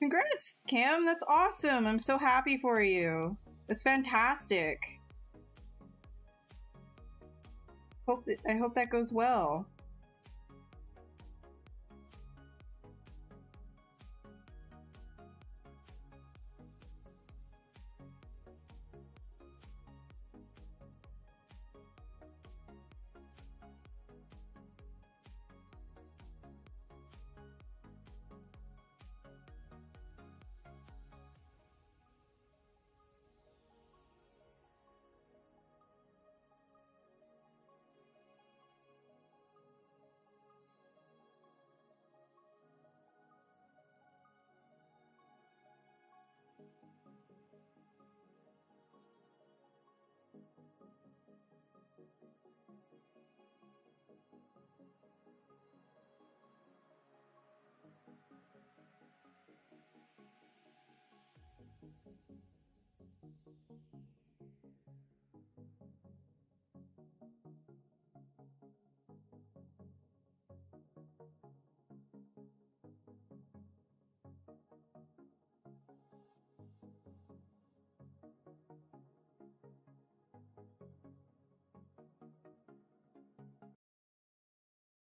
Congrats, Cam. That's awesome. I'm so happy for you. That's fantastic. I hope that goes well.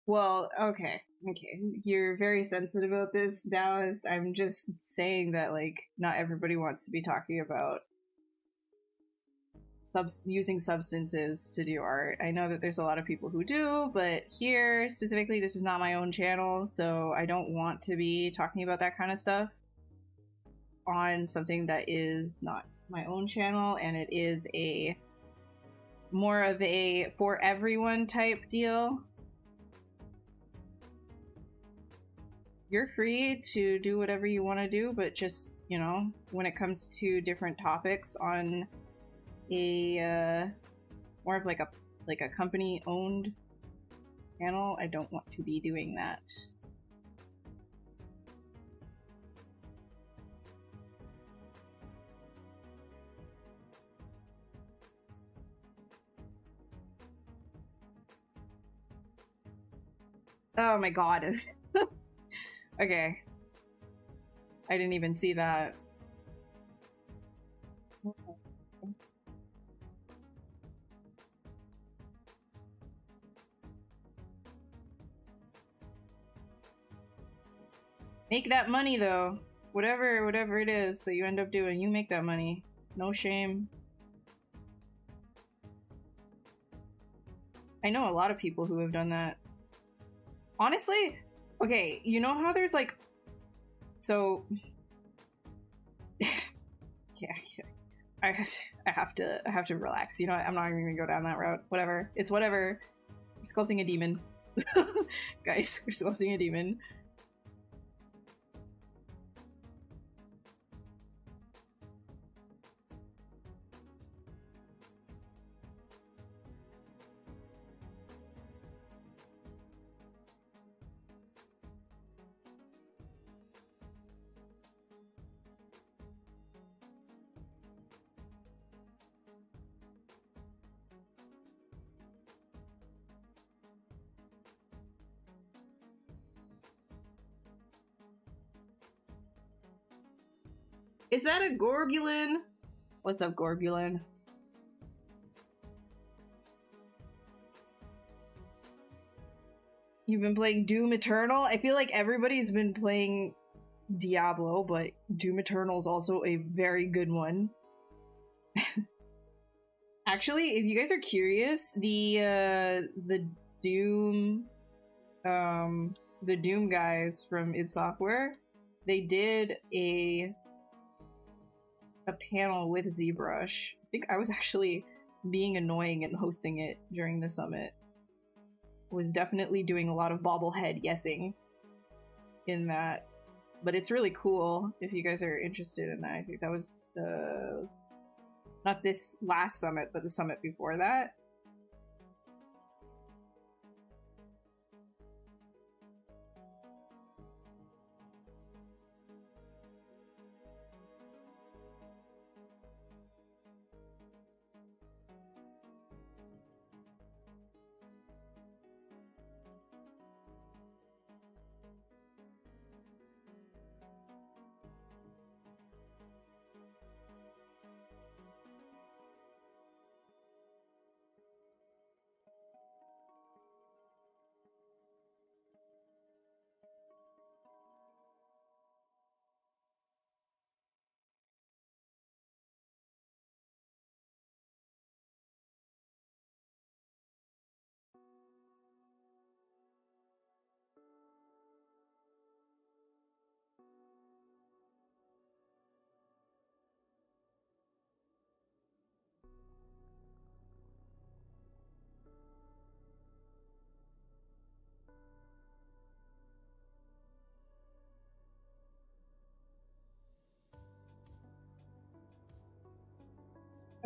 Well, okay. You're very sensitive about this, Dallas. I'm just saying that, like, not everybody wants to be talking about using substances to do art. I know that there's a lot of people who do, but here, specifically, this is not my own channel, so I don't want to be talking about that kind of stuff on something that is not my own channel, and it is a more of a for everyone type deal. You're free to do whatever you want to do, but just, you know, when it comes to different topics on a more of like a company owned channel, I don't want to be doing that. Oh my god. Okay. I didn't even see that. Make that money though. Whatever it is that you end up doing, you make that money. No shame. I know a lot of people who have done that. Honestly, okay, you know how there's like, so yeah, I have to relax. You know what? I'm not even gonna go down that route. Whatever. It's whatever. We're sculpting a demon. Guys, we're sculpting a demon. Is that a Gorbulin? What's up, Gorbulin? You've been playing Doom Eternal? I feel like everybody's been playing Diablo, but Doom Eternal is also a very good one. Actually, if you guys are curious, the Doom guys from id Software, they did a a panel with ZBrush. I think I was actually being annoying and hosting it during the summit. Was definitely doing a lot of bobblehead yesing in that. But it's really cool if you guys are interested in that. I think that was the... not this last summit, but the summit before that.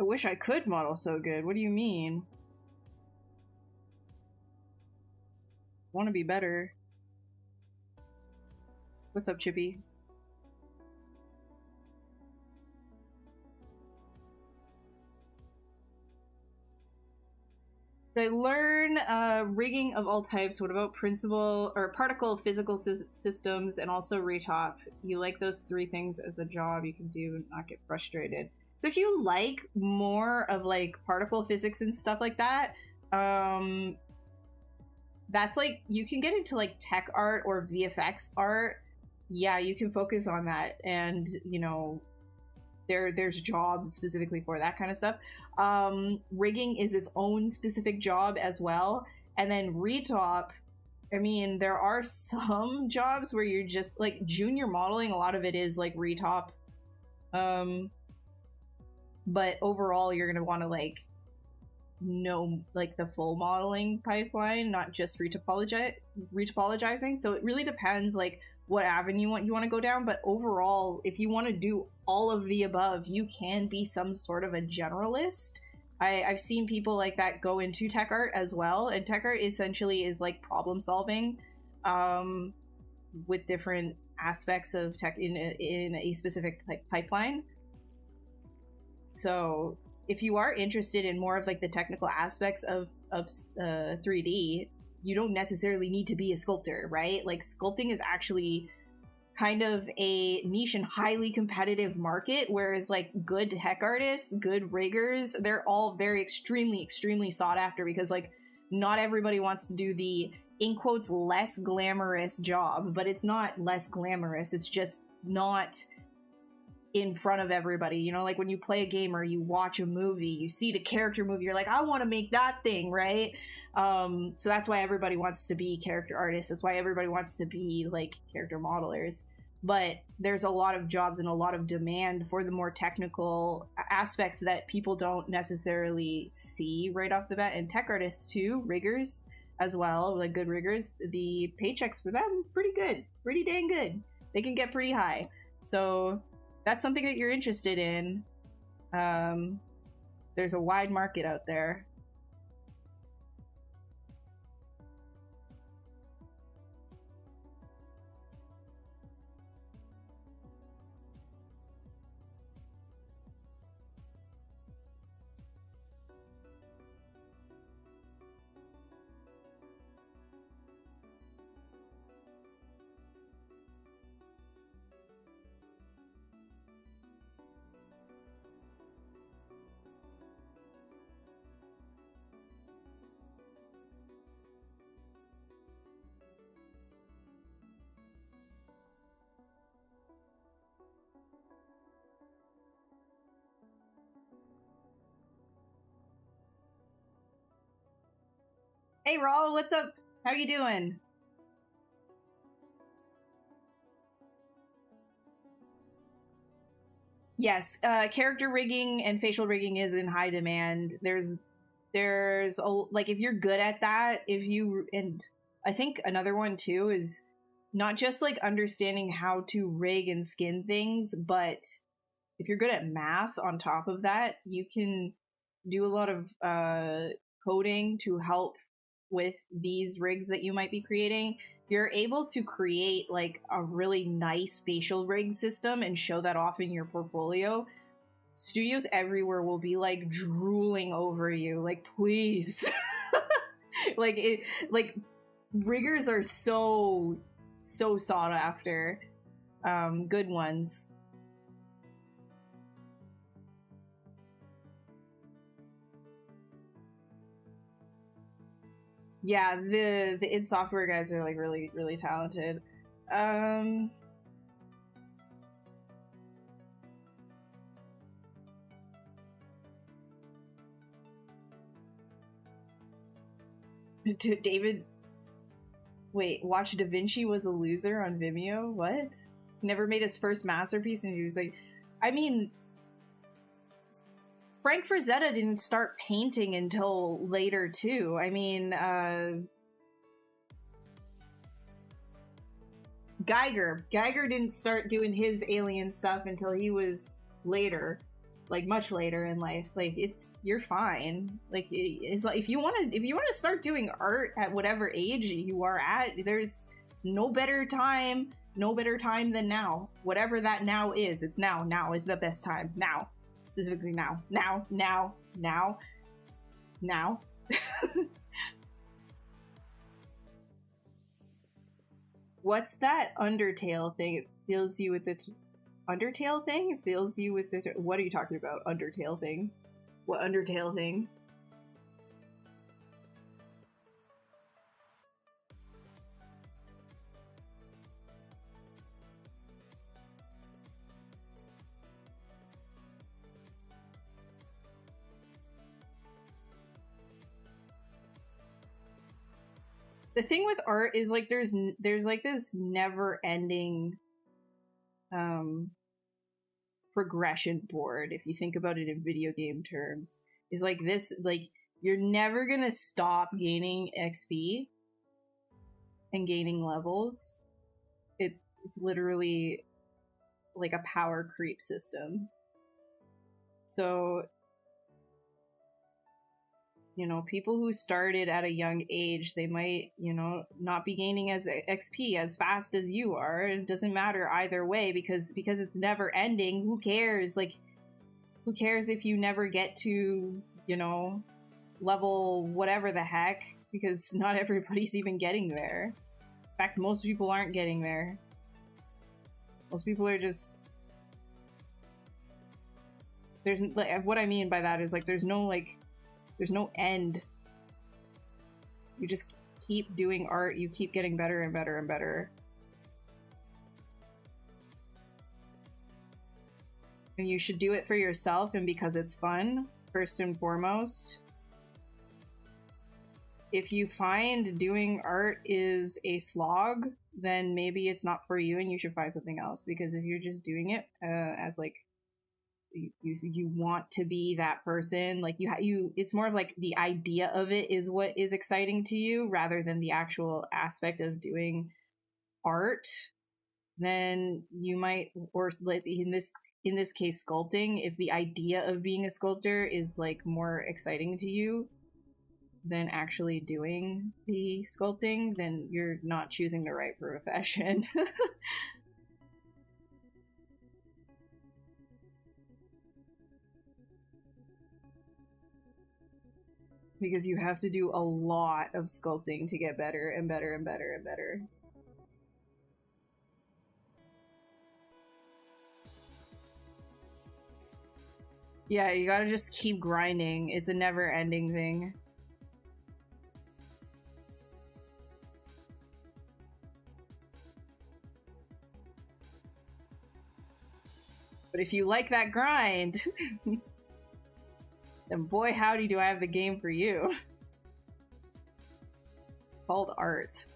I wish I could model so good. What do you mean? Want to be better. What's up, Chippy? Did I learn rigging of all types? What about principle or particle physical systems and also retop? You like those three things as a job you can do and not get frustrated. So if you like more of like particle physics and stuff like that, that's like, you can get into like tech art or VFX art. Yeah, you can focus on that. And, you know, there's jobs specifically for that kind of stuff. Rigging is its own specific job as well. And then retop, I mean, there are some jobs where you're just like junior modeling. A lot of it is like retop. But overall, you're going to want to like know like the full modeling pipeline, not just retopologizing. So it really depends like what avenue you want to go down. But overall, if you want to do all of the above, you can be some sort of a generalist. I've seen people like that go into tech art as well, and tech art essentially is like problem solving with different aspects of tech in a specific like pipeline. So if you are interested in more of like the technical aspects of 3D, you don't necessarily need to be a sculptor, right? Like sculpting is actually kind of a niche and highly competitive market, whereas like good tech artists, good riggers, they're all very extremely sought after, because like not everybody wants to do the, in quotes, less glamorous job. But it's not less glamorous, it's just not in front of everybody. You know, like when you play a game or you watch a movie, you see the character movie, you're like, I want to make that thing, right? So that's why everybody wants to be character artists. That's why everybody wants to be like character modelers. But there's a lot of jobs and a lot of demand for the more technical aspects that people don't necessarily see right off the bat. And tech artists too, riggers as well, like good riggers, the paychecks for them, pretty good, pretty dang good. They can get pretty high. So that's something that you're interested in. There's a wide market out there. Hey Raul, what's up? How you doing? Yes, character rigging and facial rigging is in high demand. There's like, if you're good at that, and I think another one too is not just like understanding how to rig and skin things, but if you're good at math on top of that, you can do a lot of coding to help with these rigs that you might be creating. You're able to create like a really nice facial rig system and show that off in your portfolio. Studios everywhere will be like drooling over you, like, please. like riggers are so sought after. Good ones. Yeah, the id Software guys are like really talented. David, wait, watch Da Vinci was a loser on Vimeo? What? Never made his first masterpiece, and he was like, I mean, Frank Frazetta didn't start painting until later too. I mean, Geiger didn't start doing his alien stuff until he was later, like much later in life. Like, you're fine. Like, it's like if you want to start doing art at whatever age you are at, there's no better time than now. Whatever that now is, it's now. Now is the best time. Now. Specifically now. Now. What's that Undertale thing? It fills you with the Undertale thing? It fills you with the... What are you talking about? Undertale thing? What Undertale thing? The thing with art is like there's like this never-ending progression board, if you think about it in video game terms. Is like this, like, you're never gonna stop gaining XP and gaining levels. It's literally like a power creep system. So, you know, people who started at a young age, they might, you know, not be gaining as XP as fast as you are. It doesn't matter either way, because it's never ending. Who cares? Like, who cares if you never get to, you know, level whatever the heck, because not everybody's even getting there. In fact, most people aren't getting there. Most people are just... There's, like, what I mean by that is, like, there's no end. You just keep doing art, you keep getting better and better and better. And you should do it for yourself and because it's fun, first and foremost. If you find doing art is a slog, then maybe it's not for you and you should find something else. Because if you're just doing it as like, you want to be that person, like it's more of like the idea of it is what is exciting to you rather than the actual aspect of doing art, then you might, or like in this case sculpting, if the idea of being a sculptor is like more exciting to you than actually doing the sculpting, then you're not choosing the right profession. Because you have to do a lot of sculpting to get better and better and better and better. Yeah, you gotta just keep grinding. It's a never-ending thing. But if you like that grind... then boy howdy do I have the game for you. Called art.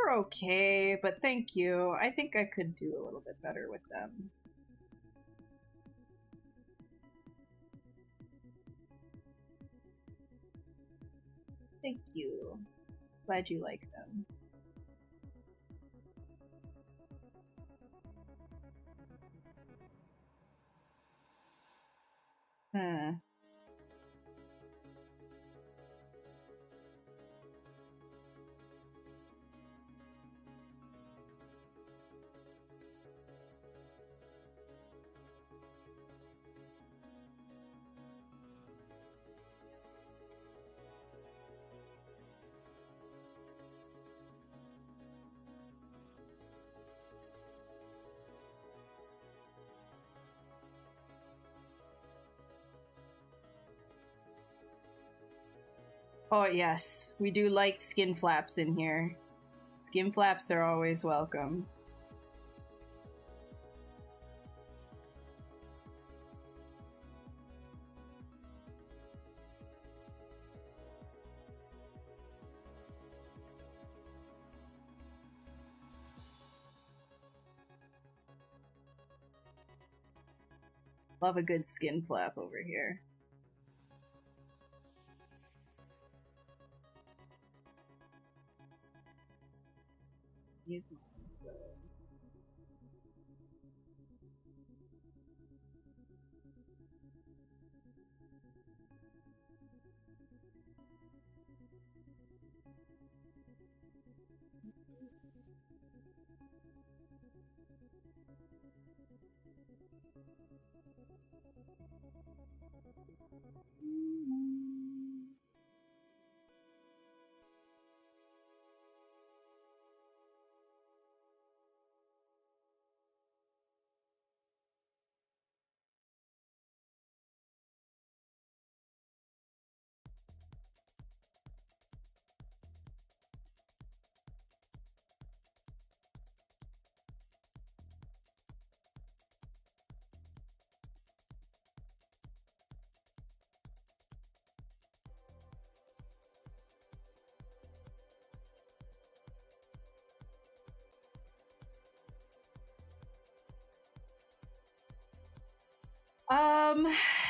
They're okay, but thank you. I think I could do a little bit better with them. Thank you. Glad you like them. Huh. Oh yes, we do like skin flaps in here. Skin flaps are always welcome. Love a good skin flap over here. Use mine, so.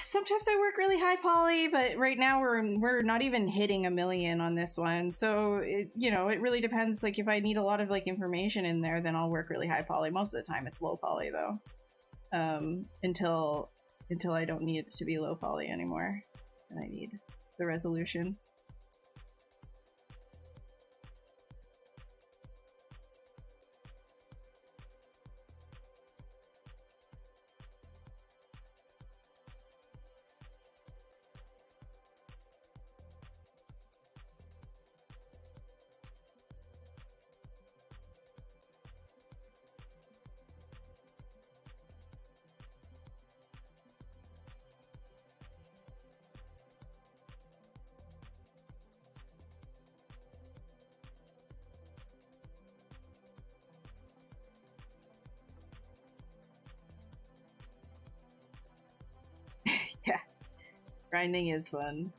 Sometimes I work really high poly, but right now we're not even hitting 1 million on this one. So it, you know, it really depends. Like if I need a lot of like information in there, then I'll work really high poly. Most of the time it's low poly though. Until I don't need it to be low poly anymore. And I need the resolution. Yeah, grinding is fun.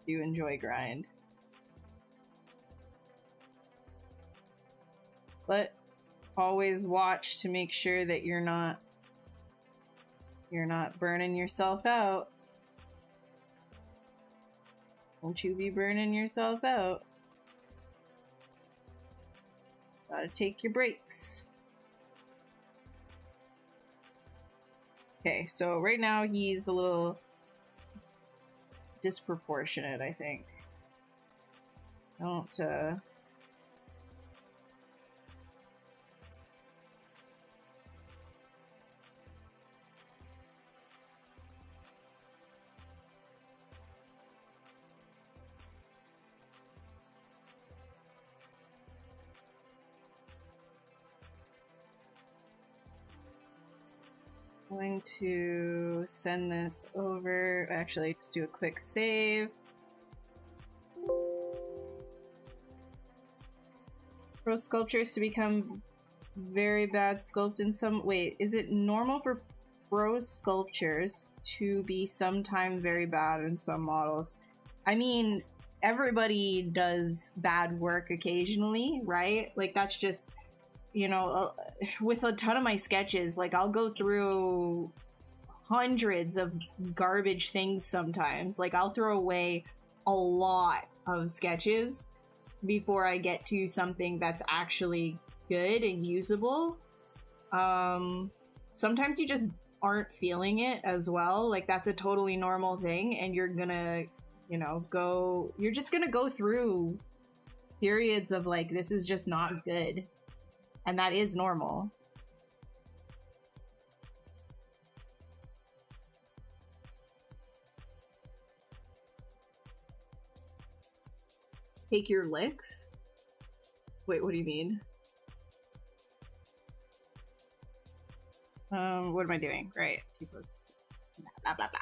Do enjoy grind. But always watch to make sure that you're not burning yourself out. Won't you be burning yourself out? Gotta take your breaks. Okay, so right now he's a little disproportionate, I think. Don't going to send this over. Actually, just do a quick save. Pro sculptures to become very bad sculpt in some... Wait, is it normal for pro sculptures to be sometime very bad in some models? I mean, everybody does bad work occasionally, right? Like that's just, you know, with a ton of my sketches, like I'll go through hundreds of garbage things sometimes. Like I'll throw away a lot of sketches before I get to something that's actually good and usable. Sometimes you just aren't feeling it as well. Like that's a totally normal thing, and you're gonna, you know, you're just gonna go through periods of like, this is just not good. And that is normal. Take your licks? Wait, what do you mean? What am I doing? Right, 2 posts. Blah, blah, blah.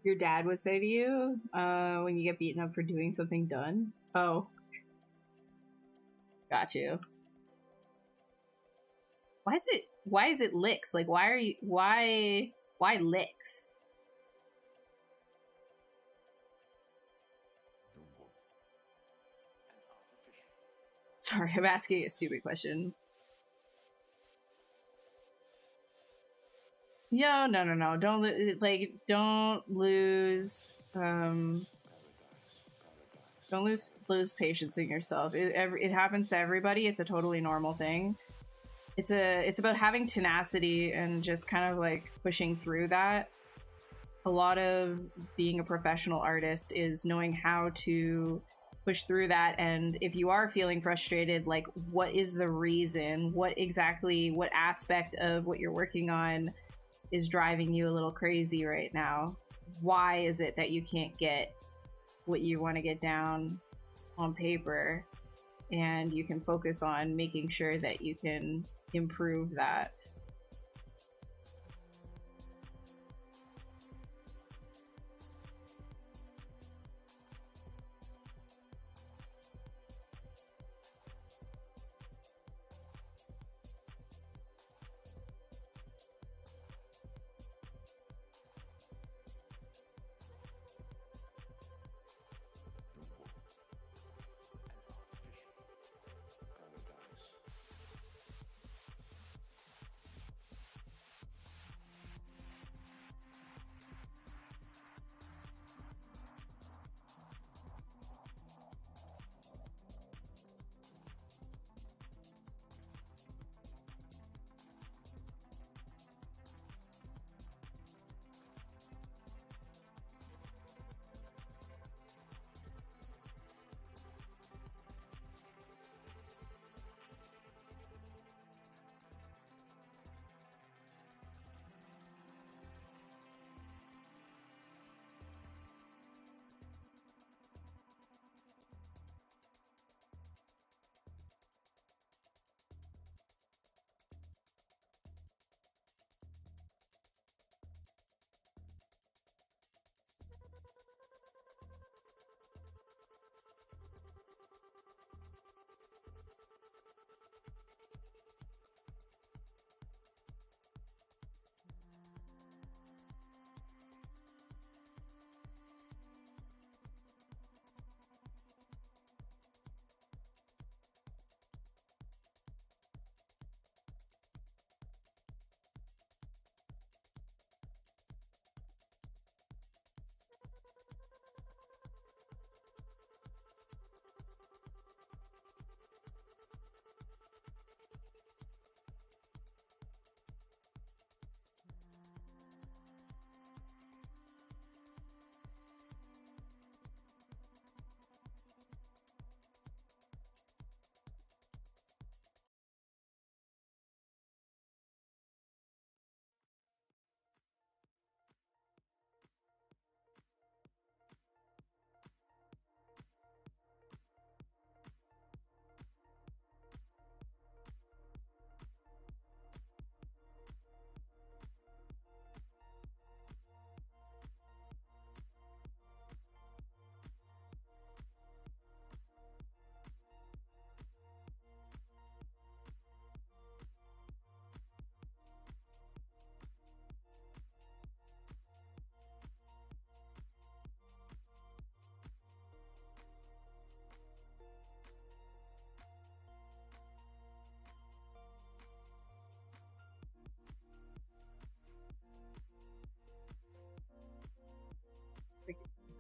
Your dad would say to you when you get beaten up for doing something done? Oh. Got you. Why is it licks? Like why licks? Sorry, I'm asking a stupid question. No. Don't lose patience in yourself. It happens to everybody. It's a totally normal thing. It's about having tenacity and just kind of like pushing through that. A lot of being a professional artist is knowing how to push through that, and if you are feeling frustrated, like what is the reason? What aspect of what you're working on is driving you a little crazy right now? Why is it that you can't get what you want to get down on paper? And you can focus on making sure that you can improve that.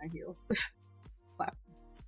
my heels. Platforms.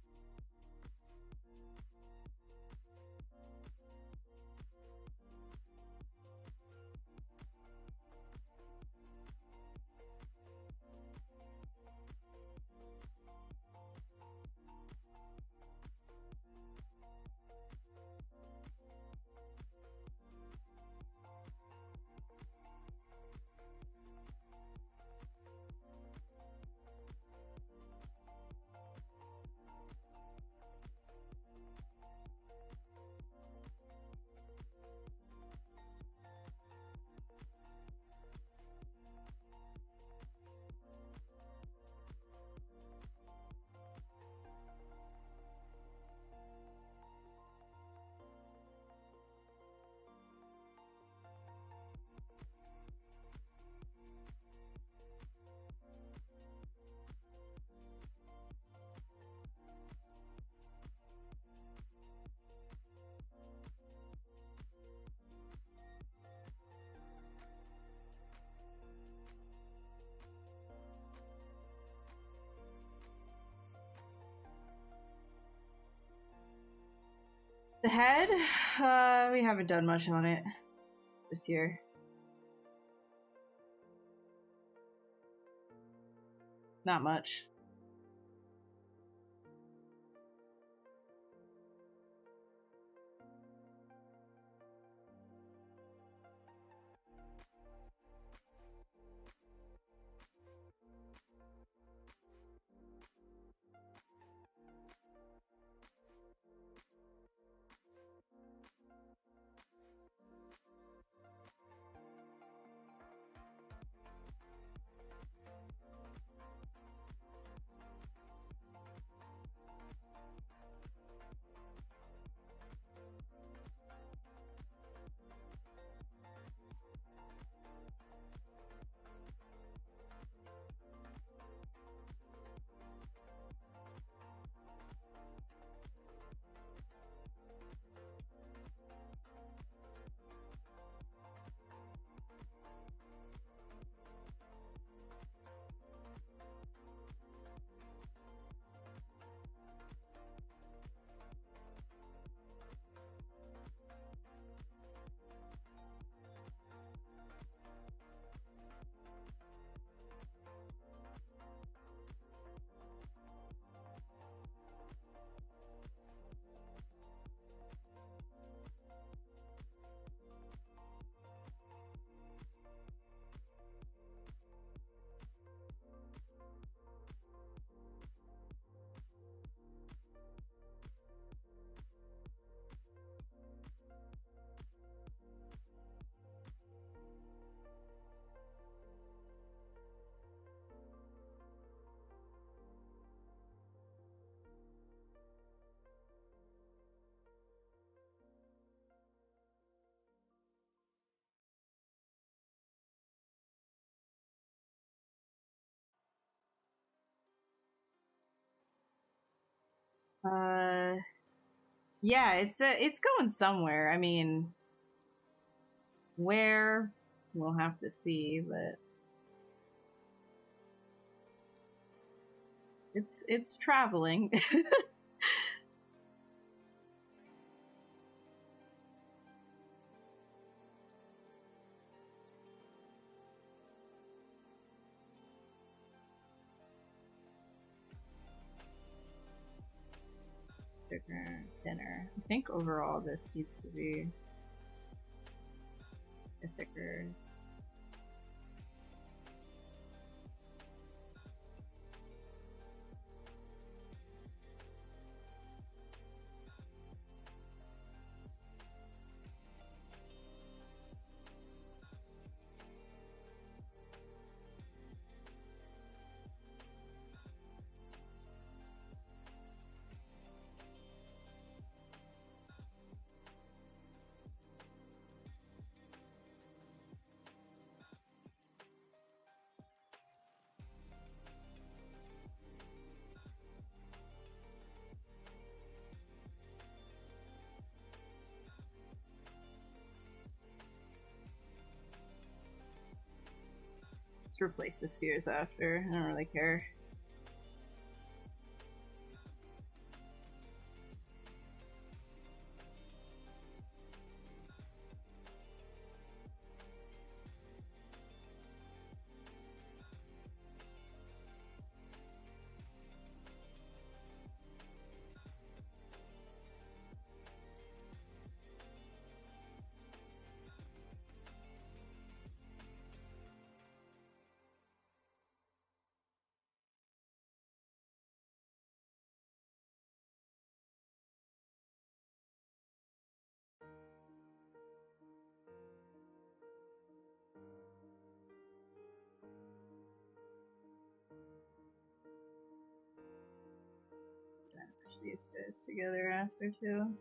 The head, we haven't done much on it this year. Not much. Yeah, it's going somewhere. I mean, where we'll have to see, but it's traveling. Thicker, thinner. I think overall this needs to be a thicker. Let's replace the spheres after. I don't really care. these guys together after too.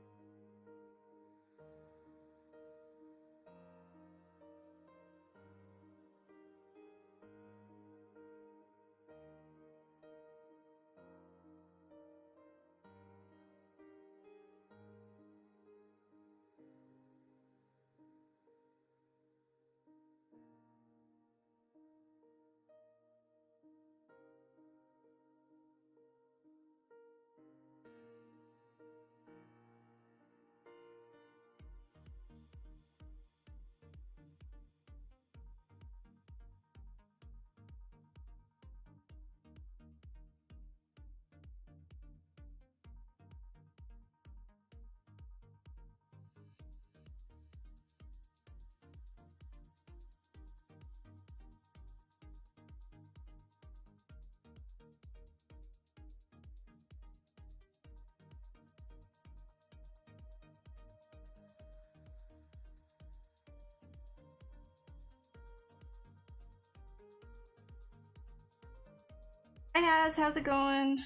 Hi Haz, how's it going?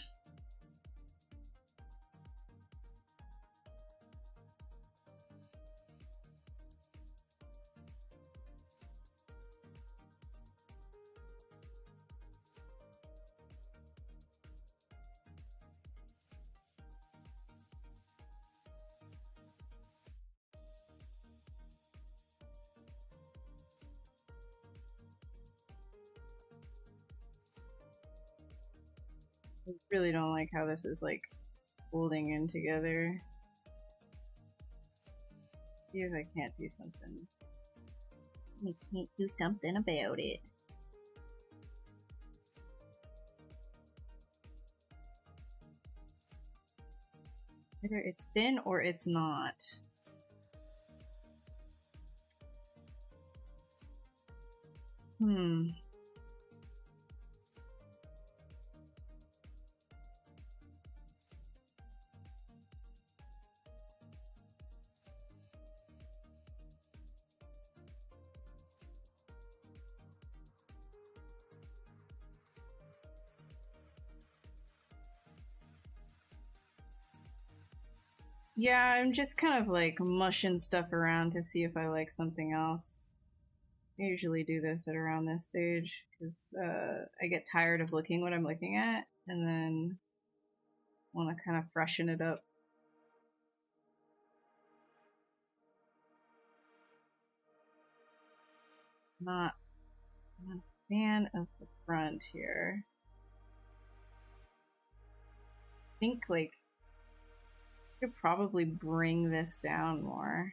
I really don't like how this is like folding in together. See if I can't do something. I can't do something about it. Either it's thin or it's not. Yeah, I'm just kind of like mushing stuff around to see if I like something else. I usually do this at around this stage because I get tired of looking what I'm looking at and then want to kind of freshen it up. Not a fan of the front here. I think like I could probably bring this down more.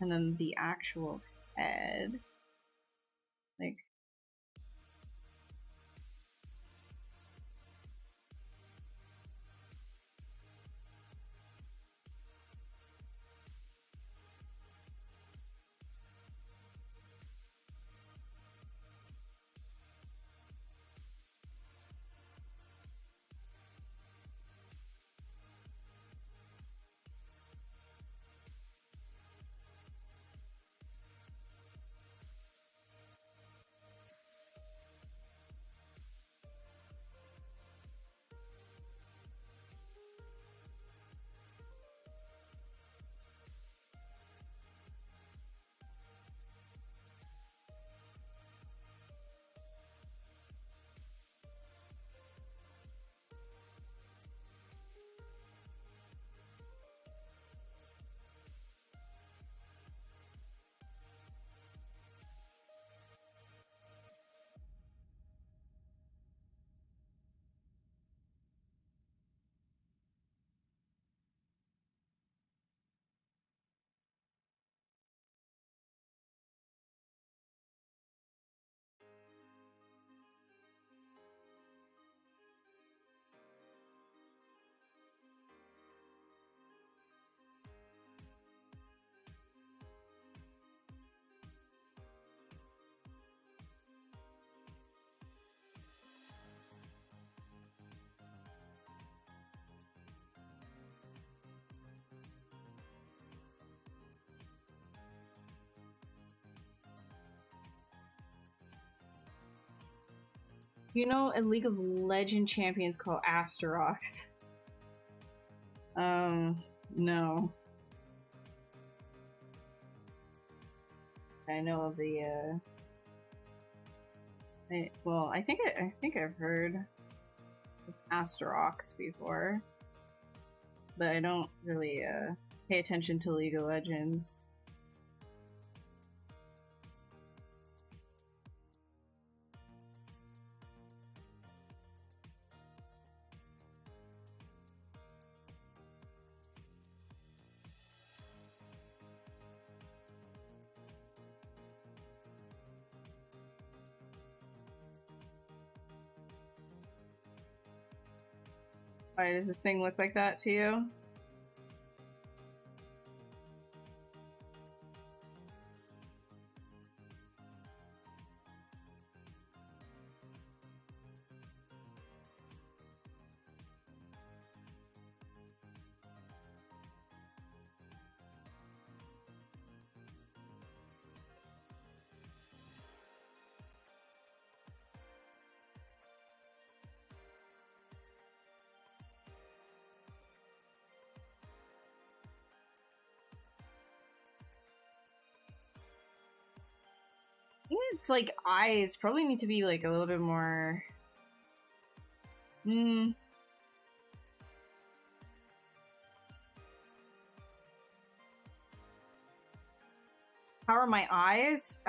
And then the actual head, like you know, a League of Legends champions called Astaroth. No. I know of the, I think I've heard of Asterox before, but I don't really, pay attention to League of Legends. Why does this thing look like that to you? It's like eyes probably need to be like a little bit more. How are my eyes?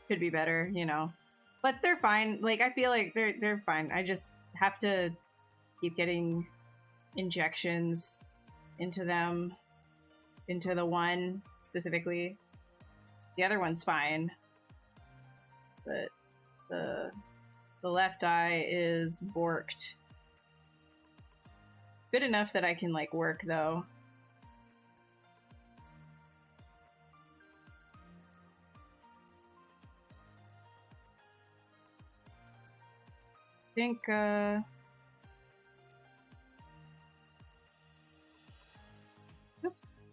Could be better, you know. But they're fine. Like I feel like they're fine. I just have to keep getting injections into them. Into the one specifically. The other one's fine. But the left eye is borked. Good enough that I can like work though. I think oops.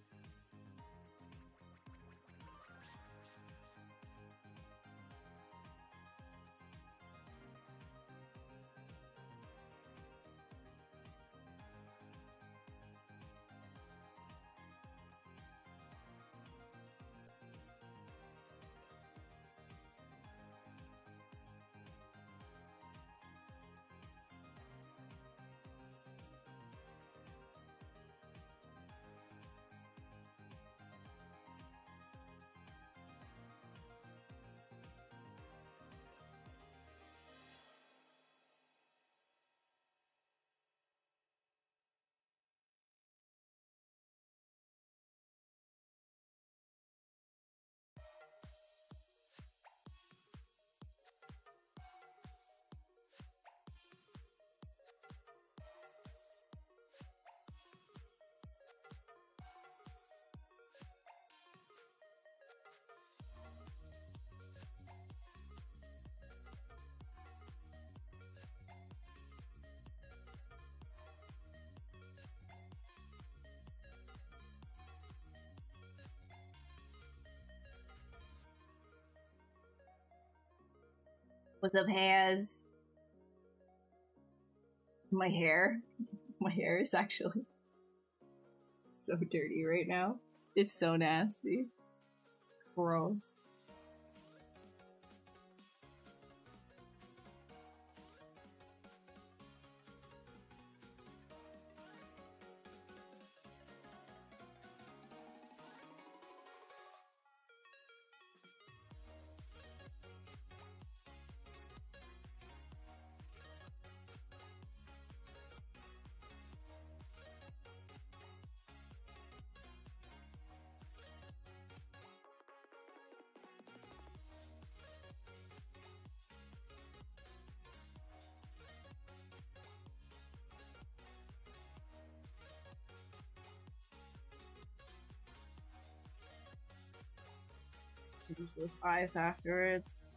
What's up, Haz? My hair is actually so dirty right now. It's so nasty. It's gross. Use those eyes afterwards.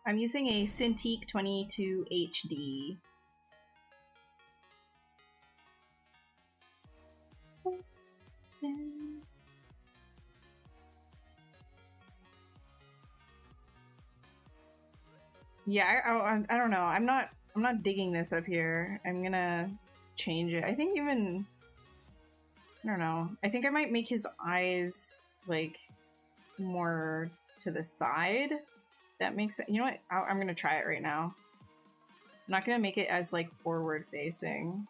I'm using a Cintiq 22 HD. Yeah, I don't know. I'm not digging this up here. I'm gonna change it. I think even, I don't know. I think I might make his eyes like more to the side. That makes it. You know what? I'm gonna try it right now. I'm not gonna make it as like forward facing.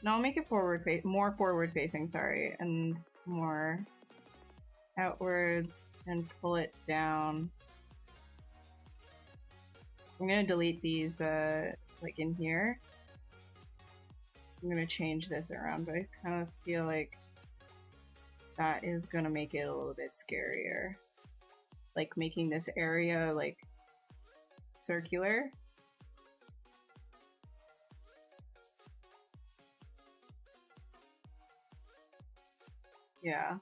No, I'll make it more forward facing, sorry, and more outwards and pull it down. I'm gonna delete these like in here. I'm gonna change this around, but I kind of feel like that is gonna make it a little bit scarier. Like making this area like circular. Yeah.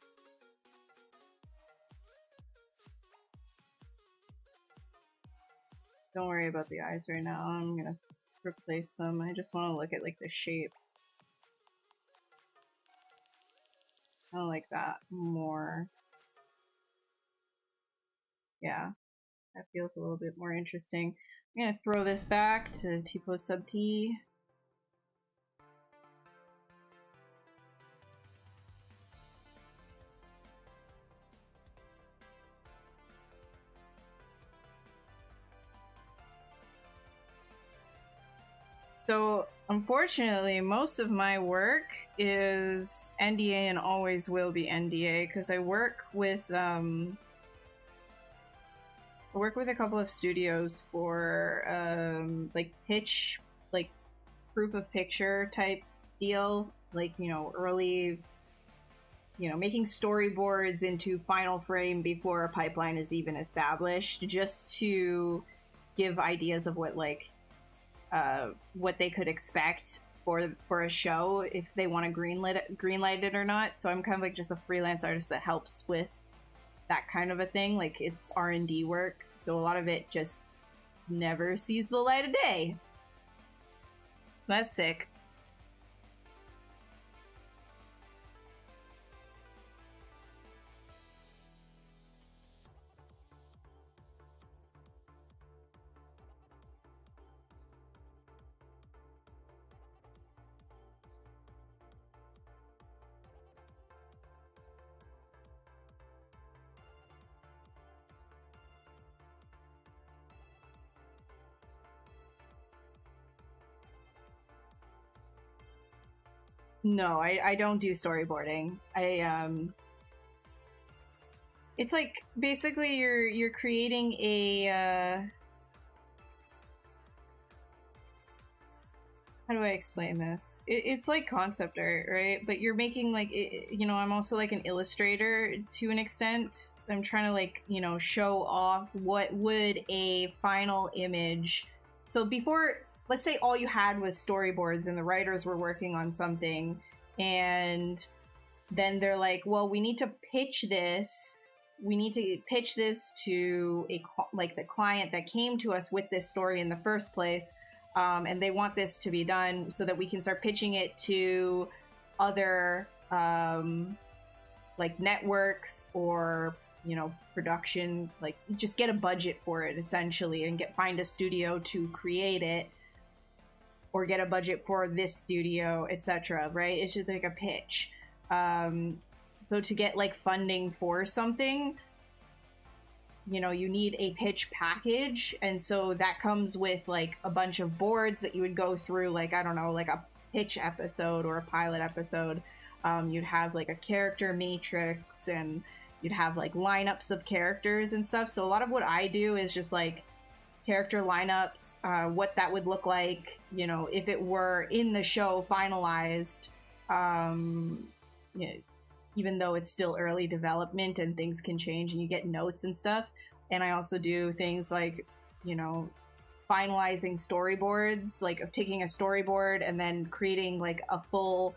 Don't worry about the eyes right now. I'm gonna replace them. I just want to look at like the shape. I like that more. Yeah, that feels a little bit more interesting. I'm gonna throw this back to T-pose sub T. So, unfortunately, most of my work is NDA and always will be NDA because I work with a couple of studios for like pitch, like proof of picture type deal, like, you know, early, you know, making storyboards into final frame before a pipeline is even established, just to give ideas of what like what they could expect for a show if they want to greenlight it or not. So I'm kind of like just a freelance artist that helps with that kind of a thing. Like it's R&D work, so a lot of it just never sees the light of day. That's sick. No, I don't do storyboarding. It's like basically you're creating a how do I explain this? It's like concept art, right? But you're making like you know, I'm also like an illustrator to an extent. I'm trying to like, you know, show off what would a final image. So before, let's say all you had was storyboards and the writers were working on something, and then they're like, well, we need to pitch this. We need to pitch this to like the client that came to us with this story in the first place. And they want this to be done so that we can start pitching it to other like networks or, you know, production, like just get a budget for it essentially and find a studio to create it, or get a budget for this studio, etc. Right? It's just like a pitch. So to get like funding for something, you know, you need a pitch package, and so that comes with like a bunch of boards that you would go through, like, I don't know, like a pitch episode or a pilot episode. You'd have like a character matrix, and you'd have like lineups of characters and stuff. So a lot of what I do is just like character lineups, what that would look like, you know, if it were in the show finalized, you know, even though it's still early development and things can change and you get notes and stuff. And I also do things like, you know, finalizing storyboards, like of taking a storyboard and then creating like a full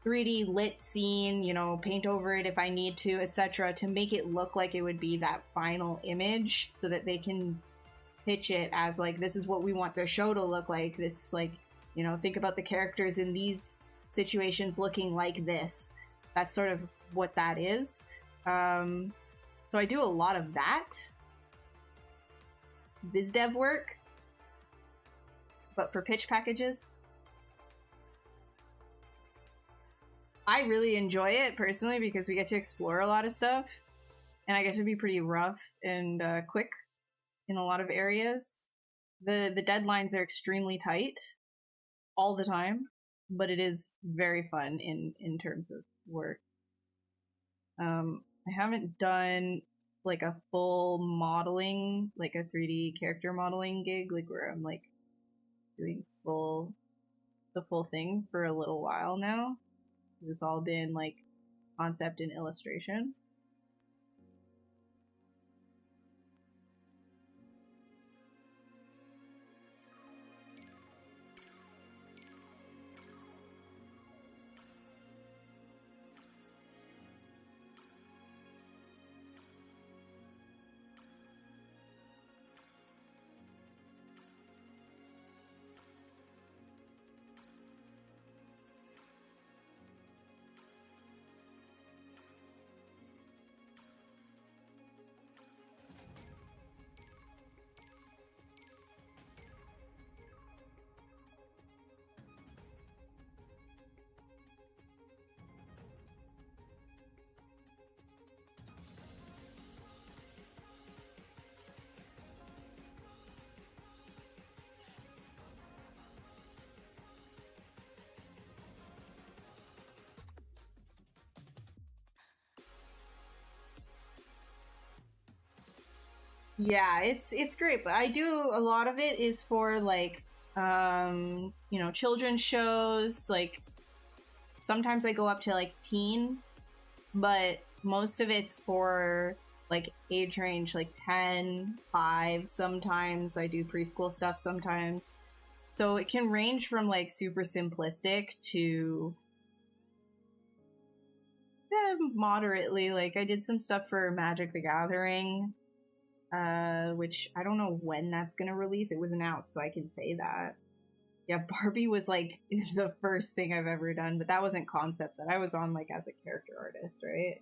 3D lit scene, you know, paint over it if I need to, etc., to make it look like it would be that final image so that they can pitch it as like, this is what we want the show to look like. This, like, you know, think about the characters in these situations looking like this. That's sort of what that is. So I do a lot of that. It's biz dev work, but for pitch packages. I really enjoy it personally because we get to explore a lot of stuff, and I get to be pretty rough and quick in a lot of areas. The deadlines are extremely tight all the time, but it is very fun in terms of work. I haven't done like a full modeling, like a 3D character modeling gig, like where I'm like doing the full thing for a little while now. It's all been like concept and illustration. Yeah, it's great, but I do a lot of it is for like you know, children's shows. Like sometimes I go up to like teen, but most of it's for like age range like 10, 5. Sometimes I do preschool stuff sometimes. So it can range from like super simplistic to moderately. Like I did some stuff for Magic the Gathering, which I don't know when that's gonna release. It was announced, so I can say that. Yeah, Barbie was like the first thing I've ever done, but that wasn't concept. That I was on like as a character artist, right?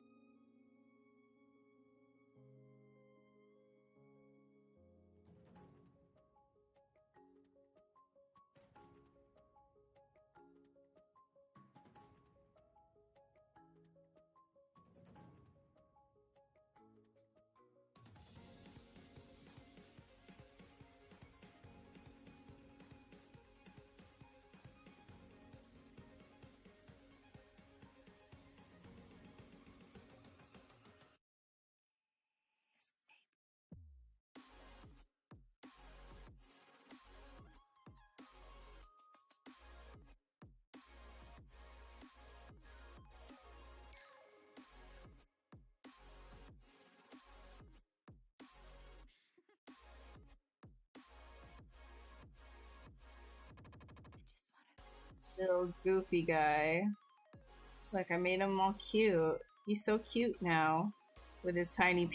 Little goofy guy. Like, I made him all cute. He's so cute now with his tiny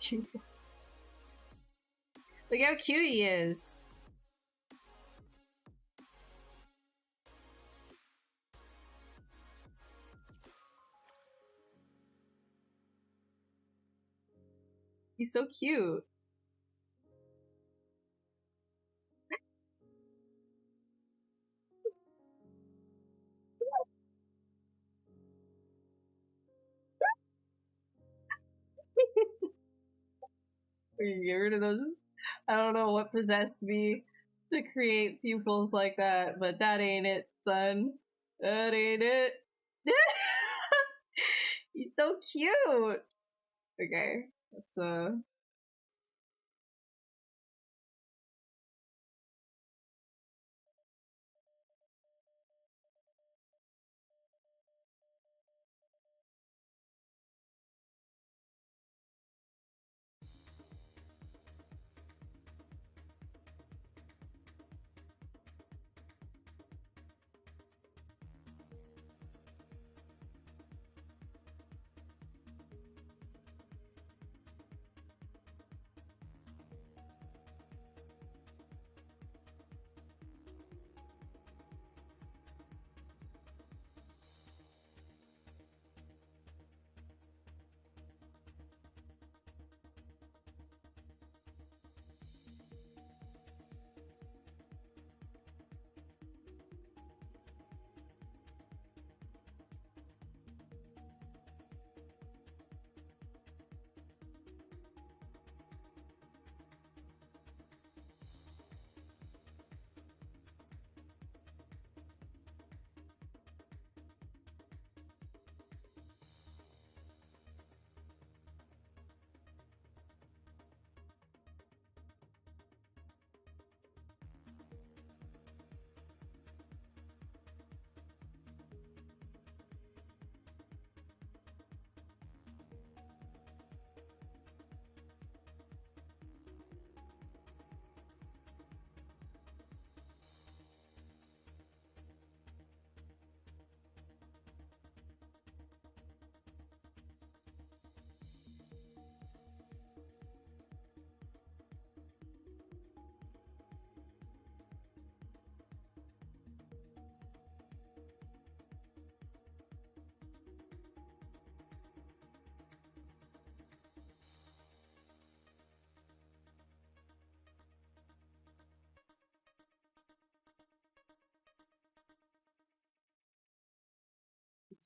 pupil. Look how cute he is. He's so cute. Get rid of those. I don't know what possessed me to create pupils like that, but that ain't it, son. That ain't it. He's so cute. Okay, let's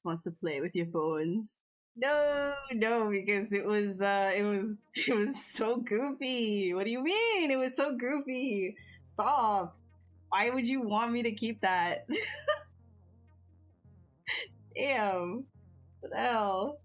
wants to play with your bones. No, no, because it was it was so goofy. What do you mean? It was so goofy. Stop. Why would you want me to keep that? Damn. What the hell?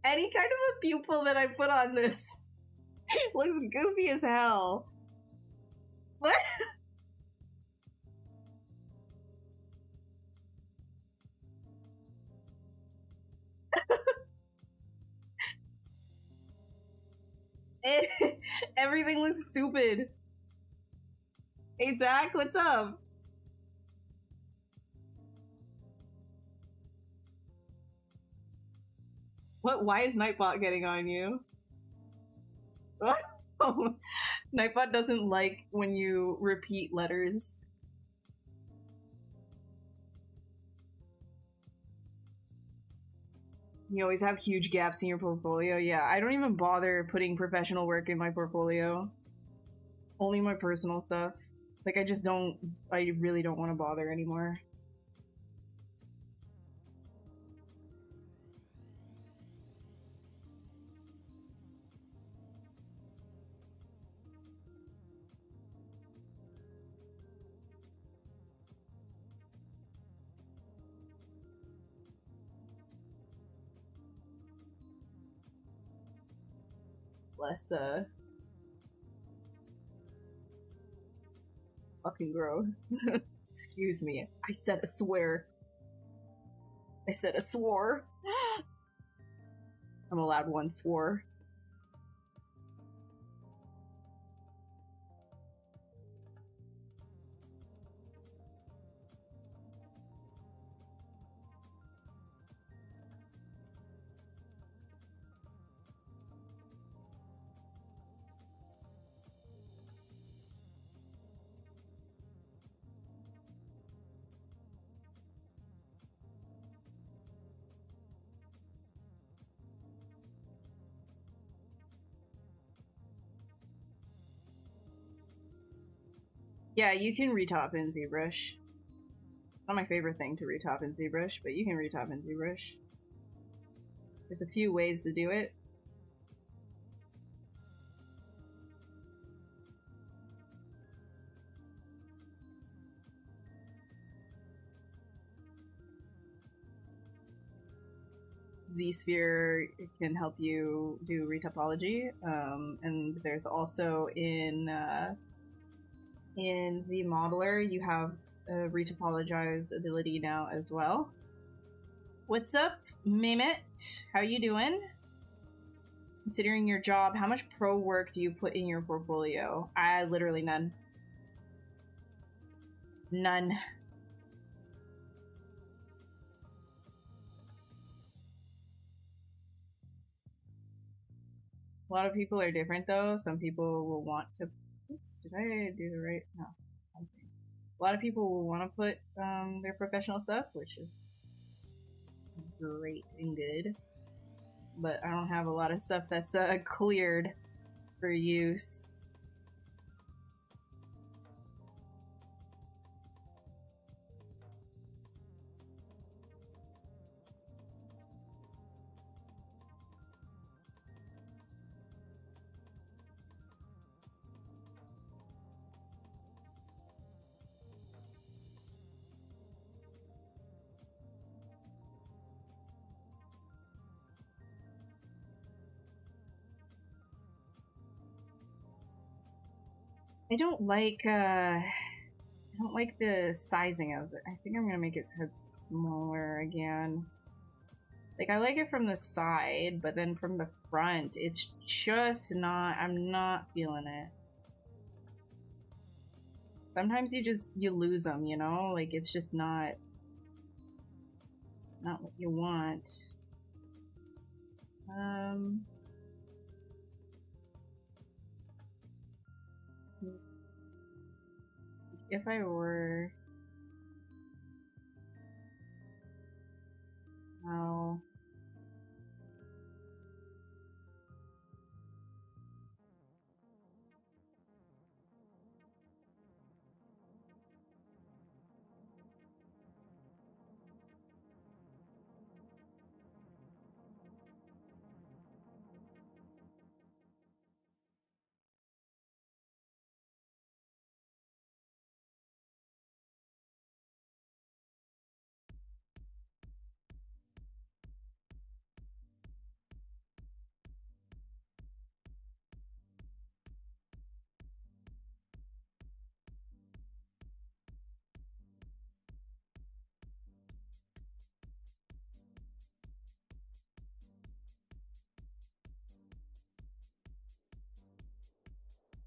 Any kind of a pupil that I put on this looks goofy as hell. What? Everything looks stupid. Hey Zach, what's up? What? Why is Nightbot getting on you? What? Oh, Nightbot doesn't like when you repeat letters. You always have huge gaps in your portfolio. Yeah, I don't even bother putting professional work in my portfolio. Only my personal stuff. Like, I really don't want to bother anymore. Less, fucking gross. Excuse me. I said a swear. I said a swore. I'm allowed one swore. Yeah, you can retop in ZBrush. Not my favorite thing to retop in ZBrush, but you can retop in ZBrush. There's a few ways to do it. ZSphere can help you do re-topology, and there's also in ZModeler you have a re-topologize ability now as well. What's up, Mehmet? How you doing? Considering your job, how much pro work do you put in your portfolio? Literally none. None. A lot of people are different though. Some people will want to. Oops, did I do the right? No. Okay. A lot of people will want to put their professional stuff, which is great and good. But I don't have a lot of stuff that's cleared for use. I don't like the sizing of it. I think I'm gonna make his head smaller again. Like, I like it from the side, but then from the front, it's just not, I'm not feeling it. Sometimes you lose them, you know? Like, it's just not what you want. If I were...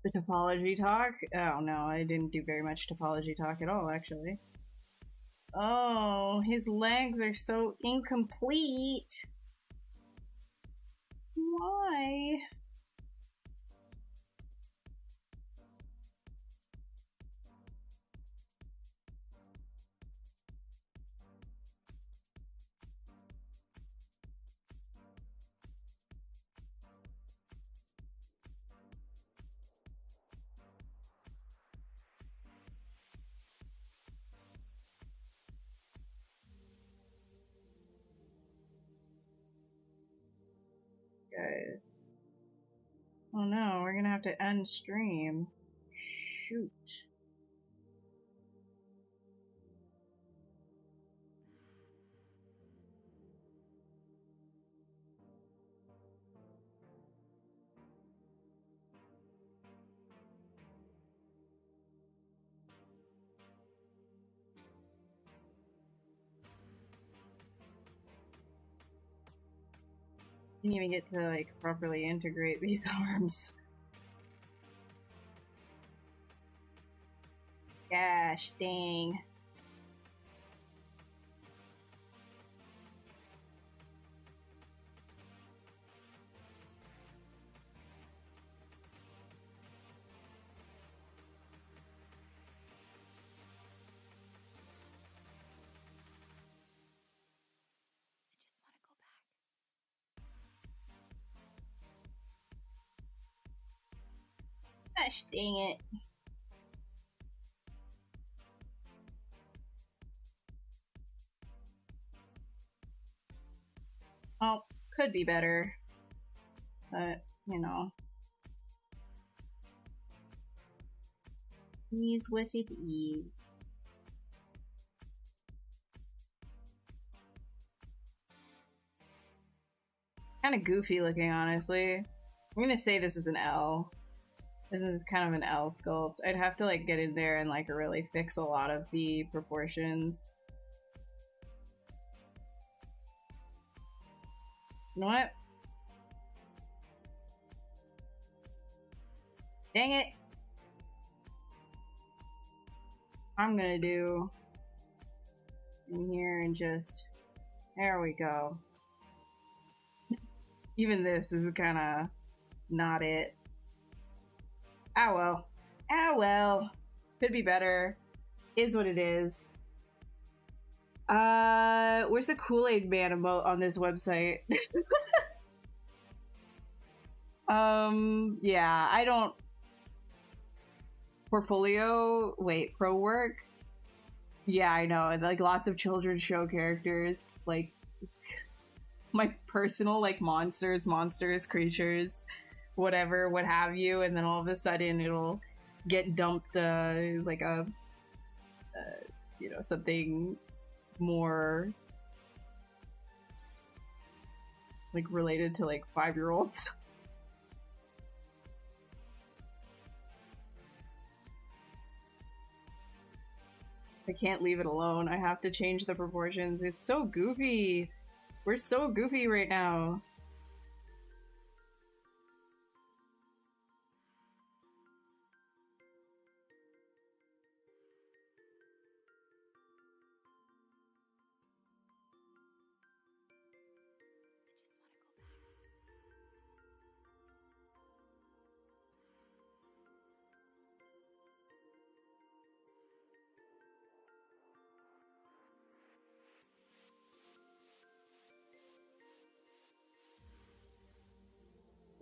The topology talk? Oh no, I didn't do very much topology talk at all, actually. Oh, his legs are so incomplete. Why? Guys. Oh no, we're gonna have to end stream. Shoot. Didn't even get to like properly integrate these arms. Gosh dang. Gosh dang it. Oh, could be better. But, you know. Is what it is. Kind of goofy looking, honestly. I'm gonna say this is an L. This is kind of an L sculpt. I'd have to like get in there and like really fix a lot of the proportions. You know what? Dang it! I'm gonna do in here and just, there we go. Even this is kind of not it. Ah well. Ah well. Could be better. Is what it is. Where's the Kool-Aid Man emote on this website? Yeah, I don't... Portfolio? Wait, pro work? Yeah, I know. Like, lots of children's show characters. Like, my personal, like, monsters, creatures, whatever, what have you. And then all of a sudden it'll get dumped, like a... you know, something more... like, related to, like, 5-year-olds. I can't leave it alone. I have to change the proportions. It's so goofy. We're so goofy right now.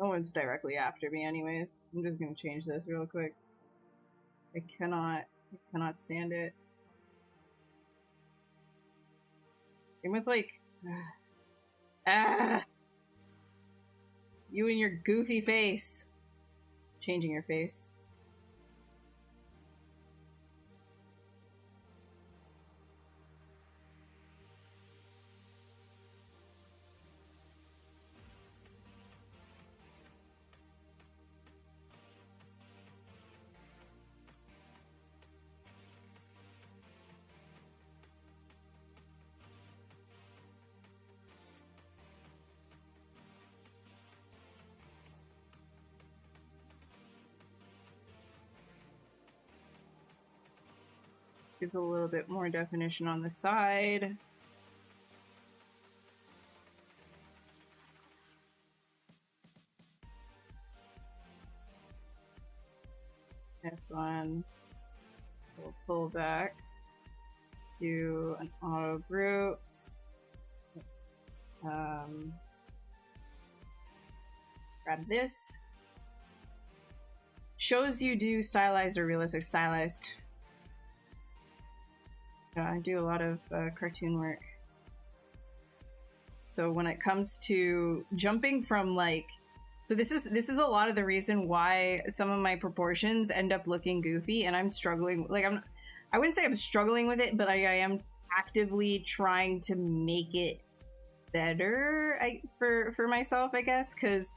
No one's directly after me anyways. I'm just gonna change this real quick. I cannot stand it. Same with like... ah! You and your goofy face. Changing your face. Gives a little bit more definition on the side. This one will pull back. Let's do an auto groups. Let's grab this. Shows you do stylized or realistic. Stylized. I do a lot of cartoon work. So when it comes to jumping from like, so this is a lot of the reason why some of my proportions end up looking goofy, and I'm struggling. Like I wouldn't say I'm struggling with it, but I am actively trying to make it better for myself, I guess, because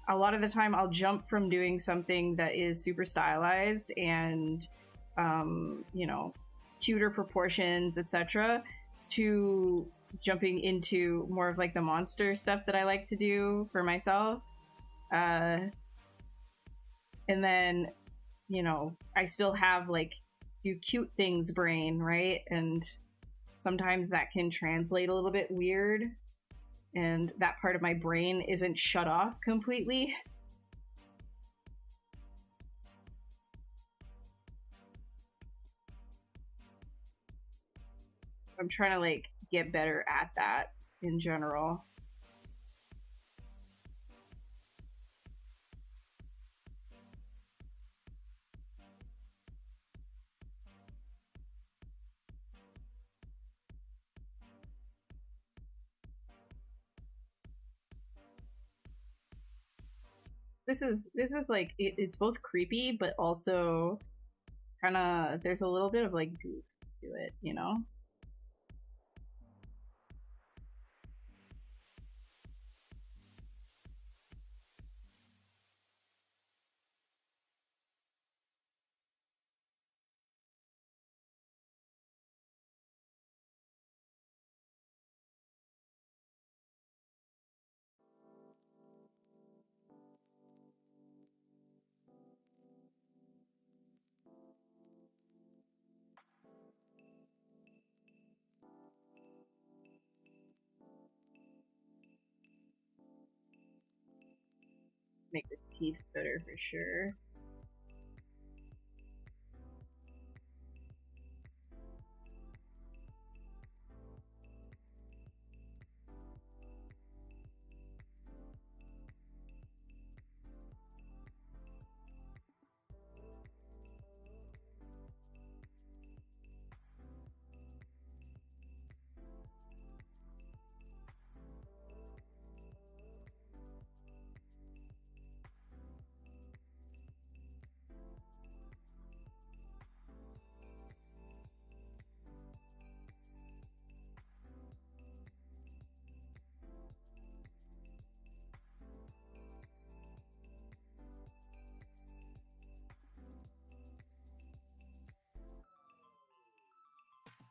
a lot of the time I'll jump from doing something that is super stylized and you know, cuter proportions, etc., to jumping into more of like the monster stuff that I like to do for myself. And then, you know, I still have like do cute things brain, right? And sometimes that can translate a little bit weird, and that part of my brain isn't shut off completely. I'm trying to like get better at that in general. This is like it's both creepy, but also kind of there's a little bit of like goof to it, you know? Make the teeth better for sure.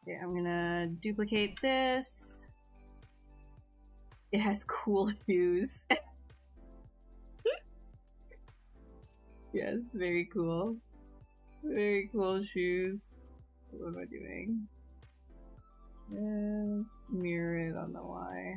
Okay, I'm gonna duplicate this. It has cool shoes. Yes, very cool. Very cool shoes. What am I doing? Let's mirror it on the Y.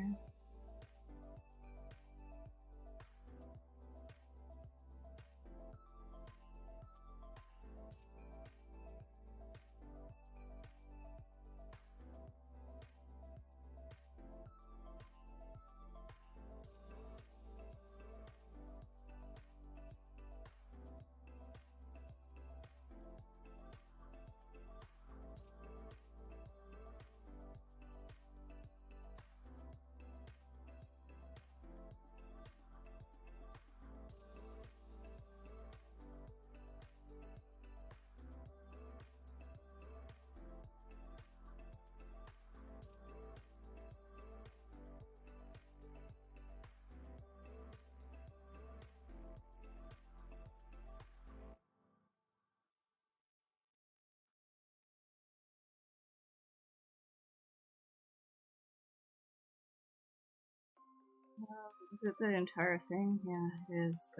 Is it the entire thing? Yeah, it is.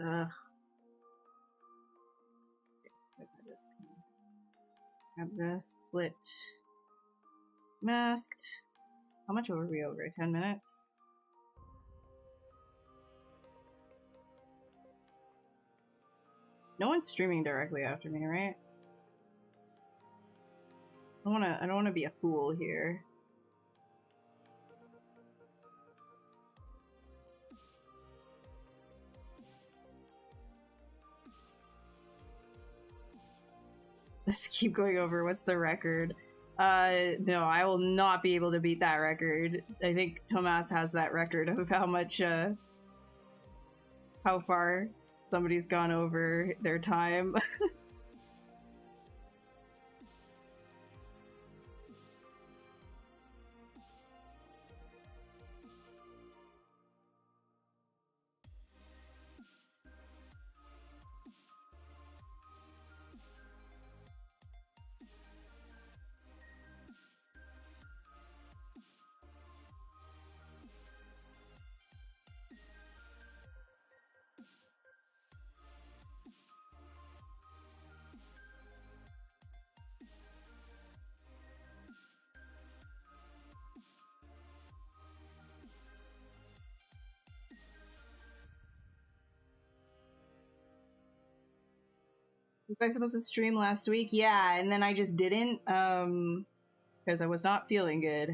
Grab this, split, masked. How much are we over? 10 minutes? No one's streaming directly after me, right? I don't wanna be a fool here. Let's keep going over. What's the record? No, I will not be able to beat that record. I think Tomas has that record of how much, how far somebody's gone over their time. Was I supposed to stream last week? Yeah, and then I just didn't, because I was not feeling good.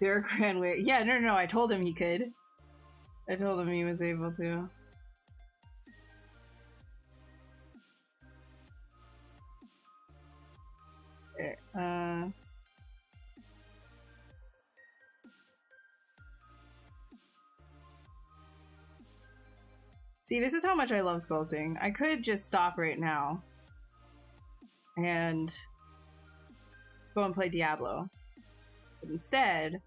Derek Cranway. Yeah, no, I told him he could. I told him he was able to. See, this is how much I love sculpting. I could just stop right now and go and play Diablo. But instead,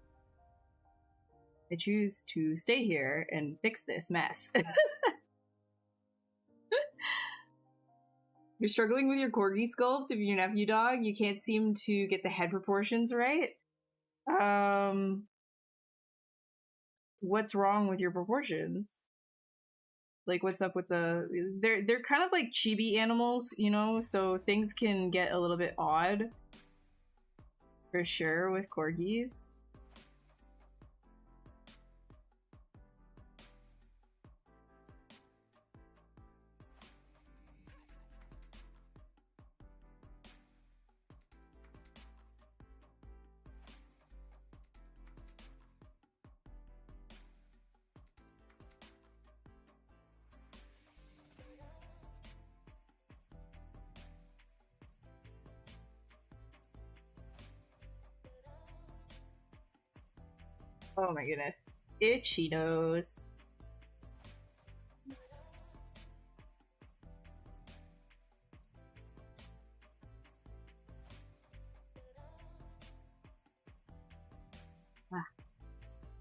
I choose to stay here and fix this mess. You're struggling with your corgi sculpt of your nephew dog? You can't seem to get the head proportions right? What's wrong with your proportions? Like, what's up with the... They're kind of like chibi animals, you know? So things can get a little bit odd. For sure, with corgis. Oh my goodness. Itchy nose.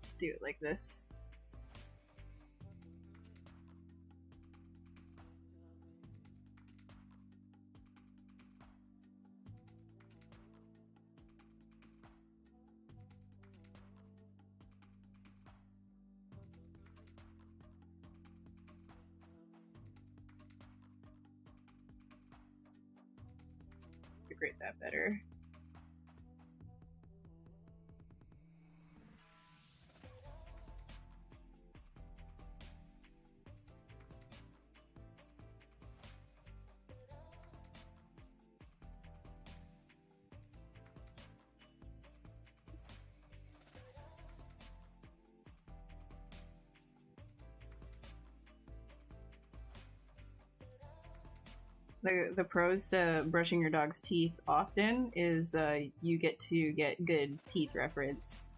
Let's do it like this. Integrate that better. The pros to brushing your dog's teeth often is you get to get good teeth reference.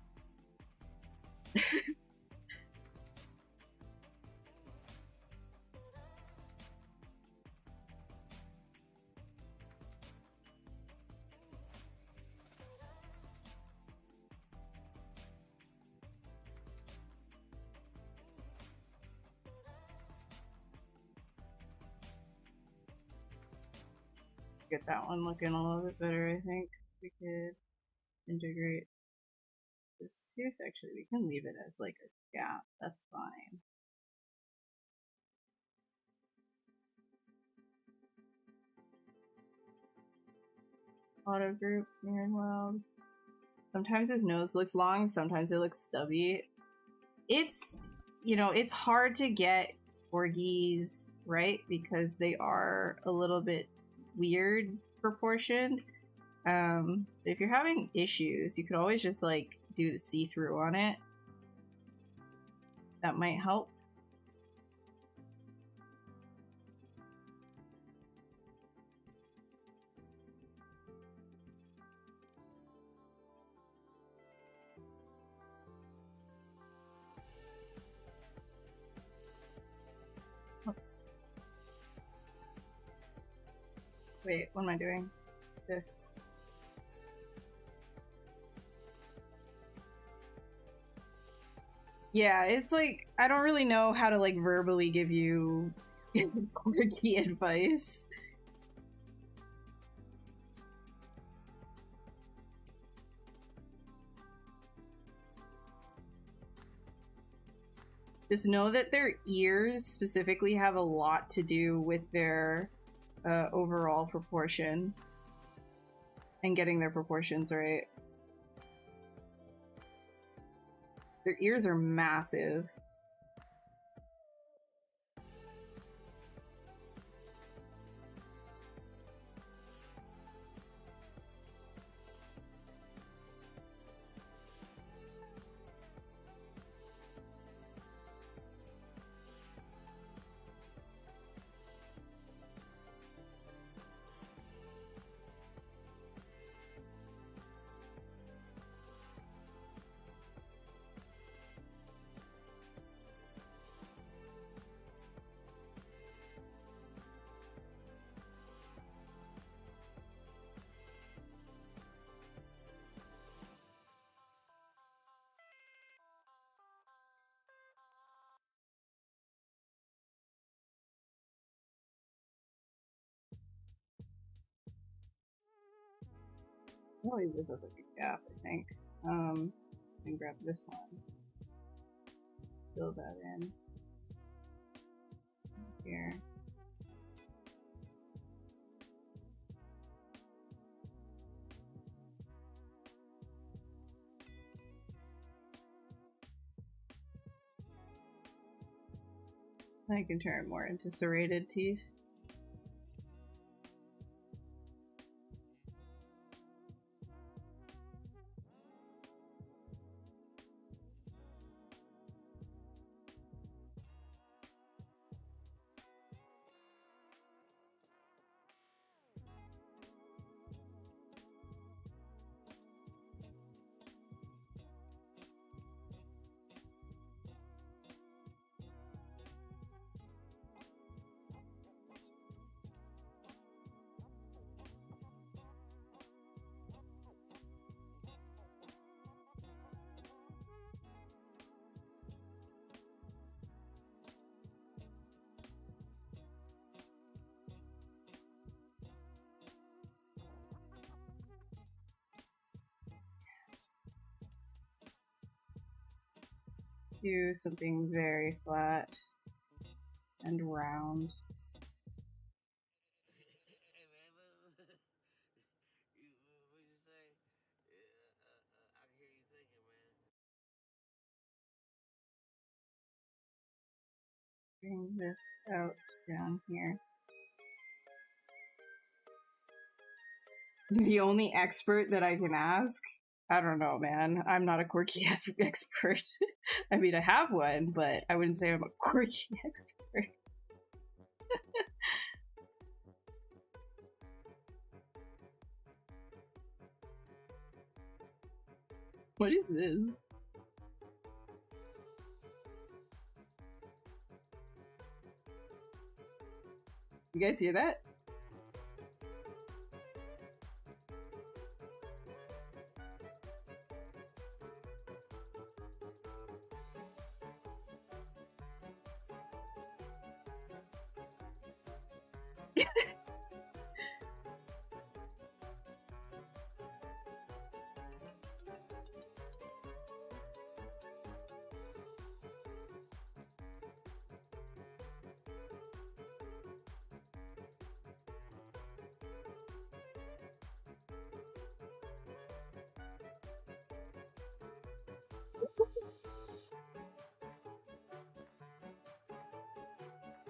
Get that one looking a little bit better, I think. We could integrate this tooth. Actually, we can leave it as like a gap. That's fine. Auto groups, mirror and weld. Sometimes his nose looks long, sometimes it looks stubby. It's, you know, it's hard to get corgis right because they are a little bit weird proportioned. If you're having issues, you could always just like do the see-through on it. That might help. Oops. Wait, what am I doing? This. Yeah, it's like, I don't really know how to like verbally give you quirky advice. Just know that their ears specifically have a lot to do with their overall proportion and getting their proportions right. Their ears are massive. I'll leave this as like a gap, I think. And grab this one. Fill that in. Here. I can turn more into serrated teeth. do something very flat and round. Bring this out down here. The only expert that I can ask? I don't know, man. I'm not a quirky ass expert. I mean, I have one, but I wouldn't say I'm a quirky expert. What is this? You guys hear that?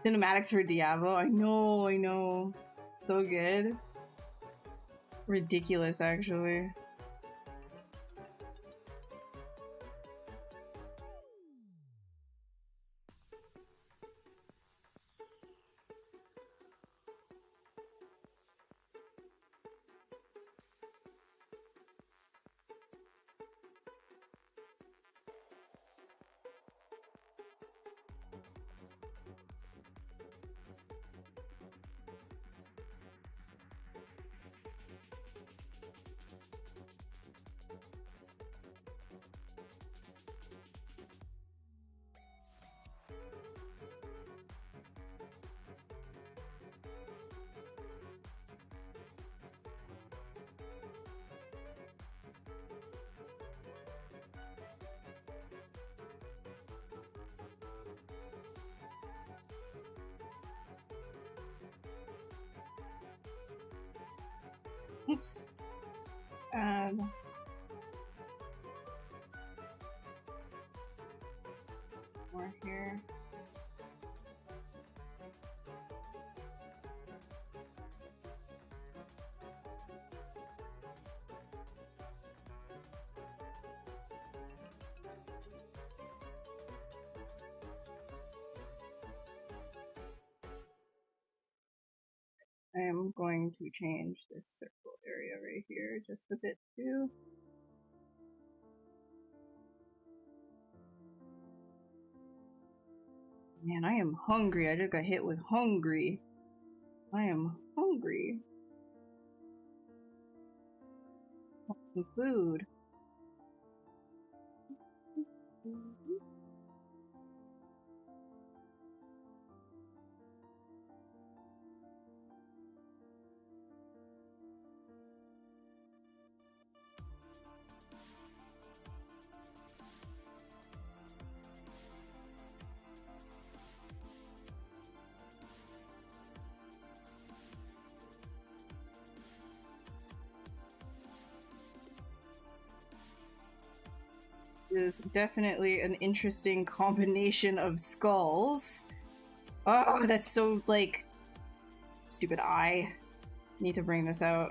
Cinematics for Diablo. I know. So good. Ridiculous, actually. Oops. More here. I am going to change this circle area right here just a bit too. Man, I am hungry. I just got hit with hungry. I am hungry. Want some food. Is definitely an interesting combination of skulls. Oh, that's so, like, stupid eye. Need to bring this out.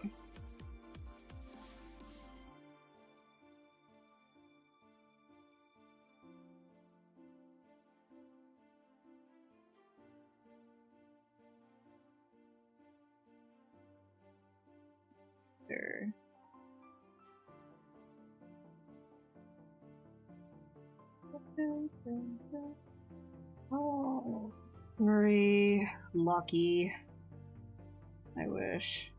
There. Oh, very lucky. I wish.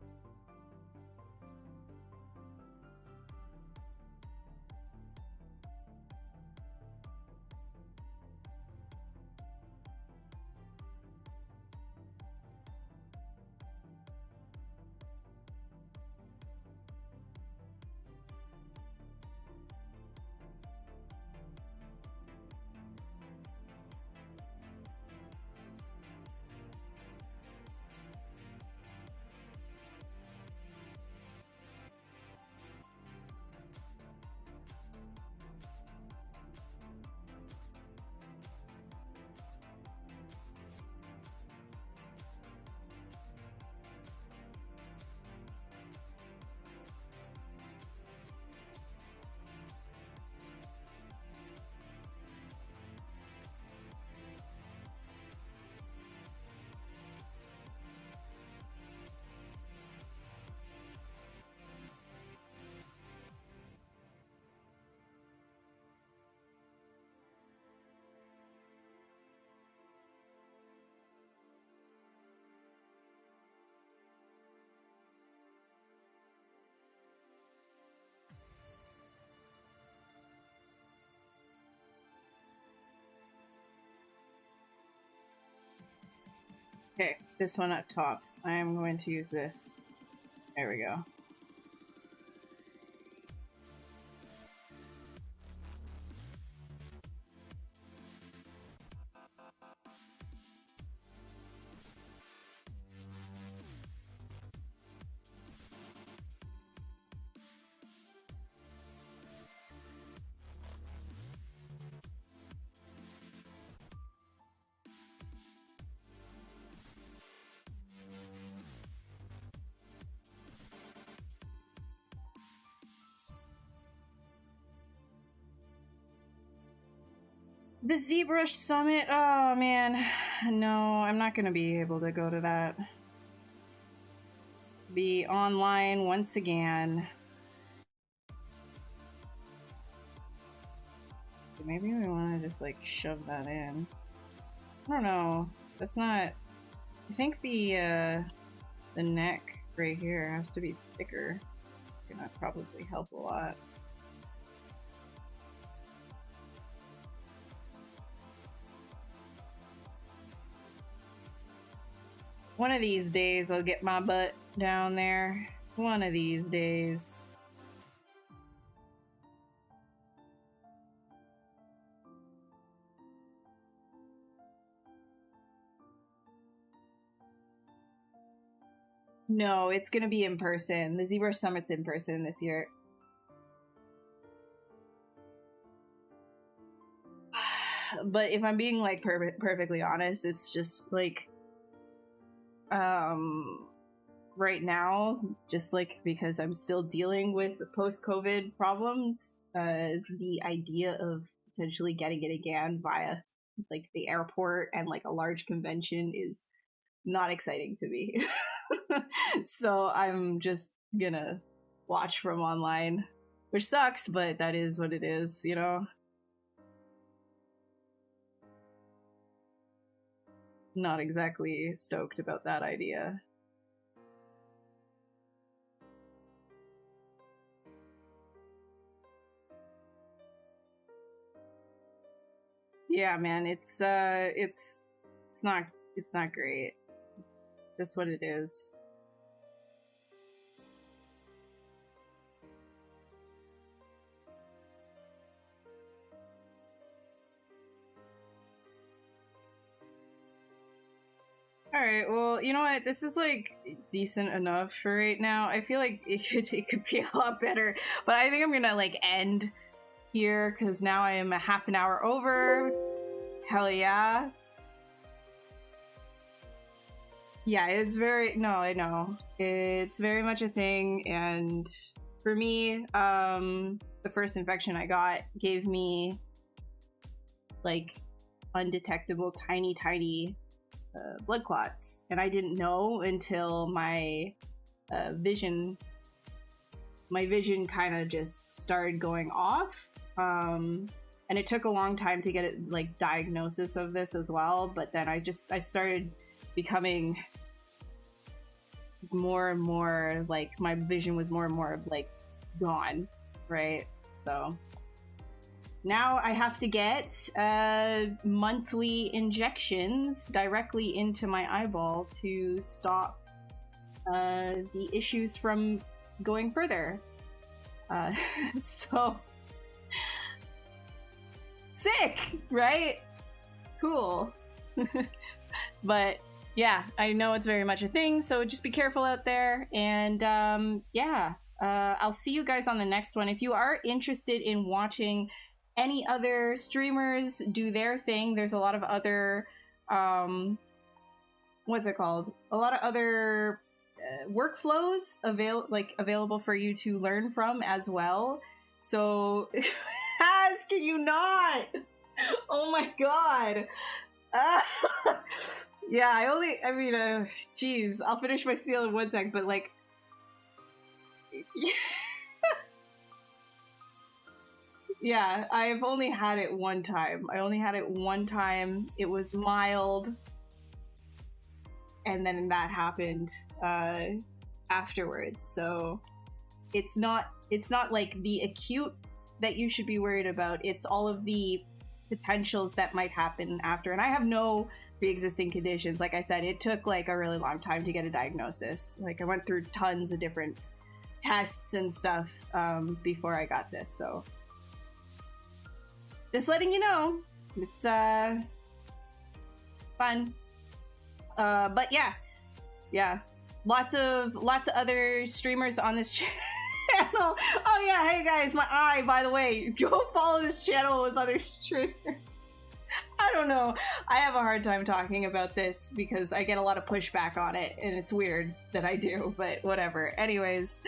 Okay, this one up top. I'm going to use this. There we go. The ZBrush Summit? Oh man, no, I'm not gonna be able to go to that. Be online once again. Maybe we want to just like shove that in. I don't know. That's not. I think the neck right here has to be thicker. It's gonna probably help a lot. One of these days I'll get my butt down there. One of these days. No, it's gonna be in person. The ZBrush Summit's in person this year. But if I'm being like perfectly honest, it's just like right now, just like because I'm still dealing with post-COVID problems, the idea of potentially getting it again via like the airport and like a large convention is not exciting to me. So I'm just gonna watch from online, which sucks, but that is what it is, you know? Not exactly stoked about that idea. Yeah, man, it's not great. It's just what it is. Alright, well, you know what? This is like decent enough for right now. I feel like it could be a lot better, but I think I'm gonna like end here because now I am a half an hour over. Hell yeah. Yeah, it's very, no, I know. It's very much a thing, and for me, the first infection I got gave me like undetectable tiny blood clots, and I didn't know until my vision kind of just started going off, and it took a long time to get it like diagnosis of this as well. But then I started becoming more and more like my vision was more and more like gone, right? So now I have to get monthly injections directly into my eyeball to stop the issues from going further. So sick, right? Cool. But yeah, I know it's very much a thing, so just be careful out there. And yeah, I'll see you guys on the next one. If you are interested in watching any other streamers do their thing, there's a lot of other what's it called, a lot of other workflows available for you to learn from as well. So Has, can you not? Oh my god. Yeah, geez, I'll finish my spiel in 1 sec, but like yeah, I've only had it one time. It was mild, and then that happened afterwards. So it's not like the acute that you should be worried about. It's all of the potentials that might happen after. And I have no pre-existing conditions. Like I said, it took like a really long time to get a diagnosis. Like I went through tons of different tests and stuff before I got this. So just letting you know, it's fun. But yeah, lots of other streamers on this channel. Oh yeah, hey guys, my eye, by the way, go follow this channel with other streamers. I don't know, I have a hard time talking about this because I get a lot of pushback on it, and it's weird that I do, but whatever. Anyways,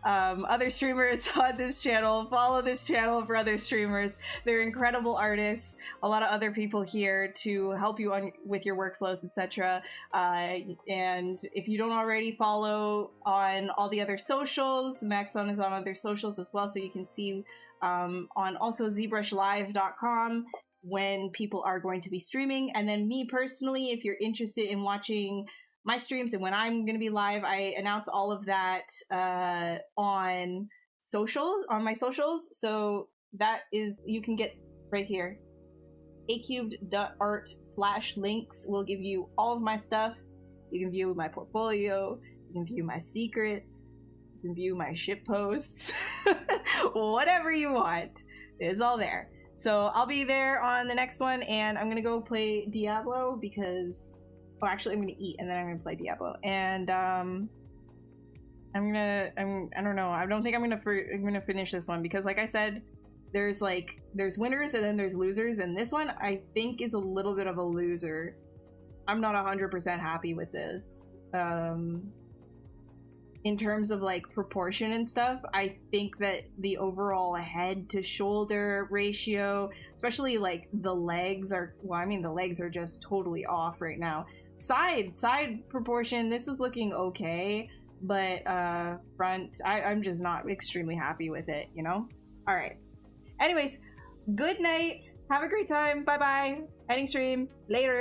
other streamers on this channel, follow this channel for other streamers. They're incredible artists, a lot of other people here to help you on with your workflows, etc. And if you don't already follow on all the other socials, Maxon is on other socials as well, so you can see on also ZBrushLive.com when people are going to be streaming. And then me personally, if you're interested in watching my streams and when I'm going to be live, I announce all of that on my socials. So that is, you can get right here. acubed.art/links will give you all of my stuff. You can view my portfolio, you can view my secrets, you can view my ship posts, whatever you want is all there. So I'll be there on the next one, and I'm gonna go play Diablo because, oh, actually I'm gonna eat and then I'm gonna play Diablo, and I don't know, I don't think I'm gonna finish this one because, like I said, there's winners and then there's losers, and this one I think is a little bit of a loser. I'm not 100% happy with this. In terms of like proportion and stuff, I think that the overall head to shoulder ratio, especially like the legs are, well, I mean, the legs are just totally off right now. Side proportion, this is looking okay, but front, I'm just not extremely happy with it, you know? All right. Anyways, good night. Have a great time. Bye-bye. Ending stream. Later.